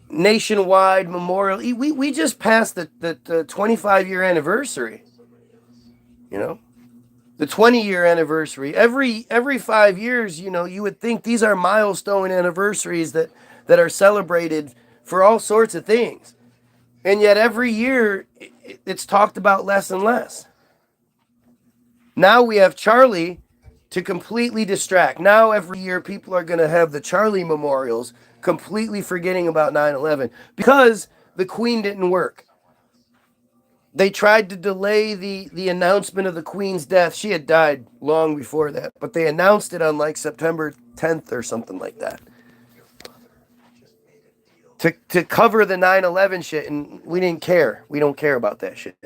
nationwide memorial. We just passed the 25-year anniversary, the 20-year anniversary. Every 5 years, you would think these are milestone anniversaries that are celebrated for all sorts of things. And yet every year, it's talked about less and less. Now we have Charlie to completely distract. Now every year people are going to have the Charlie memorials, completely forgetting about 9/11 because the Queen didn't work. They tried to delay the announcement of the Queen's death. She had died long before that, but they announced it on like September 10th or something like that. To cover the 9/11 shit, and we didn't care. We don't care about that shit.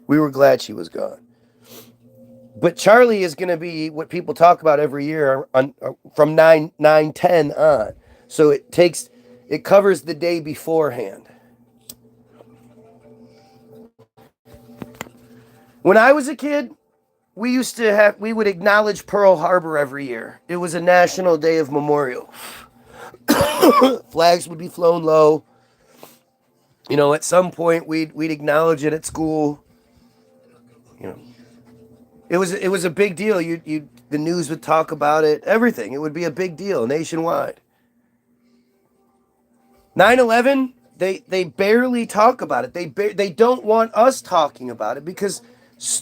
We were glad she was gone. But Charlie is going to be what people talk about every year from 9/10 on. So it covers the day beforehand. When I was a kid, we would acknowledge Pearl Harbor every year. It was a national day of memorial. Flags would be flown low. At some point we'd acknowledge it at school. It was a big deal. The news would talk about it. Everything. It would be a big deal nationwide. 9/11, they barely talk about it. They don't want us talking about it because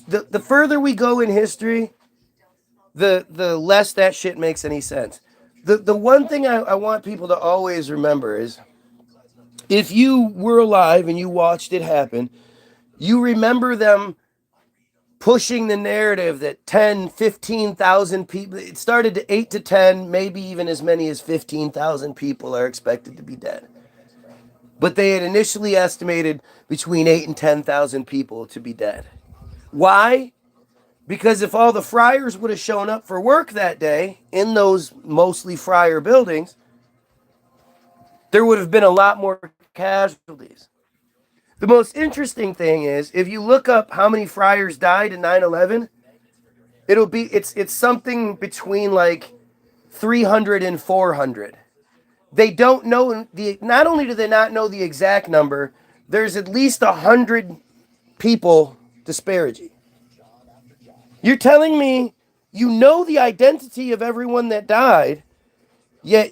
the further we go in history, the less that shit makes any sense. The one thing I want people to always remember is if you were alive and you watched it happen, you remember them pushing the narrative that 10, 15,000 people, it started to 8 to 10, maybe even as many as 15,000 people are expected to be dead. But they had initially estimated between 8 and 10,000 people to be dead. Why? Because if all the friars would have shown up for work that day in those mostly friar buildings, there would have been a lot more casualties. The most interesting thing is if you look up how many friars died in 9/11, it's something between like 300 and 400. They don't know not only do they not know the exact number, there's at least 100 people disparity. You're telling me you know the identity of everyone that died, yet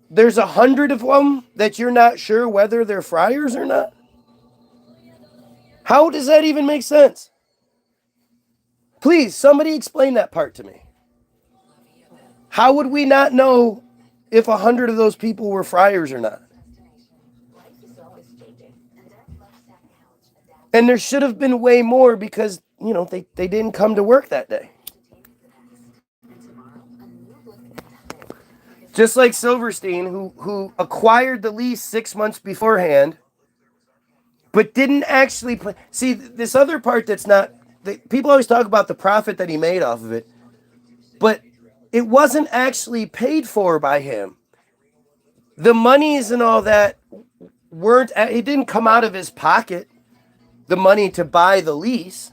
there's 100 of them that you're not sure whether they're friars or not? How does that even make sense? Please, somebody explain that part to me. How would we not know if 100 of those people were friars or not? And there should have been way more because, they didn't come to work that day. Just like Silverstein, who acquired the lease 6 months beforehand, but didn't actually play. See, this other part that's not, people always talk about the profit that he made off of it, but it wasn't actually paid for by him. The monies and all that it didn't come out of his pocket, the money to buy the lease.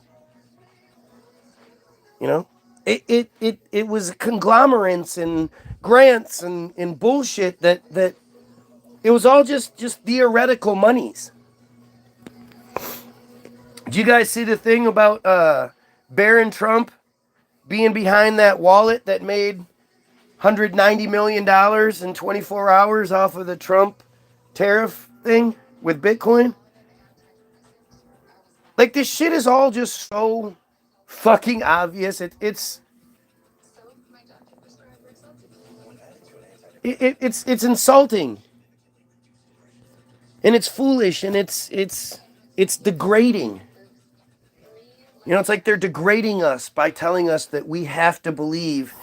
It was conglomerates and grants and bullshit that it was all just theoretical monies. Did you guys see the thing about Barron Trump being behind that wallet that made $190 million in 24 hours off of the Trump tariff thing with Bitcoin? Like, this shit is all just so fucking obvious. It's insulting. And it's foolish and it's degrading. It's like they're degrading us by telling us that we have to believe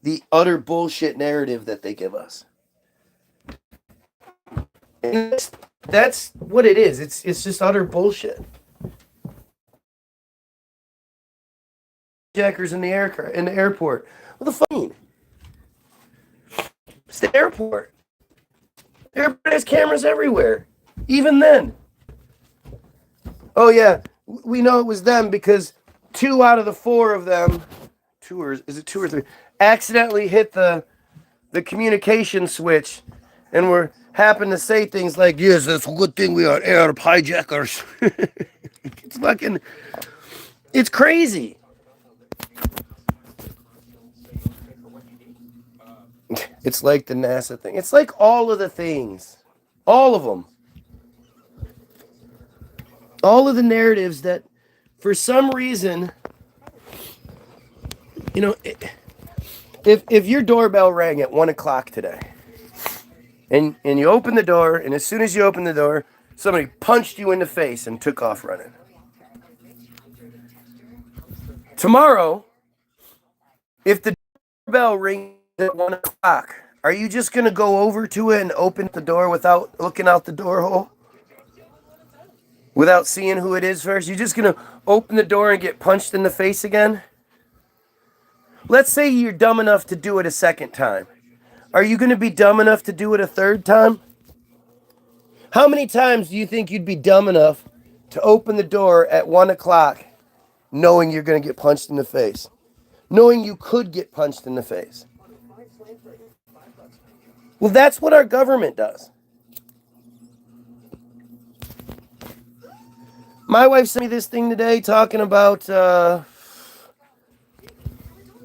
the utter bullshit narrative that they give us. And that's what it is. It's just utter bullshit. Jackers in the airport. What the fuck? It's the airport. The airport has cameras everywhere. Even then. Oh yeah, we know it was them because 2 out of the 4 of them, is it 2 or 3, accidentally hit the communication switch and happened to say things like, yes, that's a good thing we are air hijackers. It's crazy. It's like the NASA thing. It's like all of the things. All of them. All of the narratives that, for some reason, if your doorbell rang at 1 o'clock today, and you open the door, and as soon as you open the door, somebody punched you in the face and took off running. Tomorrow, if the doorbell rings at 1 o'clock, are you just going to go over to it and open the door without looking out the door hole? Without seeing who it is first? You're just going to open the door and get punched in the face again? Let's say you're dumb enough to do it a second time. Are you going to be dumb enough to do it a third time? How many times do you think you'd be dumb enough to open the door at 1 o'clock knowing you're going to get punched in the face? Knowing you could get punched in the face? Well, that's what our government does. My wife sent me this thing today talking about,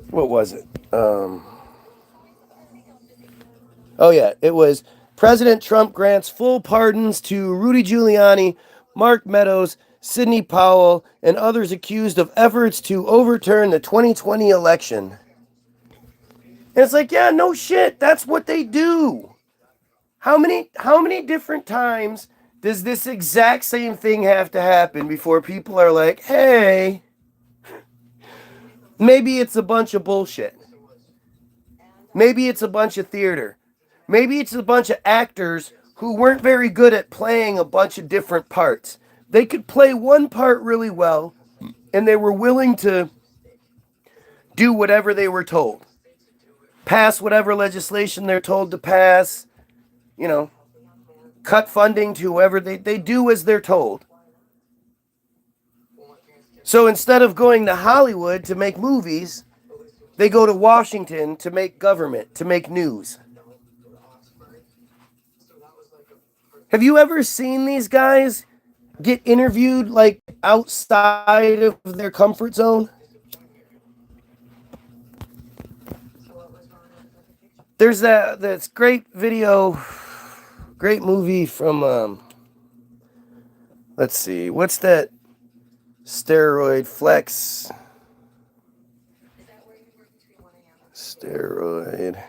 what was it? Oh yeah, it was President Trump grants full pardons to Rudy Giuliani, Mark Meadows, Sidney Powell, and others accused of efforts to overturn the 2020 election. And it's like, yeah, no shit. That's what they do. How many different times does this exact same thing have to happen before people are like, hey, maybe it's a bunch of bullshit. Maybe it's a bunch of theater. Maybe it's a bunch of actors who weren't very good at playing a bunch of different parts. They could play one part really well, and they were willing to do whatever they were told. Pass whatever legislation they're told to pass, you know, cut funding to whoever they do as they're told. So instead of going to Hollywood to make movies, they go to Washington to make government, to make news. Have you ever seen these guys get interviewed like outside of their comfort zone? There's that's great video, great movie from let's see, what's that steroid flex? Steroid.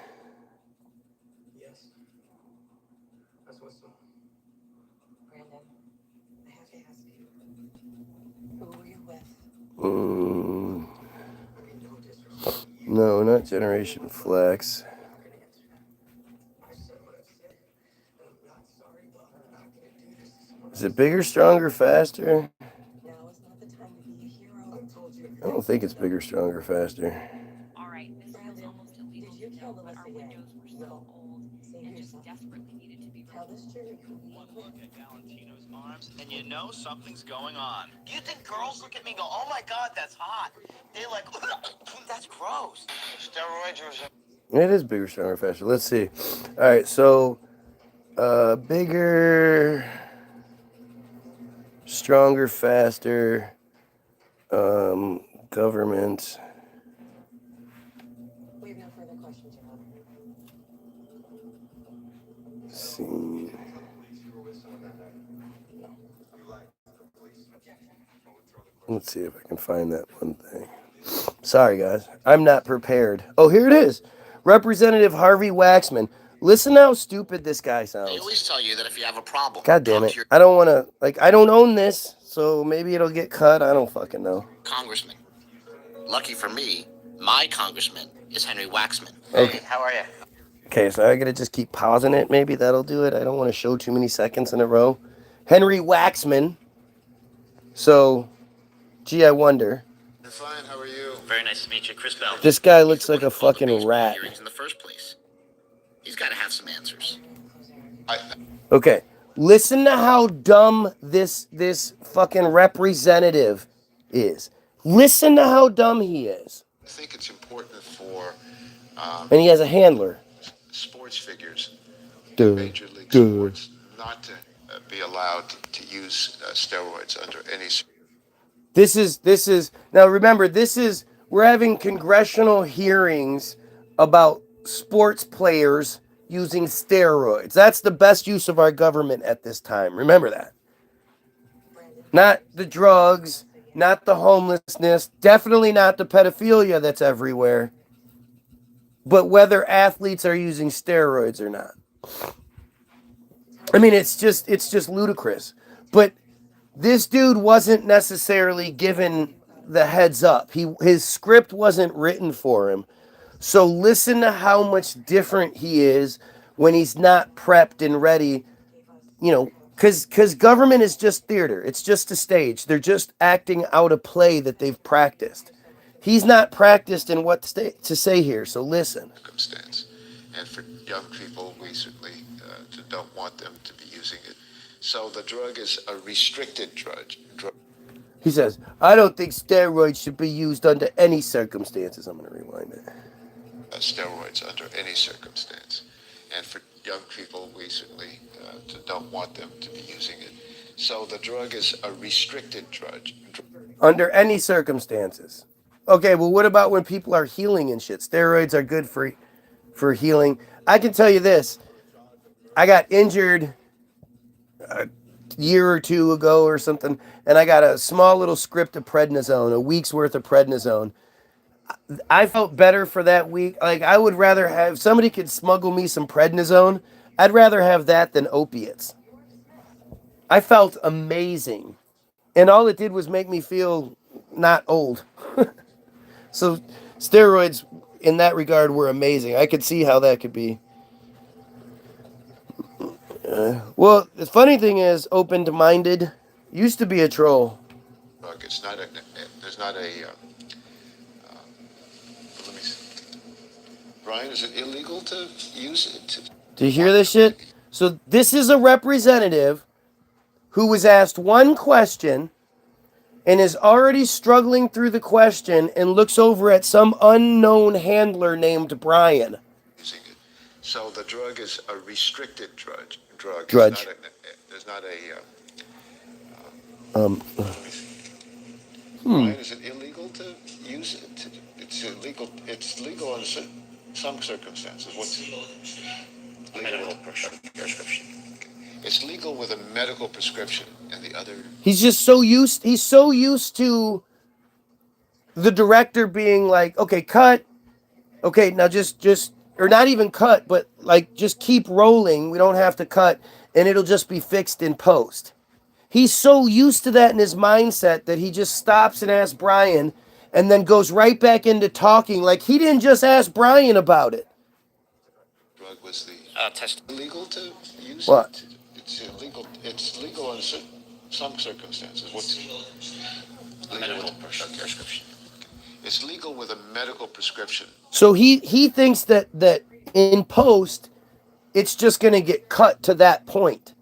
No, not Generation Flex. Is it bigger, stronger, faster? I don't think it's bigger, stronger, faster. All right, this was almost illegal to do, but our windows were so old and just desperately needed to be replaced. One look at Valentino's arms, and you know something's going on. Do you think girls look at me and go, "Oh my God, that's hot"? They're like, "That's gross." Steroids or It is bigger, stronger, faster. Let's see. All right, so bigger, stronger, faster. Government. We have no further questions, Your Honor. See. Let's see if I can find that one thing. Sorry, guys. I'm not prepared. Oh, here it is. Representative Harvey Waxman. Listen how stupid this guy sounds. They always tell you that if you have a problem, God damn it. I don't want to, I don't own this, so maybe it'll get cut. I don't fucking know. Congressman. Lucky for me, my congressman is Henry Waxman. Okay. Hey, how are you? Okay, so I gotta just keep pausing it. Maybe that'll do it. I don't want to show too many seconds in a row. Henry Waxman. So, gee, I wonder. Fine, how are you? Very nice to meet you, Chris Bell. This guy looks like a fucking rat. In the first place. He's got to have some answers. Okay, listen to how dumb this fucking representative is. Listen to how dumb he is. I think it's important for And he has a handler. sports figures, Major League Sports, not to be allowed to use steroids under any. This is now remember, we're having congressional hearings about sports players using steroids. That's the best use of our government at this time. Remember that. Not the drugs, not the homelessness, definitely not the pedophilia that's everywhere, but whether athletes are using steroids or not. I mean, it's just ludicrous. But this dude wasn't necessarily given the heads up. His script wasn't written for him. So listen to how much different he is when he's not prepped and ready, you know, because government is just theater. It's just a stage. They're just acting out a play that they've practiced. He's not practiced in what to say here, so listen. Circumstance. And for young people, we certainly don't want them to be using it. So the drug is a restricted drug. He says, I don't think steroids should be used under any circumstances. I'm going to rewind it. Steroids under any circumstance. And for young people, we certainly don't want them to be using it. So the drug is a restricted drug. Under any circumstances. Okay, well, what about when people are healing and shit? Steroids are good for healing. I can tell you this. I got injured a year or two ago or something, and I got a small little script of prednisone, a week's worth of prednisone. I felt better for that week. Like, I would rather have, if somebody could smuggle me some prednisone, I'd rather have that than opiates. I felt amazing. And all it did was make me feel not old. So steroids in that regard were amazing. I could see how that could be. Well, the funny thing is, open-minded used to be a troll. It's not a, there's not a, let me see. Brian, is it illegal to use it? Do you hear this shit? So this is a representative who was asked one question and is already struggling through the question and looks over at some unknown handler named Brian. Using it. So the drug is a restricted drug. Drudge. There's not a, let me see. Brian, is it illegal to use it? It's illegal. It's legal in some circumstances. What's medical prescription? It's legal with a medical prescription, and the other. He's so used to the director being like, okay, cut. Okay, now just or not even cut, but like just keep rolling. We don't have to cut, and it'll just be fixed in post. He's so used to that in his mindset that he just stops and asks Brian and then goes right back into talking like he didn't just ask Brian about it. Drug was the test illegal to use what? It? It's illegal. It's legal in some circumstances. What's medical prescription? It's legal with a medical prescription. So he thinks that in post, it's just going to get cut to that point.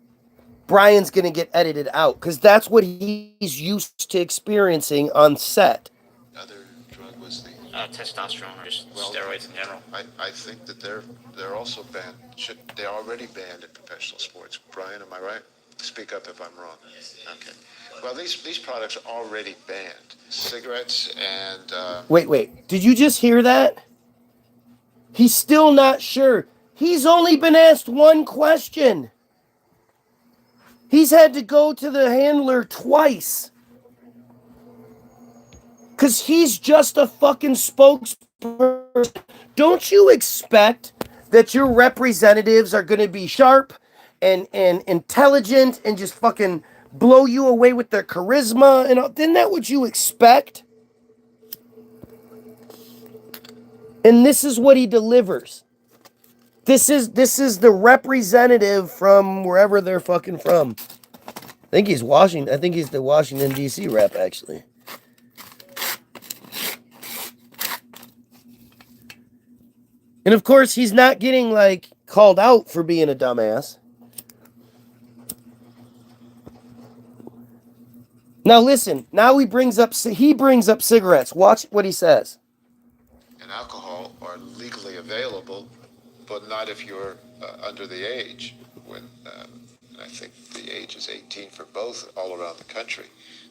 Brian's going to get edited out because that's what he's used to experiencing on set. Other drug was the testosterone or just steroids in general. I think that they're also banned. They're already banned in professional sports. Brian, am I right? Speak up if I'm wrong. Okay. Well, these products are already banned. Cigarettes and... Wait. Did you just hear that? He's still not sure. He's only been asked one question. He's had to go to the handler twice. Because he's just a fucking spokesperson. Don't you expect that your representatives are going to be sharp and intelligent and just fucking blow you away with their charisma? And isn't that what you expect? And this is what he delivers. This is the representative from wherever they're fucking from. I think he's the Washington, D.C. rep, actually. And of course, he's not getting, like, called out for being a dumbass. Now listen, now he brings up cigarettes. Watch what he says. And alcohol are legally available, but not if you're under the age. When I think the age is 18 for both all around the country.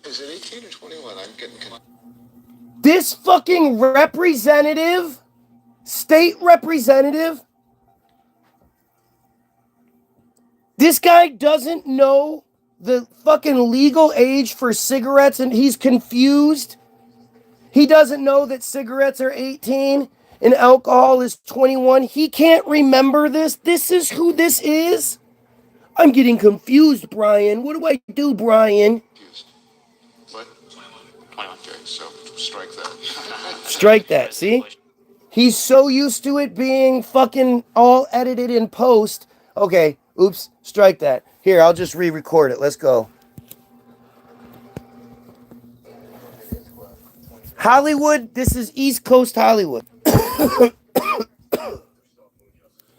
Is it 18 or 21? I'm getting This fucking representative, state representative, this guy doesn't know the fucking legal age for cigarettes and he's confused. He doesn't know that cigarettes are 18 and alcohol is 21. He can't remember this. This is who this is. I'm getting confused, Brian. What do I do, Brian? confused. What? 21. Okay, so strike that. Strike that, see? He's so used to it being fucking all edited in post. Okay, oops, strike that. Here, I'll just re-record it. Let's go. Hollywood, this is East Coast Hollywood.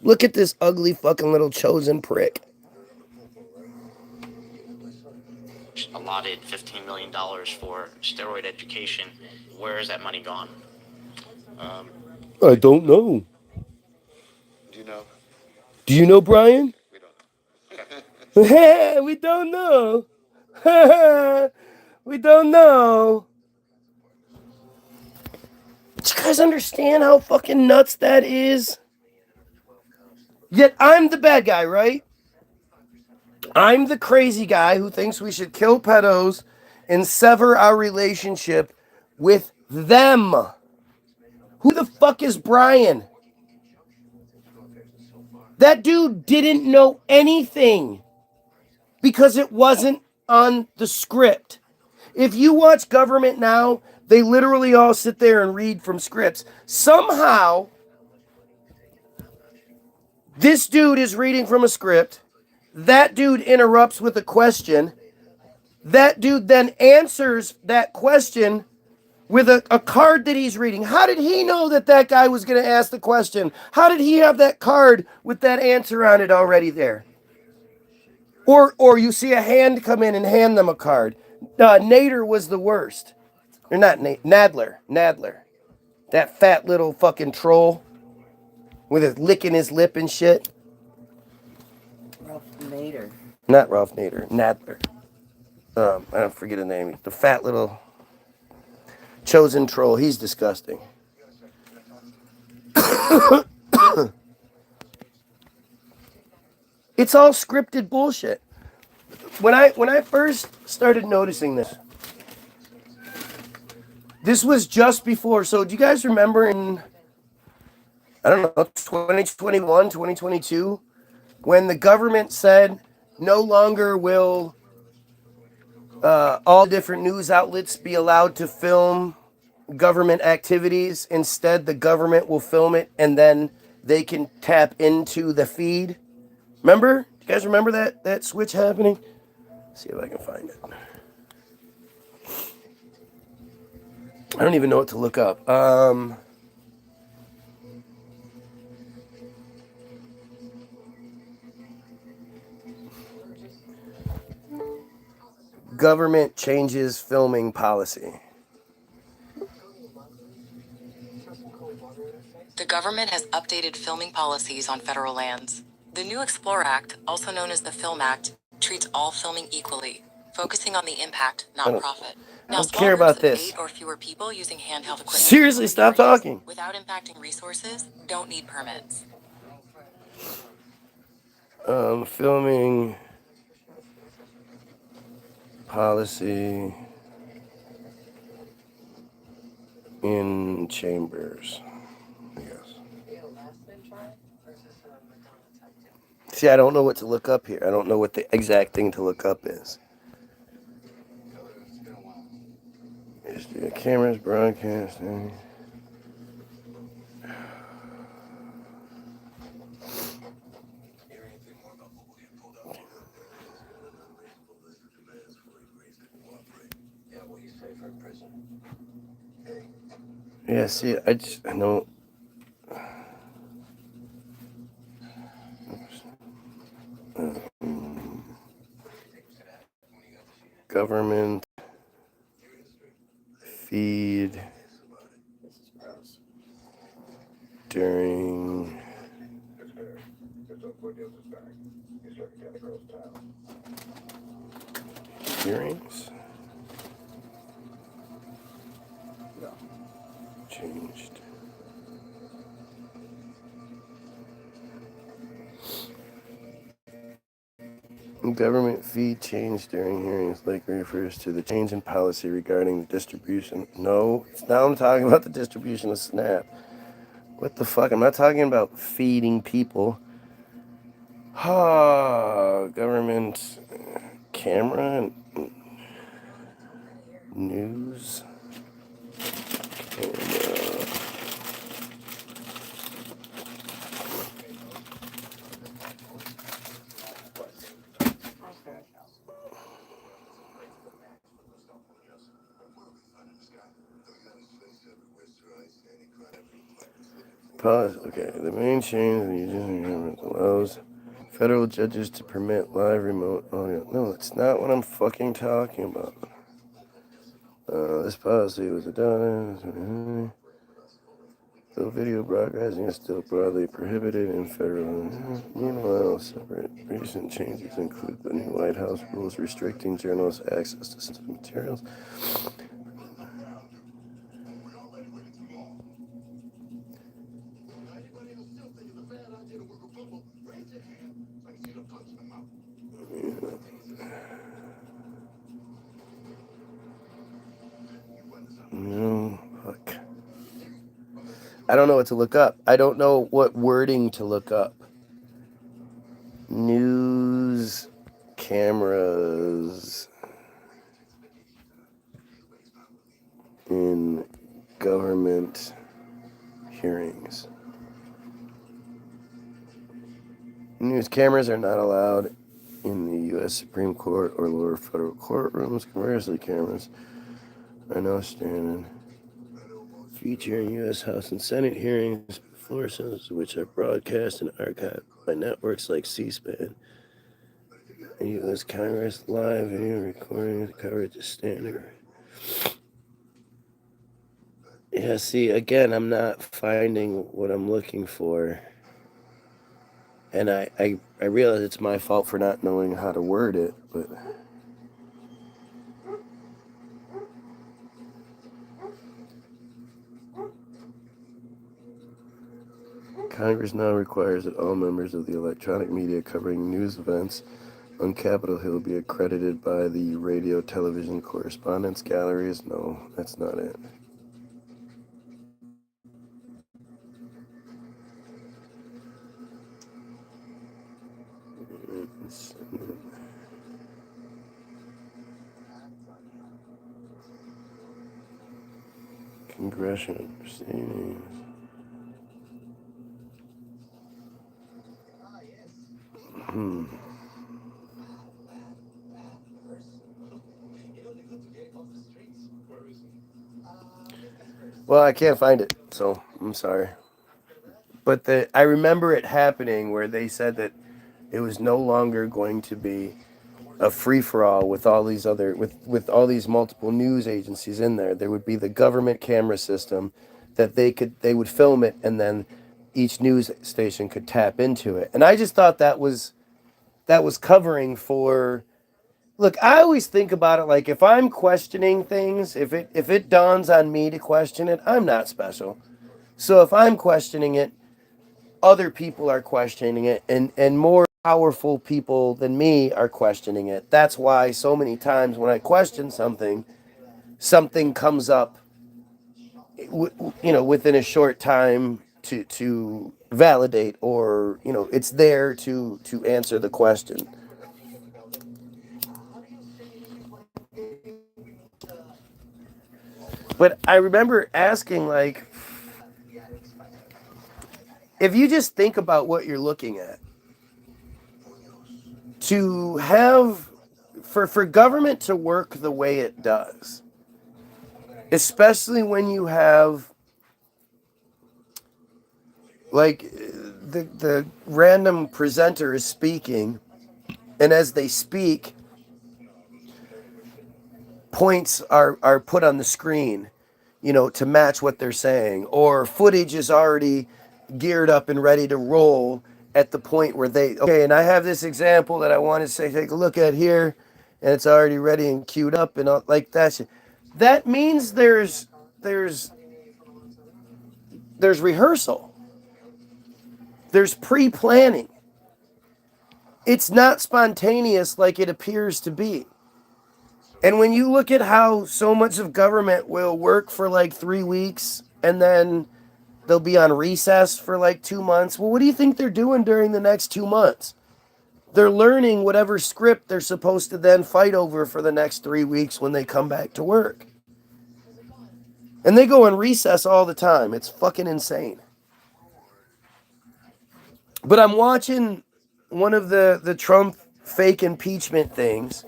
Look at this ugly fucking little chosen prick. Allotted $15 million for steroid education. Where is that money gone? I don't know. Do you know? Do you know, Brian? We don't know. We don't know. We don't know. Do you guys understand how fucking nuts that is? Yet I'm the bad guy, right? I'm the crazy guy who thinks we should kill pedos and sever our relationship with them. Who the fuck is Brian? That dude didn't know anything because it wasn't on the script. If you watch Government Now, they literally all sit there and read from scripts. Somehow, this dude is reading from a script. That dude interrupts with a question. That dude then answers that question with a card that he's reading. How did he know that that guy was going to ask the question? How did he have that card with that answer on it already there? Or you see a hand come in and hand them a card. Nader was the worst. Or not Nadler. Nadler. That fat little fucking troll with his licking his lip and shit. Ralph Nader. Not Ralph Nader. Nadler. I don't forget his name. The fat little chosen troll. He's disgusting. It's all scripted bullshit. When I first started noticing this was just before. So do you guys remember in, I don't know, 2021, 2022, when the government said no longer will all different news outlets be allowed to film government activities. Instead, the government will film it and then they can tap into the feed. Remember? You guys remember that switch happening? Let's see if I can find it. I don't even know what to look up. Government changes filming policy. The government has updated filming policies on federal lands. The new Explore Act, also known as the Film Act, treats all filming equally, focusing on the impact, not profit. I don't care about this. 8 or fewer people using handheld equipment. Seriously, stop talking. Without impacting resources, don't need permits. Filming policy in chambers. See, I don't know what to look up here. I don't know what the exact thing to look up is. Is the cameras broadcasting? Yeah, see, I know. Government feed during hearings changed. Government fee change during hearings likely refers to the change in policy regarding the distribution. No, now I'm talking about the distribution of SNAP. What the fuck? I'm not talking about feeding people. Government camera news. Camera. Okay, the main change in the government allows federal judges to permit live remote audio. No, that's not what I'm fucking talking about. This policy was adopted. Though video broadcasting is still broadly prohibited in federal. Meanwhile, separate recent changes include the new White House rules restricting journalists' access to sensitive materials. I don't know what to look up. I don't know what wording to look up. News cameras in government hearings. News cameras are not allowed in the U.S. Supreme Court or lower federal courtrooms. Conversely, cameras are now standard feature in U.S. House and Senate hearings, floor shows, which are broadcast and archived by networks like C-SPAN. And U.S. Congress live video recording coverage is standard. Yeah, see, again, I'm not finding what I'm looking for. And I realize it's my fault for not knowing how to word it, but... Congress now requires that all members of the electronic media covering news events on Capitol Hill be accredited by the Radio Television Correspondence Galleries. No, that's not it. Congressional proceedings. Well, I can't find it, so I'm sorry. But I remember it happening where they said that it was no longer going to be a free-for-all with all these other with all these multiple news agencies in there. There would be the government camera system that they would film it, and then each news station could tap into it. And I just thought that was covering for... Look, I always think about it like if I'm questioning things, if it dawns on me to question it, I'm not special. So if I'm questioning it, other people are questioning it, and more powerful people than me are questioning it. That's why so many times when I question something comes up, within a short time to validate, or it's there to answer the question. But I remember asking, like, if you just think about what you're looking at, to have, for government to work the way it does, especially when you have, like, the random presenter is speaking, and as they speak, points are put on the screen, to match what they're saying, or footage is already geared up and ready to roll at the point where and I have this example that I want to say, take a look at here, and it's already ready and queued up and all, like that shit. That means there's rehearsal. There's pre-planning. It's not spontaneous like it appears to be. And when you look at how so much of government will work for like 3 weeks and then they'll be on recess for like 2 months, well, what do you think they're doing during the next 2 months? They're learning whatever script they're supposed to then fight over for the next 3 weeks when they come back to work. And they go on recess all the time. It's fucking insane. But I'm watching one of the Trump fake impeachment things,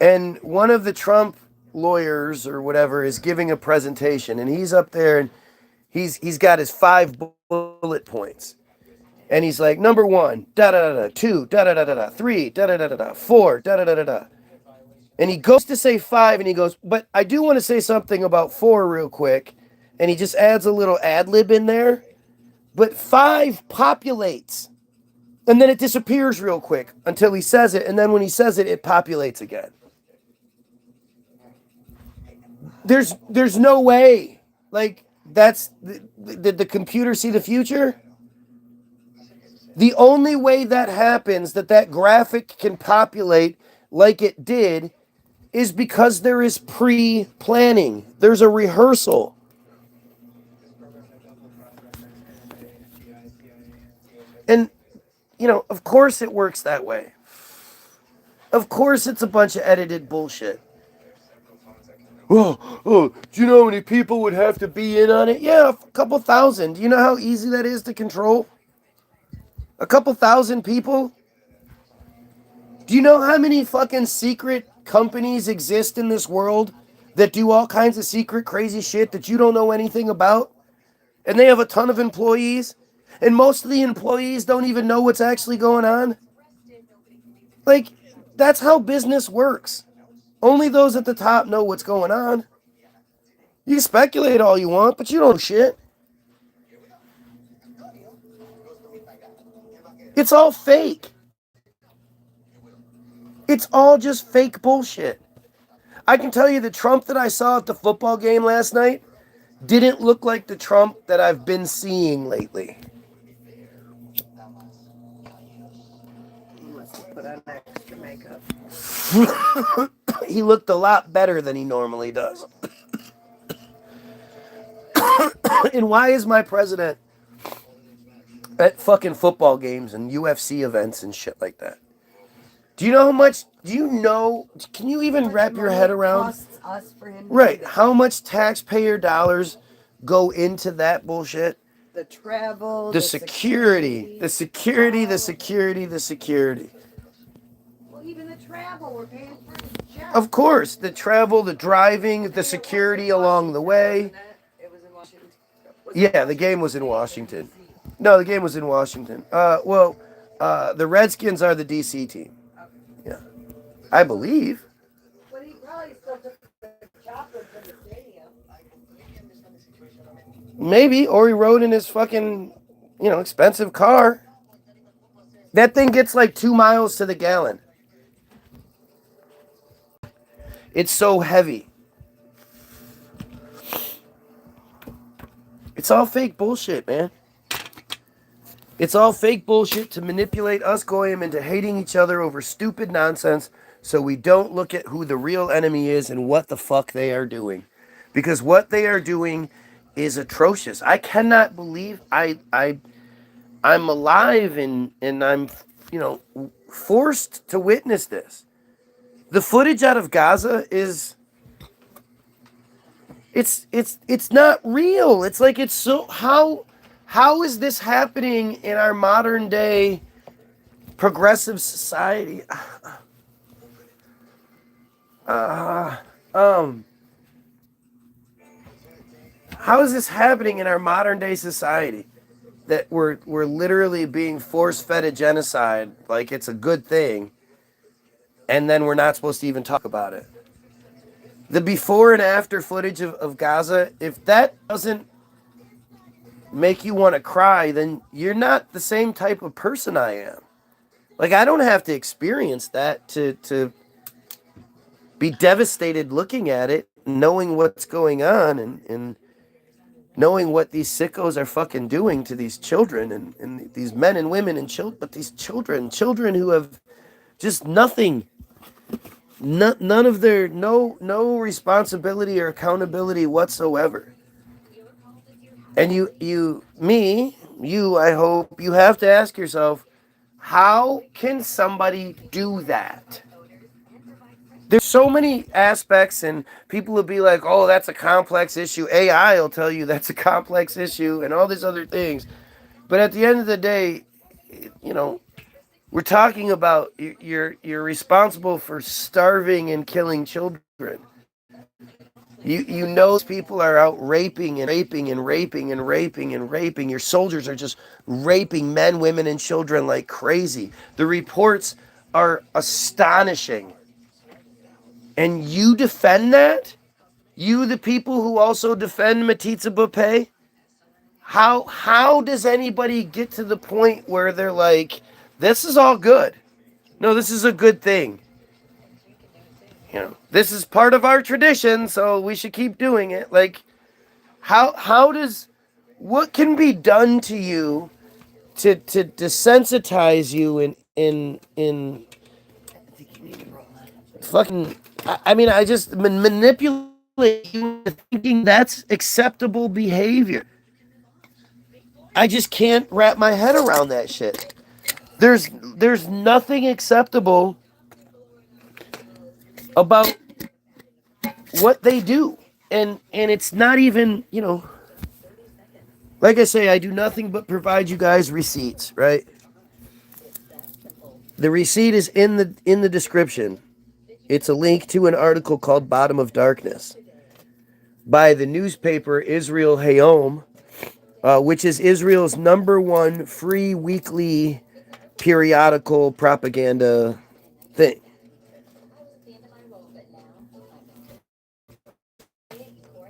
and one of the Trump lawyers or whatever is giving a presentation, and he's up there and he's got his 5 bullet points. And he's like, number 1, da-da-da-da, 2, da-da-da-da-da, 3, da-da-da-da-da, 4, da-da-da-da-da. And he goes to say 5, and he goes, but I do want to say something about 4 real quick. And he just adds a little ad-lib in there. But 5 populates. And then it disappears real quick until he says it. And then when he says it, it populates again. There's no way. Like, did the computer see the future? The only way that happens, that graphic can populate like it did, is because there is pre-planning. There's a rehearsal. And, of course it works that way. Of course it's a bunch of edited bullshit. Do you know how many people would have to be in on it? Yeah, a couple thousand. Do you know how easy that is to control? A couple thousand people? Do you know how many fucking secret companies exist in this world that do all kinds of secret crazy shit that you don't know anything about? And they have a ton of employees, and most of the employees don't even know what's actually going on? Like, that's how business works. Only those at the top know what's going on. You can speculate all you want, but you don't know shit. It's all fake. It's all just fake bullshit. I can tell you the Trump that I saw at the football game last night didn't look like the Trump that I've been seeing lately. He must have put on extra makeup. He looked a lot better than he normally does. And why is my president at fucking football games and UFC events and shit like that? Do you know how much, can you even wrap your head around? Costs us for him to Right, do that. how much taxpayer dollars go into that bullshit? The travel, The security. The security. Well, even the travel, we're paying for his jet. Of course, the travel, the driving, the security along the way. It was in Washington. Yeah, the game was in Washington. No, the game was in Washington. The Redskins are the DC team. Yeah, I believe. But he probably still took the chocolate from the stadium. Maybe, or he rode in his fucking, expensive car. That thing gets like 2 miles to the gallon. It's so heavy. It's all fake bullshit, man. It's all fake bullshit to manipulate us going into hating each other over stupid nonsense so we don't look at who the real enemy is and what the fuck they are doing. Because what they are doing is atrocious. I cannot believe I'm alive and I'm, forced to witness this. The footage out of Gaza is it's not real. It's like it's so how is this happening in our modern day progressive society? How is this happening in our modern day society? That we're literally being force-fed a genocide like it's a good thing, and then we're not supposed to even talk about it. The before and after footage of Gaza, if that doesn't make you want to cry, then you're not the same type of person I am. Like, I don't have to experience that to be devastated looking at it, knowing what's going on, and knowing what these sickos are fucking doing to these children and these men and women and children, but these children who have just nothing, none of their, no responsibility or accountability whatsoever. And I hope you have to ask yourself, how can somebody do that? There's so many aspects, and people will be like, oh, that's a complex issue. AI will tell you that's a complex issue and all these other things. But at the end of the day, we're talking about you're responsible for starving and killing children. Those people are out raping. Your soldiers are just raping men, women, and children like crazy. The reports are astonishing. And you defend that? You, the people who also defend Matitza Bupe? How does anybody get to the point where they're like, this is all good? No, this is a good thing. This is part of our tradition, so we should keep doing it. Like, what can be done to you to desensitize you in fucking, I just manipulate you into thinking that's acceptable behavior. I just can't wrap my head around that shit. There's nothing acceptable about what they do. And it's not even, like I say, I do nothing but provide you guys receipts, right? The receipt is in the description. It's a link to an article called Bottom of Darkness by the newspaper Israel Hayom, which is Israel's #1 free weekly periodical propaganda thing.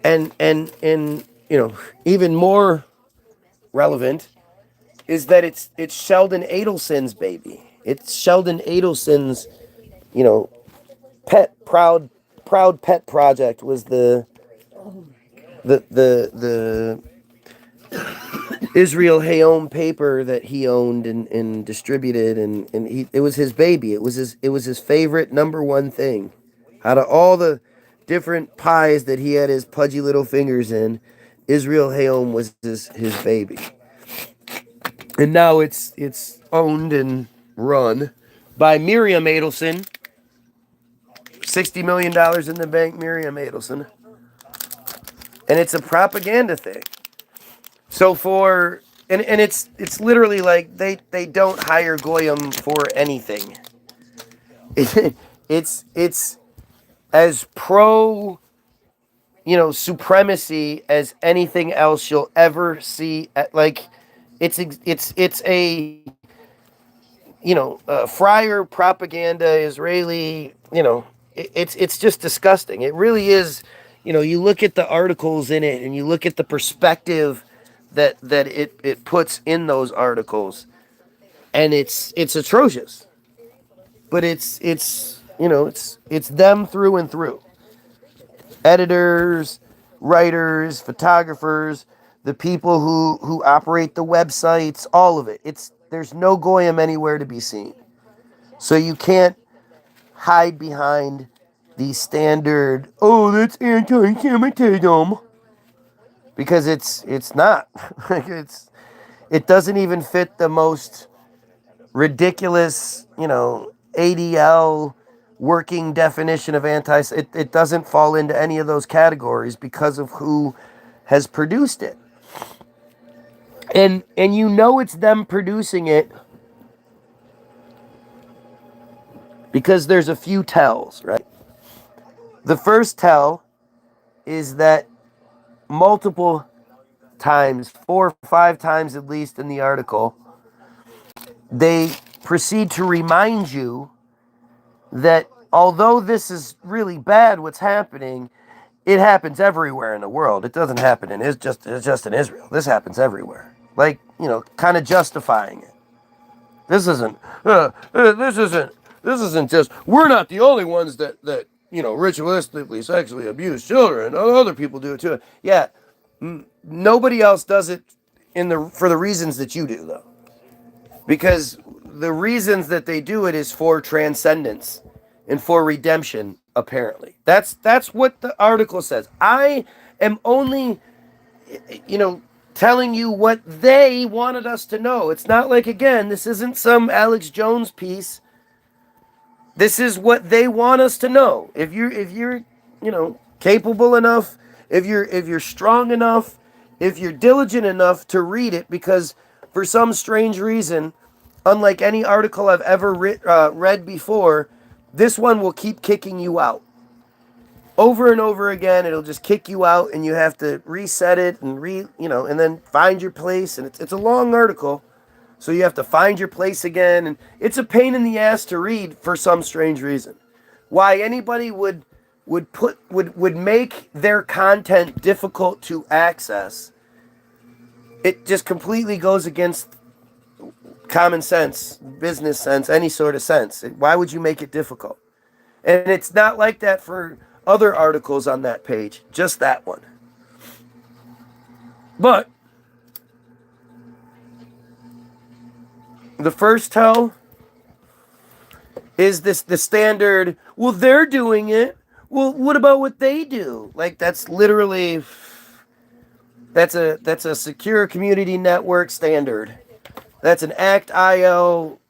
And even more relevant is that it's Sheldon Adelson's baby. It's Sheldon Adelson's, proud pet project was the Israel Hayom paper that he owned and distributed, and it was his baby. It was his favorite #1 thing. Out of all the different pies that he had his pudgy little fingers in, Israel Hayom was his baby. And now it's owned and run by Miriam Adelson. $60 million in the bank, Miriam Adelson. And it's a propaganda thing. So and it's literally like they don't hire Goyim for anything. It's as pro supremacy as anything else you'll ever see. Like it's a friar propaganda Israeli. It's just disgusting. It really is. You look at the articles in it and you look at the perspective that it puts in those articles, and it's atrocious. But it's them through and through. Editors, writers, photographers, the people who operate the websites, all of it. There's no Goyim anywhere to be seen. So you can't hide behind the standard, that's anti-Semitism. Because it's not. It doesn't even fit the most ridiculous, ADL working definition of it doesn't fall into any of those categories because of who has produced it. And it's them producing it because there's a few tells, right? The first tell is that multiple times, 4 or 5 times at least in the article, they proceed to remind you that although this is really bad what's happening, it happens everywhere in the world. It doesn't happen it's just in Israel. This happens everywhere. Like, kind of justifying it. This isn't just, we're not the only ones that ritualistically sexually abuse children. Other people do it too. Yeah, nobody else does it for the reasons that you do, though. Because the reasons that they do it is for transcendence and for redemption, apparently. That's what the article says. I am only, telling you what they wanted us to know. It's not like, again, this isn't some Alex Jones piece. This is what they want us to know. If you're capable enough, if you're strong enough, if you're diligent enough to read it, because for some strange reason, unlike any article I've ever read before, this one will keep kicking you out. Over and over again, it'll just kick you out, and you have to reset it and and then find your place. And it's a long article, so you have to find your place again, and it's a pain in the ass to read for some strange reason. Why anybody would make their content difficult to access, it just completely goes against common sense, business sense, any sort of sense. Why would you make it difficult? And it's not like that for other articles on that page, just that one. But the first tell is the standard, well, they're doing it. Well, what about what they do? Like, that's literally That's a secure community network standard. That's an ACT-IL,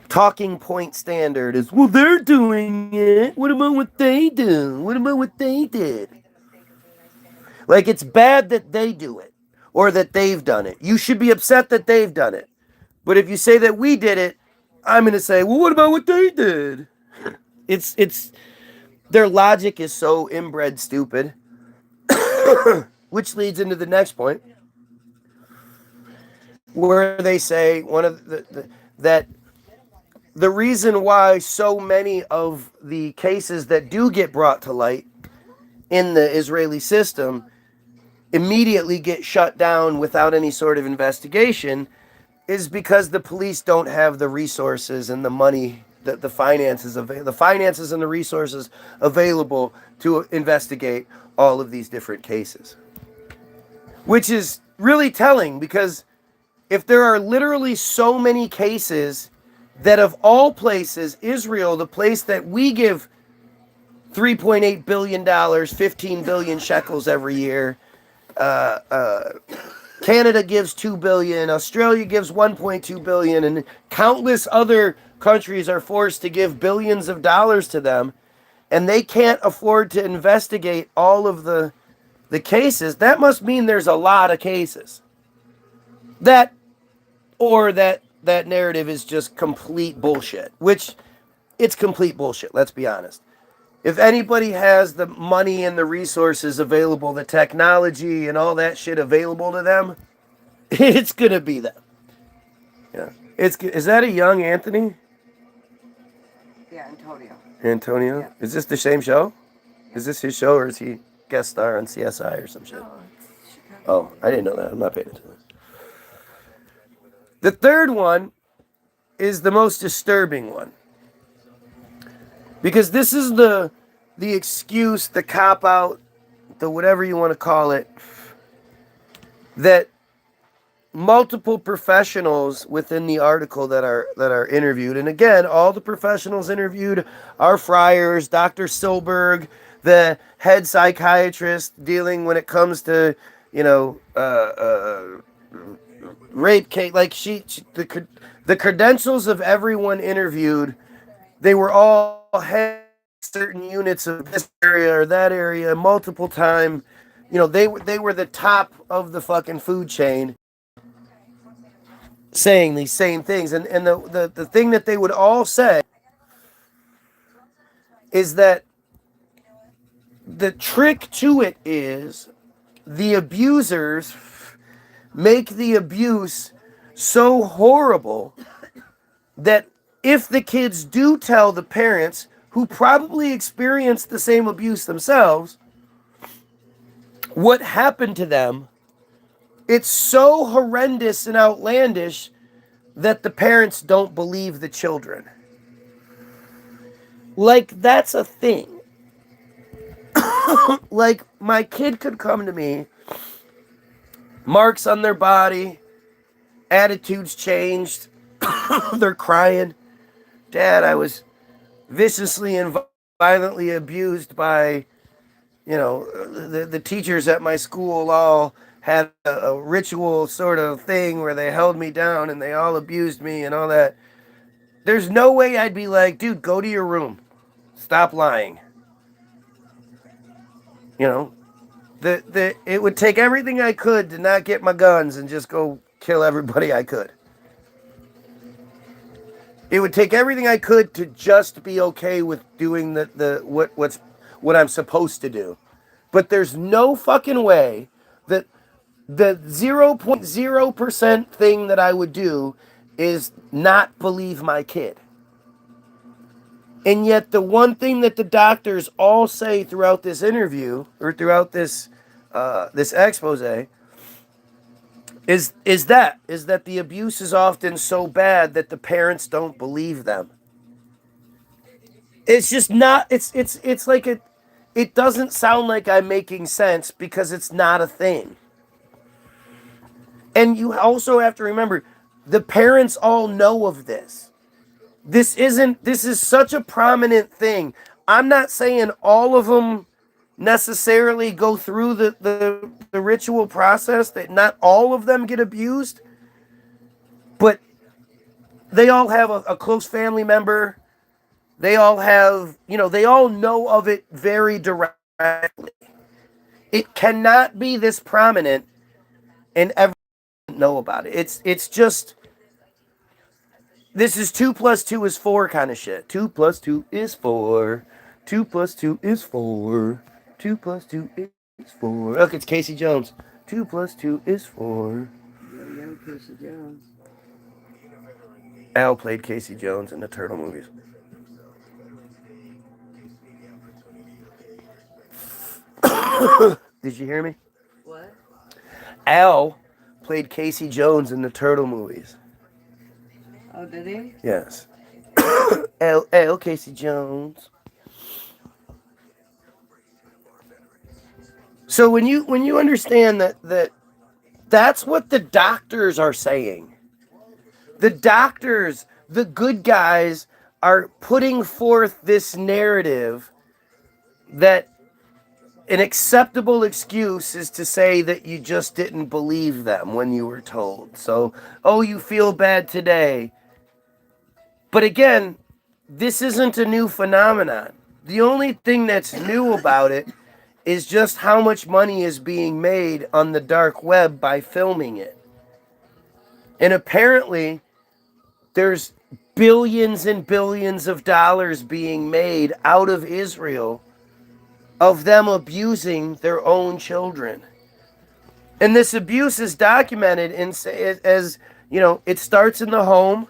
talking point standard is, well, they're doing it. What about what they do? What about what they did? Like, it's bad that they do it or that they've done it. You should be upset that they've done it. But if you say that we did it, I'm going to say, well, what about what they did? It's their logic is so inbred stupid, which leads into the next point, where they say that the reason why so many of the cases that do get brought to light in the Israeli system immediately get shut down without any sort of investigation is because the police don't have the resources and the money, the finances and the resources available to investigate all of these different cases. Which is really telling, because if there are literally so many cases that, of all places, Israel, the place that we give $3.8 billion, 15 billion shekels every year, Canada gives 2 billion, Australia gives 1.2 billion, and countless other countries are forced to give billions of dollars to them, and they can't afford to investigate all of the cases. That must mean there's a lot of cases. That narrative is just complete bullshit, which it's complete bullshit, let's be honest. If anybody has the money and the resources available, the technology and all that shit available to them, it's gonna be them. Yeah. Is that a young Anthony? Yeah, Antonio. Antonio? Yeah. Is this the same show? Yeah. Is this his show, or is he guest star on CSI or some shit? No, oh, I didn't know that. I'm not paying attention. The third one is the most disturbing one. Because this is the excuse, the cop-out, the whatever you want to call it, that multiple professionals within the article that are interviewed, and again, all the professionals interviewed are friars, Dr. Silberg, the head psychiatrist dealing when it comes to, rape case, like the credentials of everyone interviewed, they were all head certain units of this area or that area multiple time. They were the top of the fucking food chain saying these same things. And the thing that they would all say is that the trick to it is the abusers make the abuse so horrible that if the kids do tell the parents, who probably experienced the same abuse themselves, what happened to them, it's so horrendous and outlandish that the parents don't believe the children. Like, that's a thing. Like, my kid could come to me, marks on their body, attitudes changed, they're crying. Dad, I was viciously and violently abused by, the teachers at my school all had a ritual sort of thing where they held me down and they all abused me and all that. There's no way I'd be like, dude, go to your room. Stop lying. It would take everything I could to not get my guns and just go kill everybody I could. It would take everything I could to just be okay with doing what I'm supposed to do. But there's no fucking way that the 0.0% thing that I would do is not believe my kid. And yet the one thing that the doctors all say throughout this interview, or throughout this expose, is that the abuse is often so bad that the parents don't believe them. It's just not, it's like it doesn't sound like I'm making sense because it's not a thing. And you also have to remember, the parents all know of this. This is such a prominent thing. I'm not saying all of them necessarily go through the ritual process, that not all of them get abused, but they all have a close family member. They all have, they all know of it very directly. It cannot be this prominent and everyone know about it. It's just, this is 2 + 2 is 4 kind of shit. 2 + 2 is 4. 2 + 2 is 4. 2 + 2 is 4. Look, it's Casey Jones. 2 + 2 is 4. Young Casey Jones. Al played Casey Jones in the Turtle movies. Did you hear me? What? Al played Casey Jones in the Turtle movies. Oh, did he? Yes. L. Casey Jones. So when you understand that's what the doctors are saying. The doctors, the good guys, are putting forth this narrative that an acceptable excuse is to say that you just didn't believe them when you were told. So, you feel bad today. But again, this isn't a new phenomenon. The only thing that's new about it is just how much money is being made on the dark web by filming it. And apparently, there's billions and billions of dollars being made out of Israel of them abusing their own children. And this abuse is documented as it starts in the home.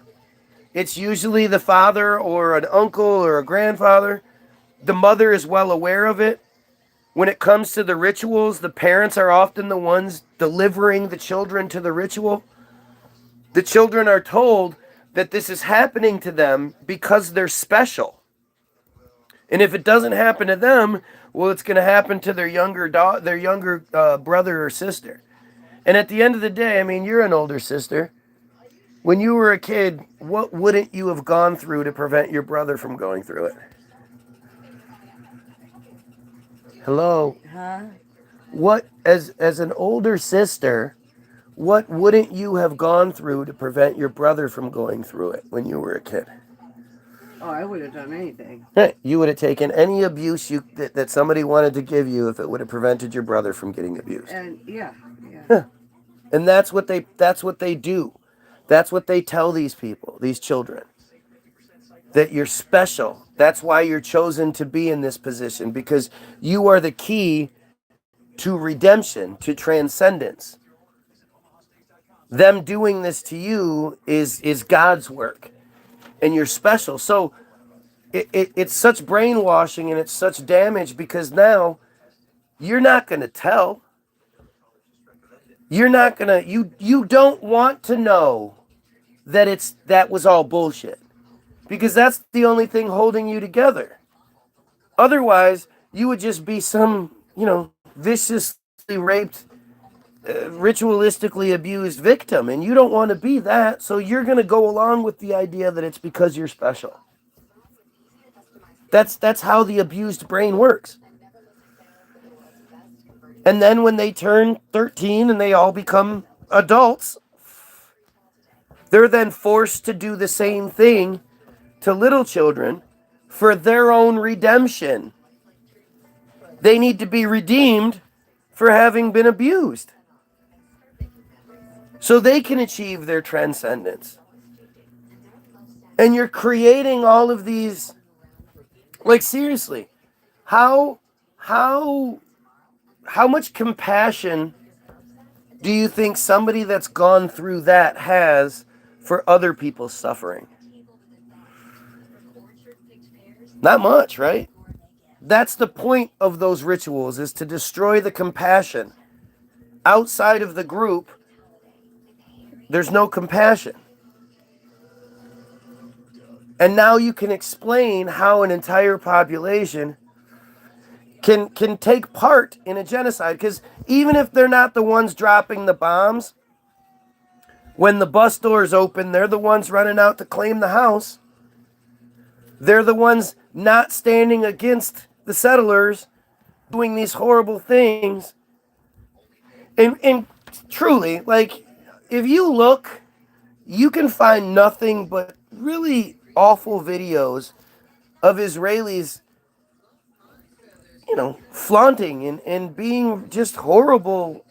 It's usually the father or an uncle or a grandfather. The mother is well aware of it. When it comes to the rituals, the parents are often the ones delivering the children to the ritual. The children are told that this is happening to them because they're special. And if it doesn't happen to them, well, it's going to happen to their younger brother or sister. And at the end of the day, I mean, you're an older sister. When you were a kid, what wouldn't you have gone through to prevent your brother from going through it? Hello? Huh? What, as an older sister, what wouldn't you have gone through to prevent your brother from going through it when you were a kid? Oh, I would have done anything. You would have taken any abuse that somebody wanted to give you if it would have prevented your brother from getting abused. And yeah. And that's what they do. That's what they tell these people, these children. That you're special. That's why you're chosen to be in this position, because you are the key to redemption, to transcendence. Them doing this to you is God's work. And you're special. So it's such brainwashing and it's such damage, because now you're not going to tell. You're not going to, you don't want to know that was all bullshit, because that's the only thing holding you together. Otherwise, you would just be some, viciously raped, ritualistically abused victim, and you don't want to be that, so you're going to go along with the idea that it's because you're special. That's how the abused brain works. And then when they turn 13 and they all become adults, they're then forced to do the same thing to little children for their own redemption. They need to be redeemed for having been abused, so they can achieve their transcendence. And you're creating all of these, like, seriously, how much compassion do you think somebody that's gone through that has for other people's suffering? Not much, right? That's the point of those rituals, is to destroy the compassion. Outside of the group, there's no compassion. And now you can explain how an entire population can take part in a genocide. Because even if they're not the ones dropping the bombs, when the bus doors open, they're the ones running out to claim the house. They're the ones not standing against the settlers doing these horrible things. And truly, like, if you look, you can find nothing but really awful videos of Israelis, flaunting and being just horrible,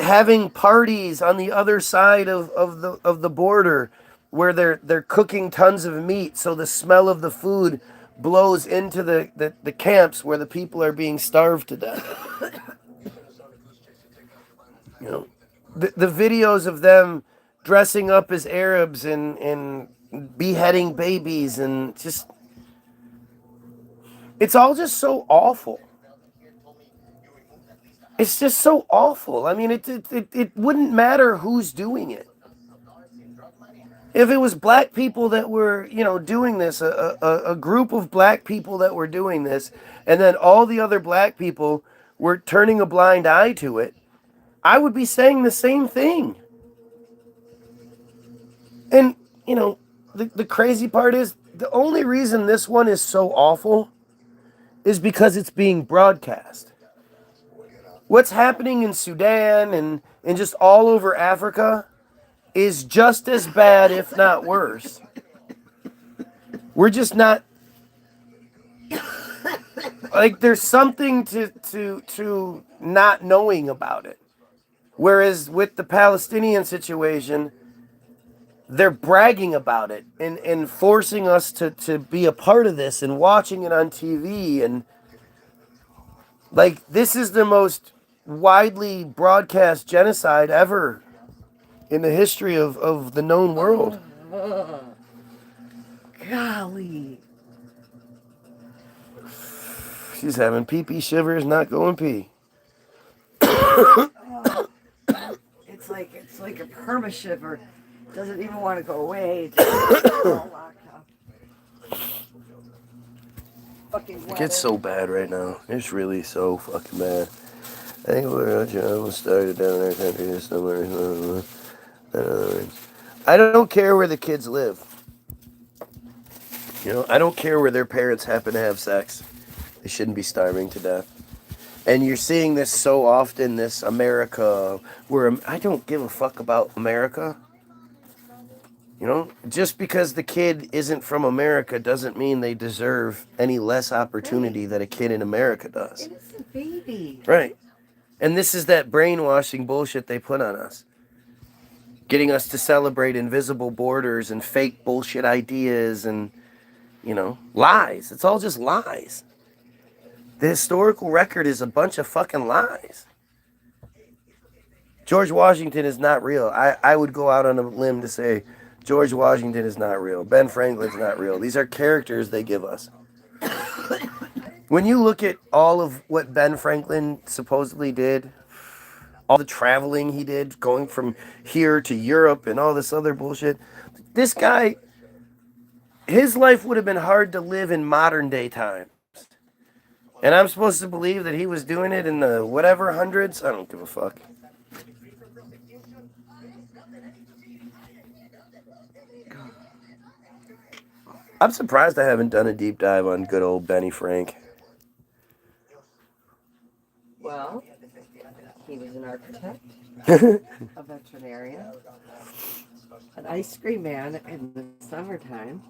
having parties on the other side of the border where they're cooking tons of meat so the smell of the food blows into the camps where the people are being starved to death. The videos of them dressing up as Arabs and beheading babies and just, it's all just so awful. It's just so awful. I mean, it wouldn't matter who's doing it. If it was black people that were, doing this, a group of black people that were doing this, and then all the other black people were turning a blind eye to it, I would be saying the same thing. And, the crazy part is, the only reason this one is so awful is because it's being broadcast. What's happening in Sudan and just all over Africa is just as bad, if not worse. We're just not, like, there's something to not knowing about it. Whereas with the Palestinian situation, they're bragging about it and forcing us to be a part of this and watching it on TV. And, like, this is the most widely broadcast genocide ever in the history of the known world. Golly. She's having pee-pee shivers, not going pee. It's like a perma shiver. Doesn't even want to go away. It's all locked up. Fucking It gets so bad right now. It's really so fucking bad. I think we're started down in our country this summer. I don't care where the kids live. I don't care where their parents happen to have sex. They shouldn't be starving to death. And you're seeing this so often, this America, where I don't give a fuck about America. Just because the kid isn't from America doesn't mean they deserve any less opportunity that a kid in America does. Innocent baby. Right. And this is that brainwashing bullshit they put on us. Getting us to celebrate invisible borders and fake bullshit ideas and, lies. It's all just lies. The historical record is a bunch of fucking lies. George Washington is not real. I would go out on a limb to say George Washington is not real. Ben Franklin's not real. These are characters they give us. When you look at all of what Ben Franklin supposedly did, all the traveling he did, going from here to Europe and all this other bullshit, this guy, his life would have been hard to live in modern day times. And I'm supposed to believe that he was doing it in the whatever hundreds? I don't give a fuck. I'm surprised I haven't done a deep dive on good old Benny Frank. Well, he was an architect, a veterinarian, an ice cream man in the summertime.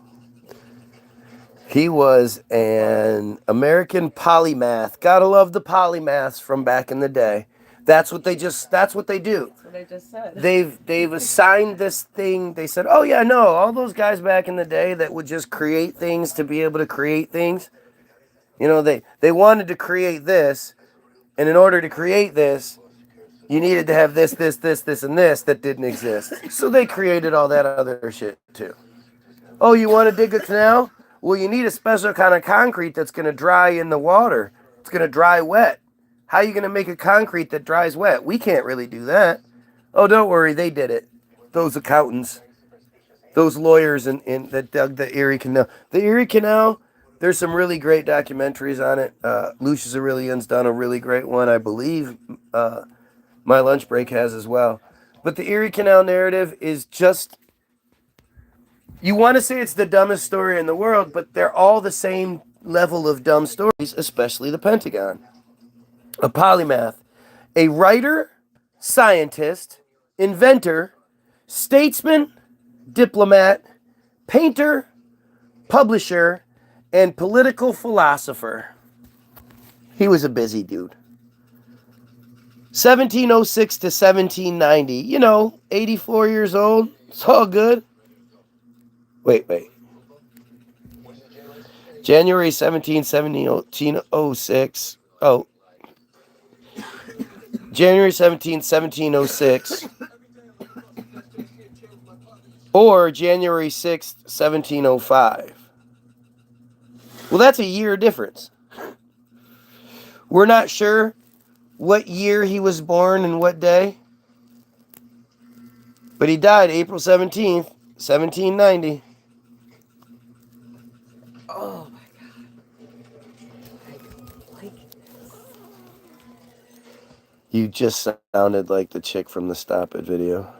He was an American polymath. Gotta love the polymaths from back in the day. That's what they do. That's what I just said. They've assigned this thing. They said, oh yeah, no, all those guys back in the day that would just create things to be able to create things. They wanted to create this, and in order to create this, you needed to have this, and this that didn't exist. So they created all that other shit too. Oh, you want to dig a canal? Well, you need a special kind of concrete that's going to dry in the water. It's going to dry wet. How are you going to make a concrete that dries wet? We can't really do that. Oh, don't worry, they did it. Those accountants, those lawyers that dug the Erie Canal. The Erie Canal, there's some really great documentaries on it. Lucius Aurelian's done a really great one, I believe. My Lunch Break has as well. But the Erie Canal narrative is just... You want to say it's the dumbest story in the world, but they're all the same level of dumb stories, especially the Pentagon. A polymath, a writer, scientist, inventor, statesman, diplomat, painter, publisher, and political philosopher. He was a busy dude. 1706 to 1790. 84 years old. It's all good. Wait. January 1706. Oh. January 17, 1706. Or January 6th, 1705. Well, that's a year difference. We're not sure what year he was born and what day. But he died April 17th, 1790. Oh my god. I don't like this. You just sounded like the chick from the Stop It video.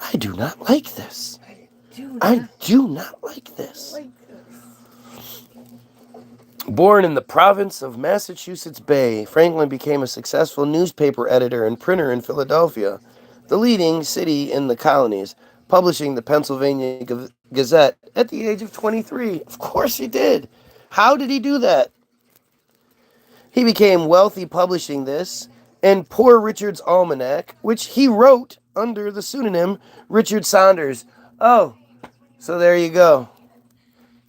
I do not like this. I do not like this. Born in the province of Massachusetts Bay, Franklin became a successful newspaper editor and printer in Philadelphia, the leading city in the colonies, publishing the Pennsylvania Gazette at the age of 23. Of course he did. How did he do that? He became wealthy publishing this and Poor Richard's Almanac, which he wrote under the pseudonym Richard Saunders. Oh, so there you go.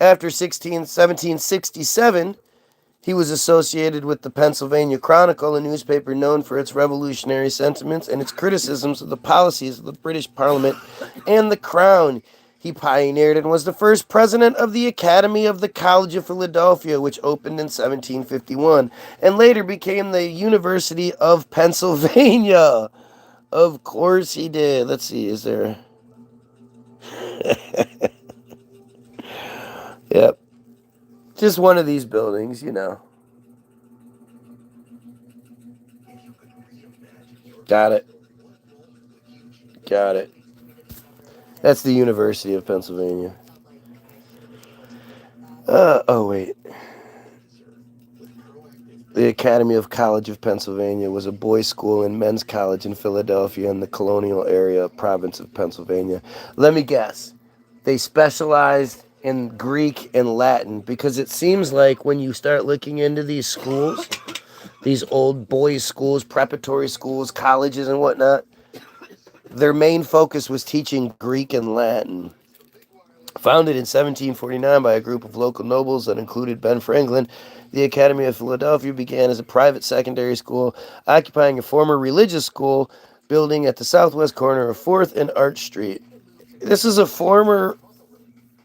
After 1767, he was associated with the Pennsylvania Chronicle, a newspaper known for its revolutionary sentiments and its criticisms of the policies of the British Parliament and the Crown. He pioneered and was the first president of the Academy of the College of Philadelphia, which opened in 1751, and later became the University of Pennsylvania. Of course he did. Let's see, is there... Yep. Just one of these buildings, Got it. That's the University of Pennsylvania. Wait. The Academy of College of Pennsylvania was a boys' school and men's college in Philadelphia in the colonial area province of Pennsylvania. Let me guess. They specialized in Greek and Latin, because it seems like when you start looking into these schools, these old boys' schools, preparatory schools, colleges and whatnot, their main focus was teaching Greek and Latin. Founded in 1749 by a group of local nobles that included Ben Franklin, the Academy of Philadelphia began as a private secondary school, occupying a former religious school building at the southwest corner of 4th and Arch Street. This is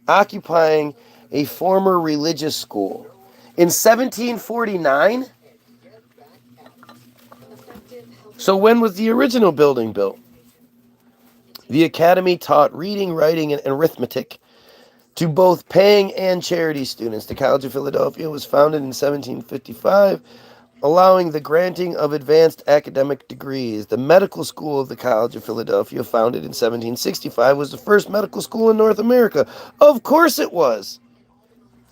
occupying a former religious school. In 1749? So when was the original building built? The Academy taught reading, writing, and arithmetic to both paying and charity students. The College of Philadelphia was founded in 1755, allowing the granting of advanced academic degrees. The medical school of the College of Philadelphia, founded in 1765, was the first medical school in North America. Of course it was.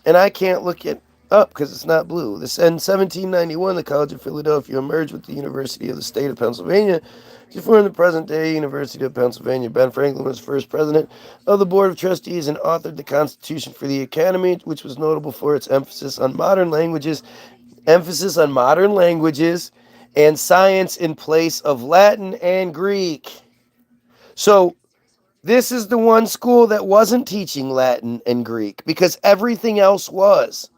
And I can't look it up because it's not blue. In 1791, the College of Philadelphia merged with the University of the State of Pennsylvania to form the present-day University of Pennsylvania. Ben Franklin was first president of the Board of Trustees and authored the Constitution for the Academy, which was notable for its emphasis on modern languages and science in place of Latin and Greek. So this is the one school that wasn't teaching Latin and Greek, because everything else was.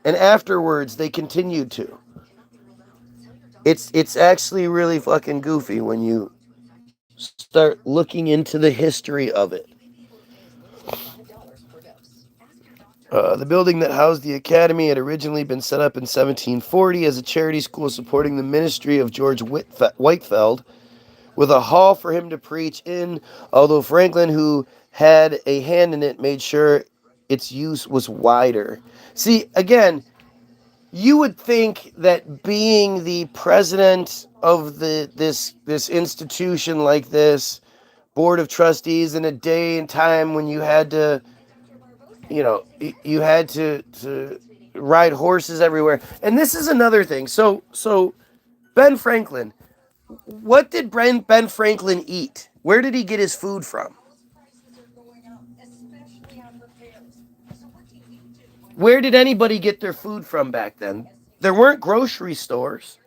And afterwards, they continued to. It's actually really fucking goofy when you start looking into the history of it. The building that housed the academy had originally been set up in 1740 as a charity school supporting the ministry of George Whitefield, with a hall for him to preach in, although Franklin, who had a hand in it, made sure its use was wider. See, again, you would think that being the president of this institution like this, board of trustees, in a day and time when you had to, you had to ride horses everywhere. And this is another thing. So Ben Franklin, what did Ben Franklin eat? Where did he get his food from? Where did anybody get their food from back then? There weren't grocery stores.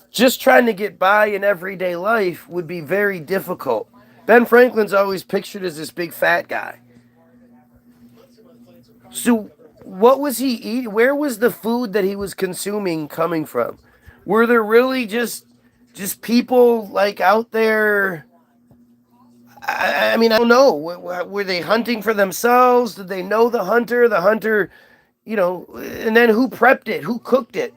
Just trying to get by in everyday life would be very difficult. Ben Franklin's always pictured as this big fat guy. So what was he eating? Where was the food that he was consuming coming from? Were there really just people like out there? I mean, I don't know. Were they hunting for themselves? Did they know the hunter? The hunter, and then who prepped it? Who cooked it?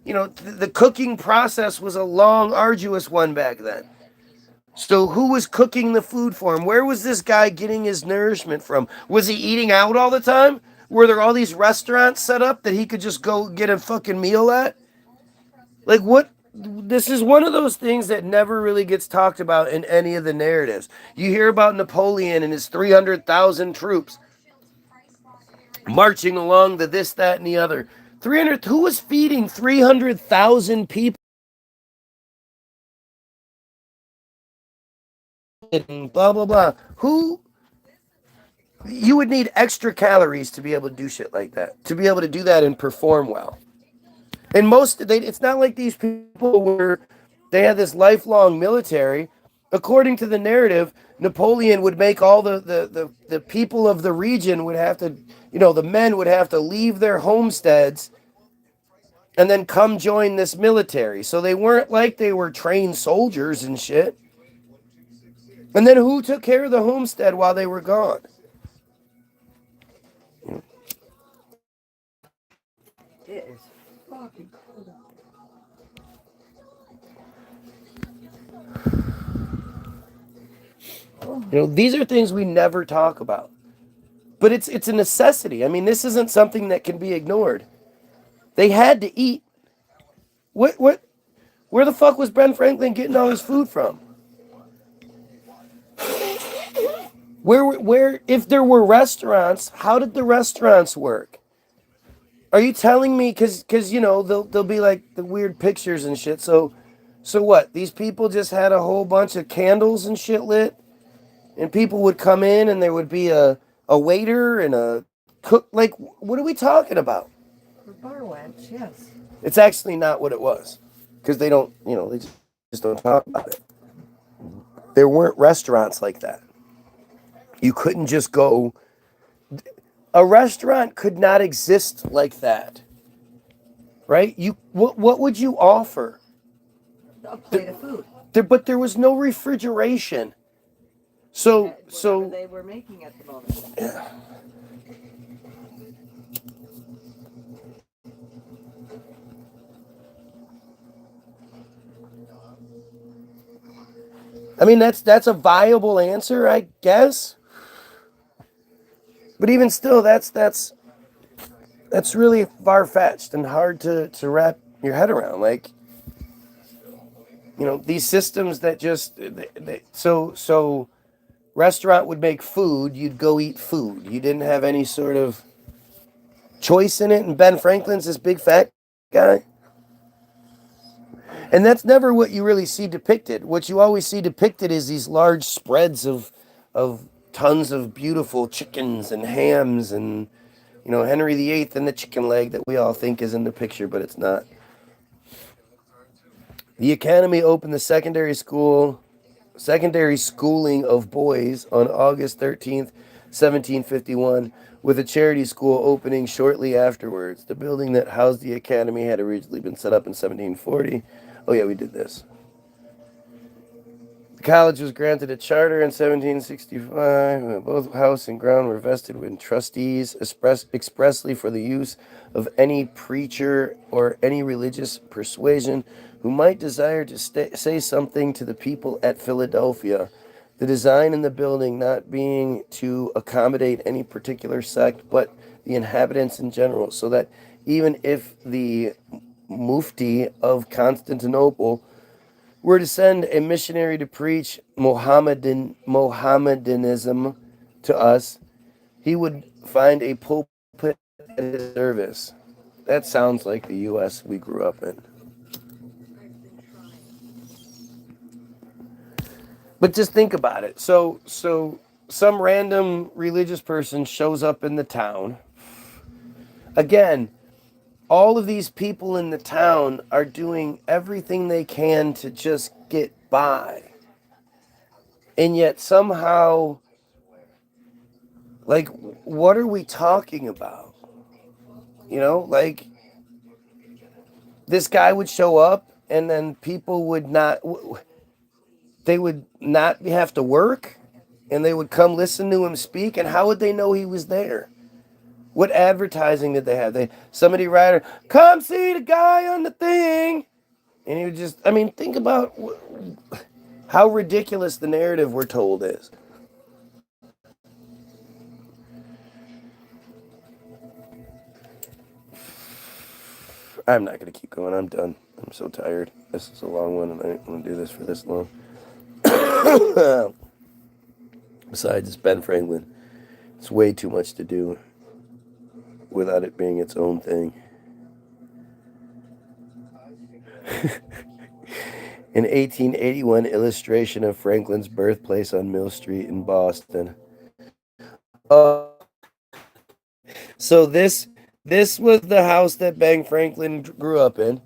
The cooking process was a long, arduous one back then. So who was cooking the food for him? Where was this guy getting his nourishment from? Was he eating out all the time? Were there all these restaurants set up that he could just go get a fucking meal at? Like what? This is one of those things that never really gets talked about in any of the narratives. You hear about Napoleon and his 300,000 troops marching along the this, that, and the other. Who was feeding 300,000 people? And blah, blah, blah. You would need extra calories to be able to do shit like that, to be able to do that and perform well. And it's not like these people they had this lifelong military. According to the narrative, Napoleon would make all the people of the region would have to, the men would have to leave their homesteads and then come join this military. So they weren't like they were trained soldiers and shit. And then who took care of the homestead while they were gone? It is fucking cold. These are things we never talk about. But it's a necessity. I mean, this isn't something that can be ignored. They had to eat. Where the fuck was Ben Franklin getting all his food from? Where if there were restaurants, how did the restaurants work? Are you telling me cuz they'll be like the weird pictures and shit. So what? These people just had a whole bunch of candles and shit lit, and people would come in and there would be a waiter and a cook. Like, what are we talking about? A bar wench, yes. It's actually not what it was, because they don't, they just don't talk about it. There weren't restaurants like that. You couldn't just go. A restaurant could not exist like that, right? What would you offer? A plate of food. But there was no refrigeration. So they were making at the moment. Yeah. I mean, that's a viable answer, I guess. But even still, that's really far-fetched and hard to wrap your head around. Like, these systems that just so restaurant would make food, you'd go eat food. You didn't have any sort of choice in it. And Ben Franklin's this big fat guy. And that's never what you really see depicted. What you always see depicted is these large spreads of tons of beautiful chickens and hams and, Henry VIII and the chicken leg that we all think is in the picture, but it's not. The Academy opened the secondary schooling of boys on August 13th, 1751, with a charity school opening shortly afterwards. The building that housed the Academy had originally been set up in 1740. Oh yeah, we did this. The college was granted a charter in 1765. Both house and ground were vested with trustees expressly for the use of any preacher or any religious persuasion who might desire to say something to the people at Philadelphia. The design in the building not being to accommodate any particular sect, but the inhabitants in general, so that even if the Mufti of Constantinople were to send a missionary to preach Mohammedanism to us, he would find a pulpit put at his service. That sounds like the U.S. we grew up in. But just think about it. So some random religious person shows up in the town. Again, all of these people in the town are doing everything they can to just get by. And yet somehow, like, what are we talking about? You know, like, this guy would show up and then people would not, they would not have to work and they would come listen to him speak. And how would they know he was there? What advertising did they have? Somebody write, come see the guy on the thing. And he would just, I mean, think about how ridiculous the narrative we're told is. I'm not going to keep going. I'm done. I'm so tired. This is a long one, and I didn't want to do this for this long. Besides, it's Ben Franklin. It's way too much to do without it being its own thing. An 1881 illustration of Franklin's birthplace on Mill Street in Boston. So this was the house that Ben Franklin grew up in,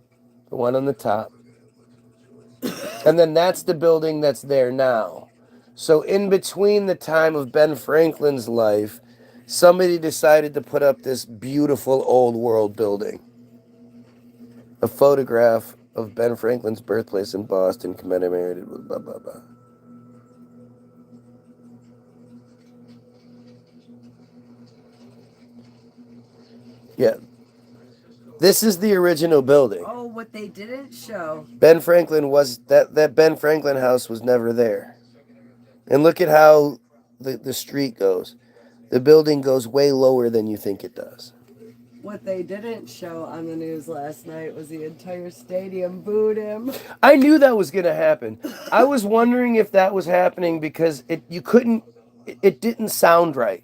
the one on the top. And then that's the building that's there now. So in between the time of Ben Franklin's life, somebody decided to put up this beautiful old world building. A photograph of Ben Franklin's birthplace in Boston commemorated with blah, blah, blah. Yeah. This is the original building. Oh, what they didn't show. Ben Franklin was, that Ben Franklin house was never there. And look at how the street goes. The building goes way lower than you think it does. What they didn't show on the news last night was the entire stadium booed him. I knew that was going to happen. I was wondering if that was happening because it didn't sound right.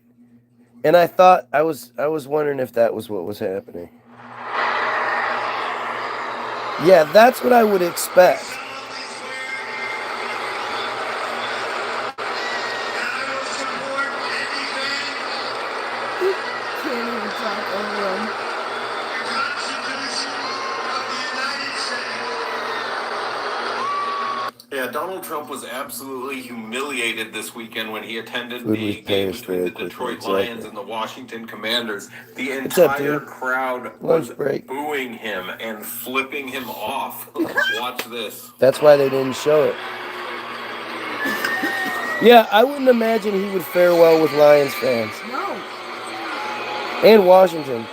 And I thought, I was wondering if that was what was happening. Yeah, that's what I would expect. Can't even talk over him. Yeah, Donald Trump was absolutely humiliated this weekend when he attended Food the was game payers between very the quickly, Detroit exactly. Lions and the Washington Commanders. The What's up, entire dude? crowd Lunch was break. booing him and flipping him off. Watch this. That's why they didn't show it. Yeah, I wouldn't imagine he would fare well with Lions fans. No. And Washington.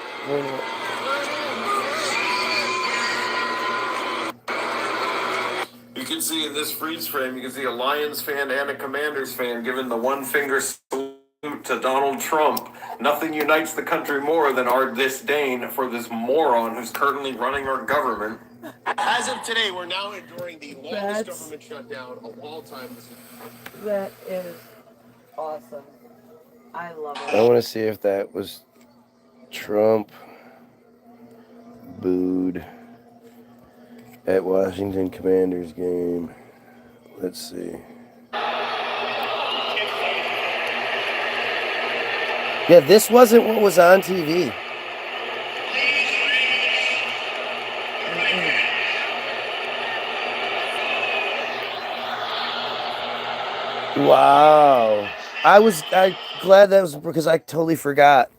You can see in this freeze frame, you can see a Lions fan and a Commanders fan giving the one finger salute to Donald Trump. Nothing unites the country more than our disdain for this moron who's currently running our government. As of today, we're now enduring the longest government shutdown of all time. That is awesome. I love it. I want to see if that was Trump booed at Washington Commanders game. Let's see. Yeah, this wasn't what was on TV. Wow. I'm glad that was because I totally forgot.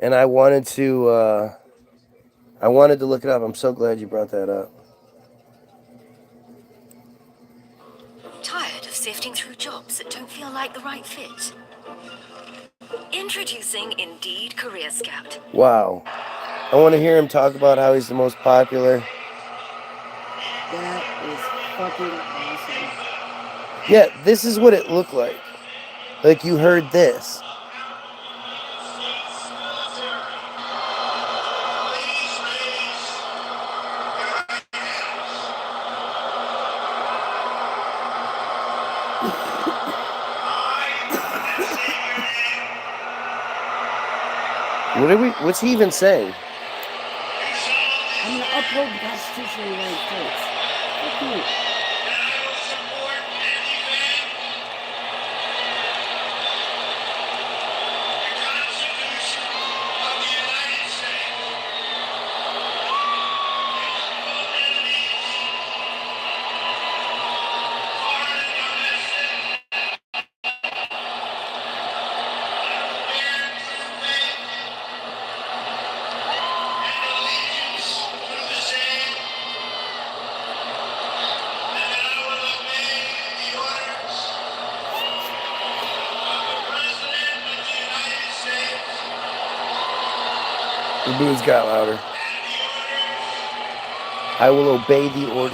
And I wanted to look it up. I'm so glad you brought that up. Tired of sifting through jobs that don't feel like the right fit? Introducing Indeed Career Scout. Wow. I want to hear him talk about how he's the most popular. That is fucking awesome. Yeah, this is what it looked like. Like you heard this. What's he even saying? I'm going to uphold the Constitution of the United States. Fuck you. The booze got louder. I will obey the order.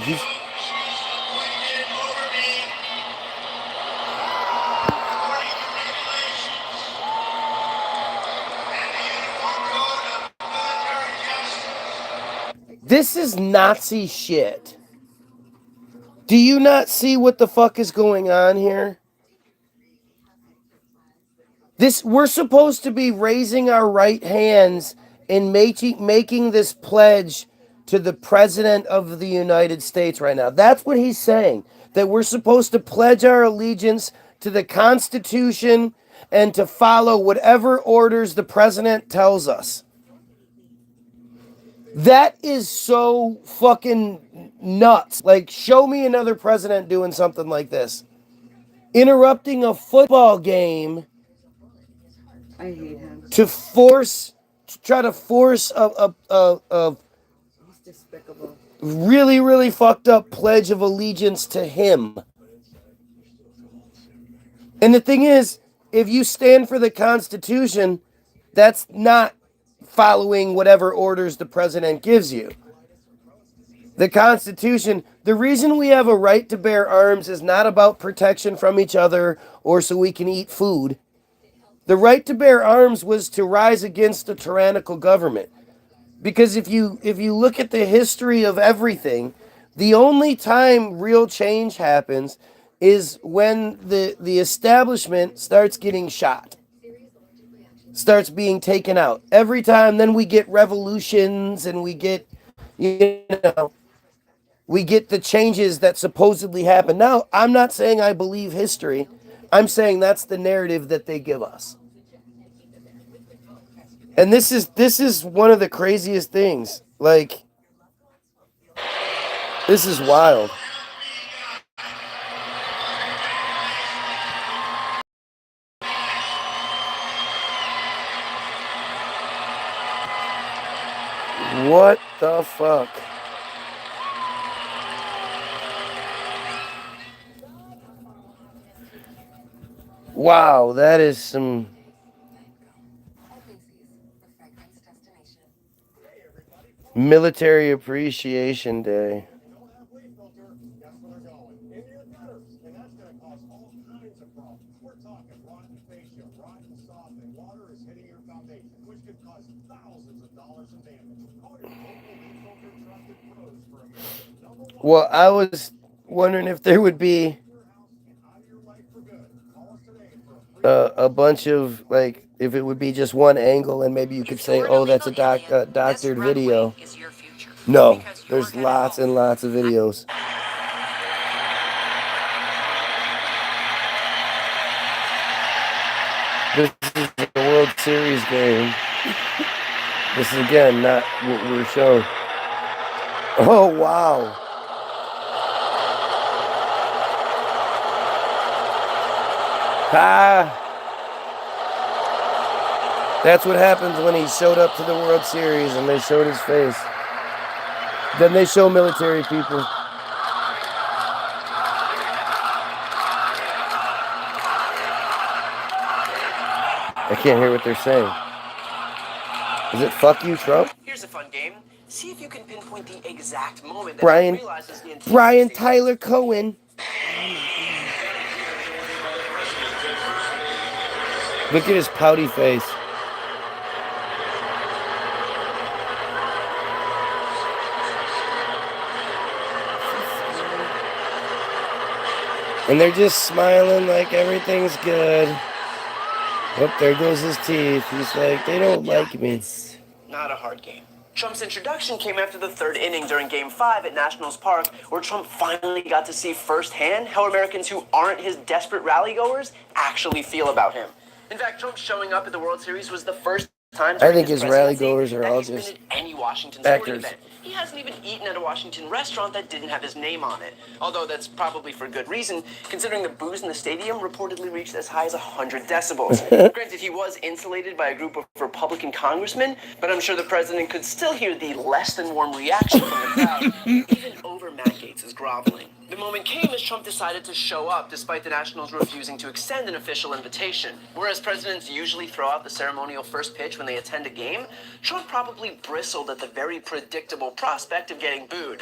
This is Nazi shit. Do you not see what the fuck is going on here? We're supposed to be raising our right hands and making this pledge to the President of the United States right now. That's what he's saying. That we're supposed to pledge our allegiance to the Constitution and to follow whatever orders the President tells us. That is so fucking nuts. Like, show me another president doing something like this. Interrupting a football game I hate him. to try to force a He's despicable. really, really fucked up pledge of allegiance to him. And the thing is, if you stand for the Constitution, that's not following whatever orders the president gives you. The Constitution, the reason we have a right to bear arms is not about protection from each other or so we can eat food. The right to bear arms was to rise against a tyrannical government. Because if you look at the history of everything, the only time real change happens is when the establishment starts getting shot. Starts being taken out. Every time then we get revolutions and we get, we get the changes that supposedly happen. Now, I'm not saying I believe history. I'm saying that's the narrative that they give us. And this is one of the craziest things. Like, this is wild. What the fuck? Wow, that is some Military Appreciation Day. Well, I was wondering if there would be a bunch of, like, if it would be just one angle and maybe you could say, oh, that's a doctored video. No, there's lots and lots of videos. This is the World Series game. This is, again, not what we're showing. Oh, wow. That's what happens when he showed up to the World Series and they showed his face. Then they show military people. I can't hear what they're saying. Is it fuck you, Trump? Here's a fun game. See if you can pinpoint the exact moment that Brian realizes the Brian Tyler Cohen. Look at his pouty face. And they're just smiling like everything's good. Oh, there goes his teeth. He's like, they don't like me. It's not a hard game. Trump's introduction came after the third inning during Game 5 at Nationals Park, where Trump finally got to see firsthand how Americans who aren't his desperate rally-goers actually feel about him. In fact, Trump showing up at the World Series was the first time I during think his his rally presidency goers are that all he's been just at any Washington sporting actors. event. He hasn't even eaten at a Washington restaurant that didn't have his name on it. Although that's probably for good reason, considering the booze in the stadium reportedly reached as high as 100 decibels. Granted, he was insulated by a group of Republican congressmen, but I'm sure the president could still hear the less than warm reaction from the crowd, even over Matt Gaetz' groveling. The moment came as Trump decided to show up, despite the Nationals refusing to extend an official invitation. Whereas presidents usually throw out the ceremonial first pitch when they attend a game, Trump probably bristled at the very predictable prospect of getting booed.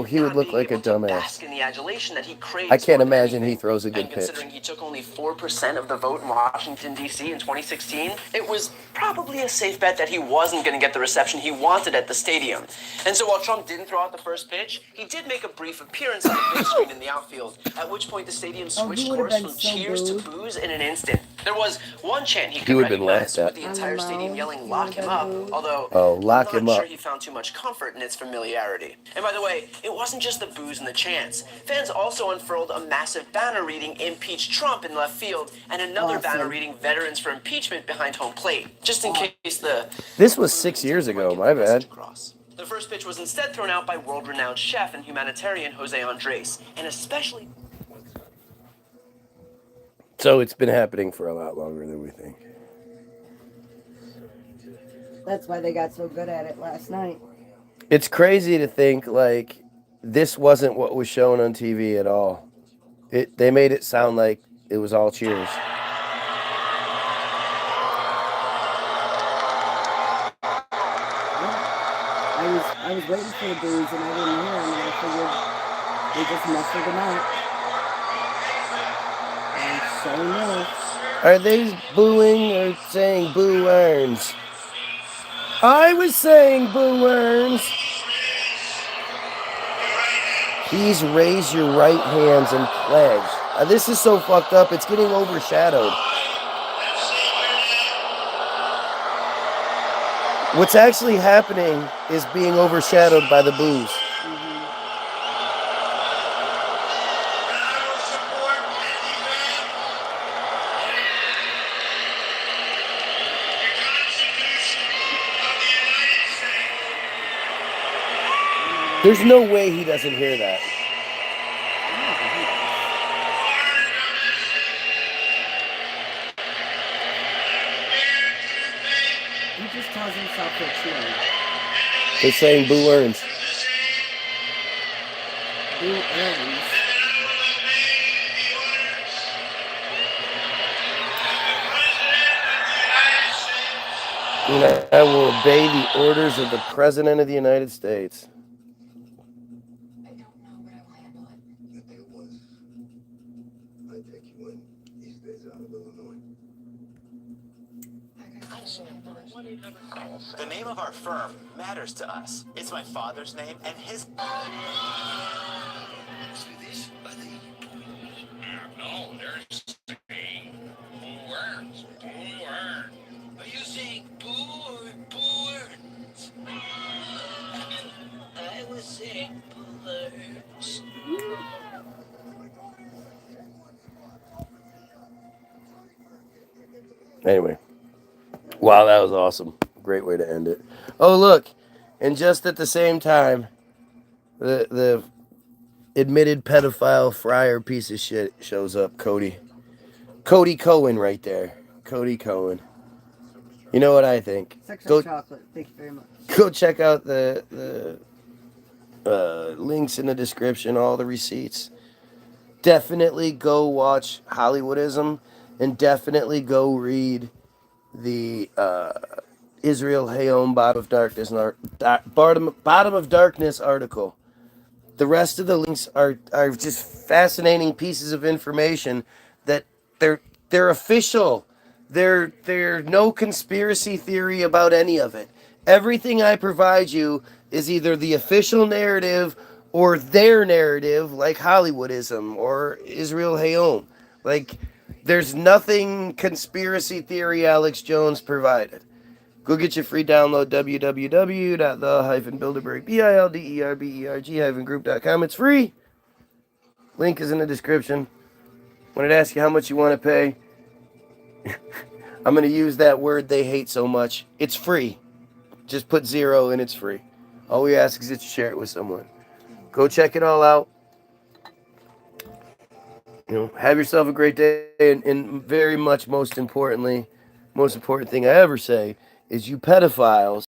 He would look like a dumbass. Bask in the adulation that he craves. I can't more than imagine anything. he throws a good And pitch. considering he took only 4% of the vote in Washington, D.C. in 2016, it was probably a safe bet that he wasn't going to get the reception he wanted at the stadium. And so while Trump didn't throw out the first pitch, he did make a brief appearance on the big screen in the outfield, at which point the stadium switched course from cheers to boos in an instant. There was one chant he could would have been recognize, laughed with at. the entire stadium yelling, "Lock him up," although lock I'm him not up. sure he found too much comfort in its familiarity. And by the way, it wasn't just the boos and the chants. Fans also unfurled a massive banner reading "Impeach Trump" in left field, and another banner reading "Veterans for Impeachment" behind home plate, just in case the... This was 6 years ago, my bad. The first pitch was instead thrown out by world-renowned chef and humanitarian Jose Andres, and especially... So it's been happening for a lot longer than we think. That's why they got so good at it last night. It's crazy to think, like, this wasn't what was shown on TV at all. They made it sound like it was all cheers. I was waiting for the boos and I didn't hear them, and I figured they just muffled them out. And so enough. Are they booing or saying boo earns? I was saying boo earns. Please raise your right hands and pledge. This is so fucked up, it's getting overshadowed. What's actually happening is being overshadowed by the boos. There's no way he doesn't hear that. He just tells himself they're cheering. They're saying boo earns. Boo earns. And I will obey the orders of the President of the United States. The name of our firm matters to us. It's my father's name and his... No, they're saying boo earns. Boo earns. Are you saying boo or boo earns? I was saying boo earns. Anyway. Wow, that was awesome. Great way to end it. Oh, look. And just at the same time, the admitted pedophile friar piece of shit shows up, Cody. Cody Cohen right there. Cody Cohen. You know what I think? Go chocolate. Thank you very much. Go check out the links in the description, all the receipts. Definitely go watch Hollywoodism, and definitely go read the Israel Hayom Bottom of Darkness article. The rest of the links are just fascinating pieces of information that they're official. They're no conspiracy theory about any of it. Everything I provide you is either the official narrative or their narrative, like Hollywoodism or Israel Hayom. Like, There's nothing conspiracy theory Alex Jones provided. Go get your free download, www.the-bilderberg.group.com. It's free. Link is in the description. When it asks you how much you want to pay, I'm going to use that word they hate so much. It's free. Just put 0 and it's free. All we ask is that you share it with someone. Go check it all out. Have yourself a great day. And very much most important thing I ever say is you pedophiles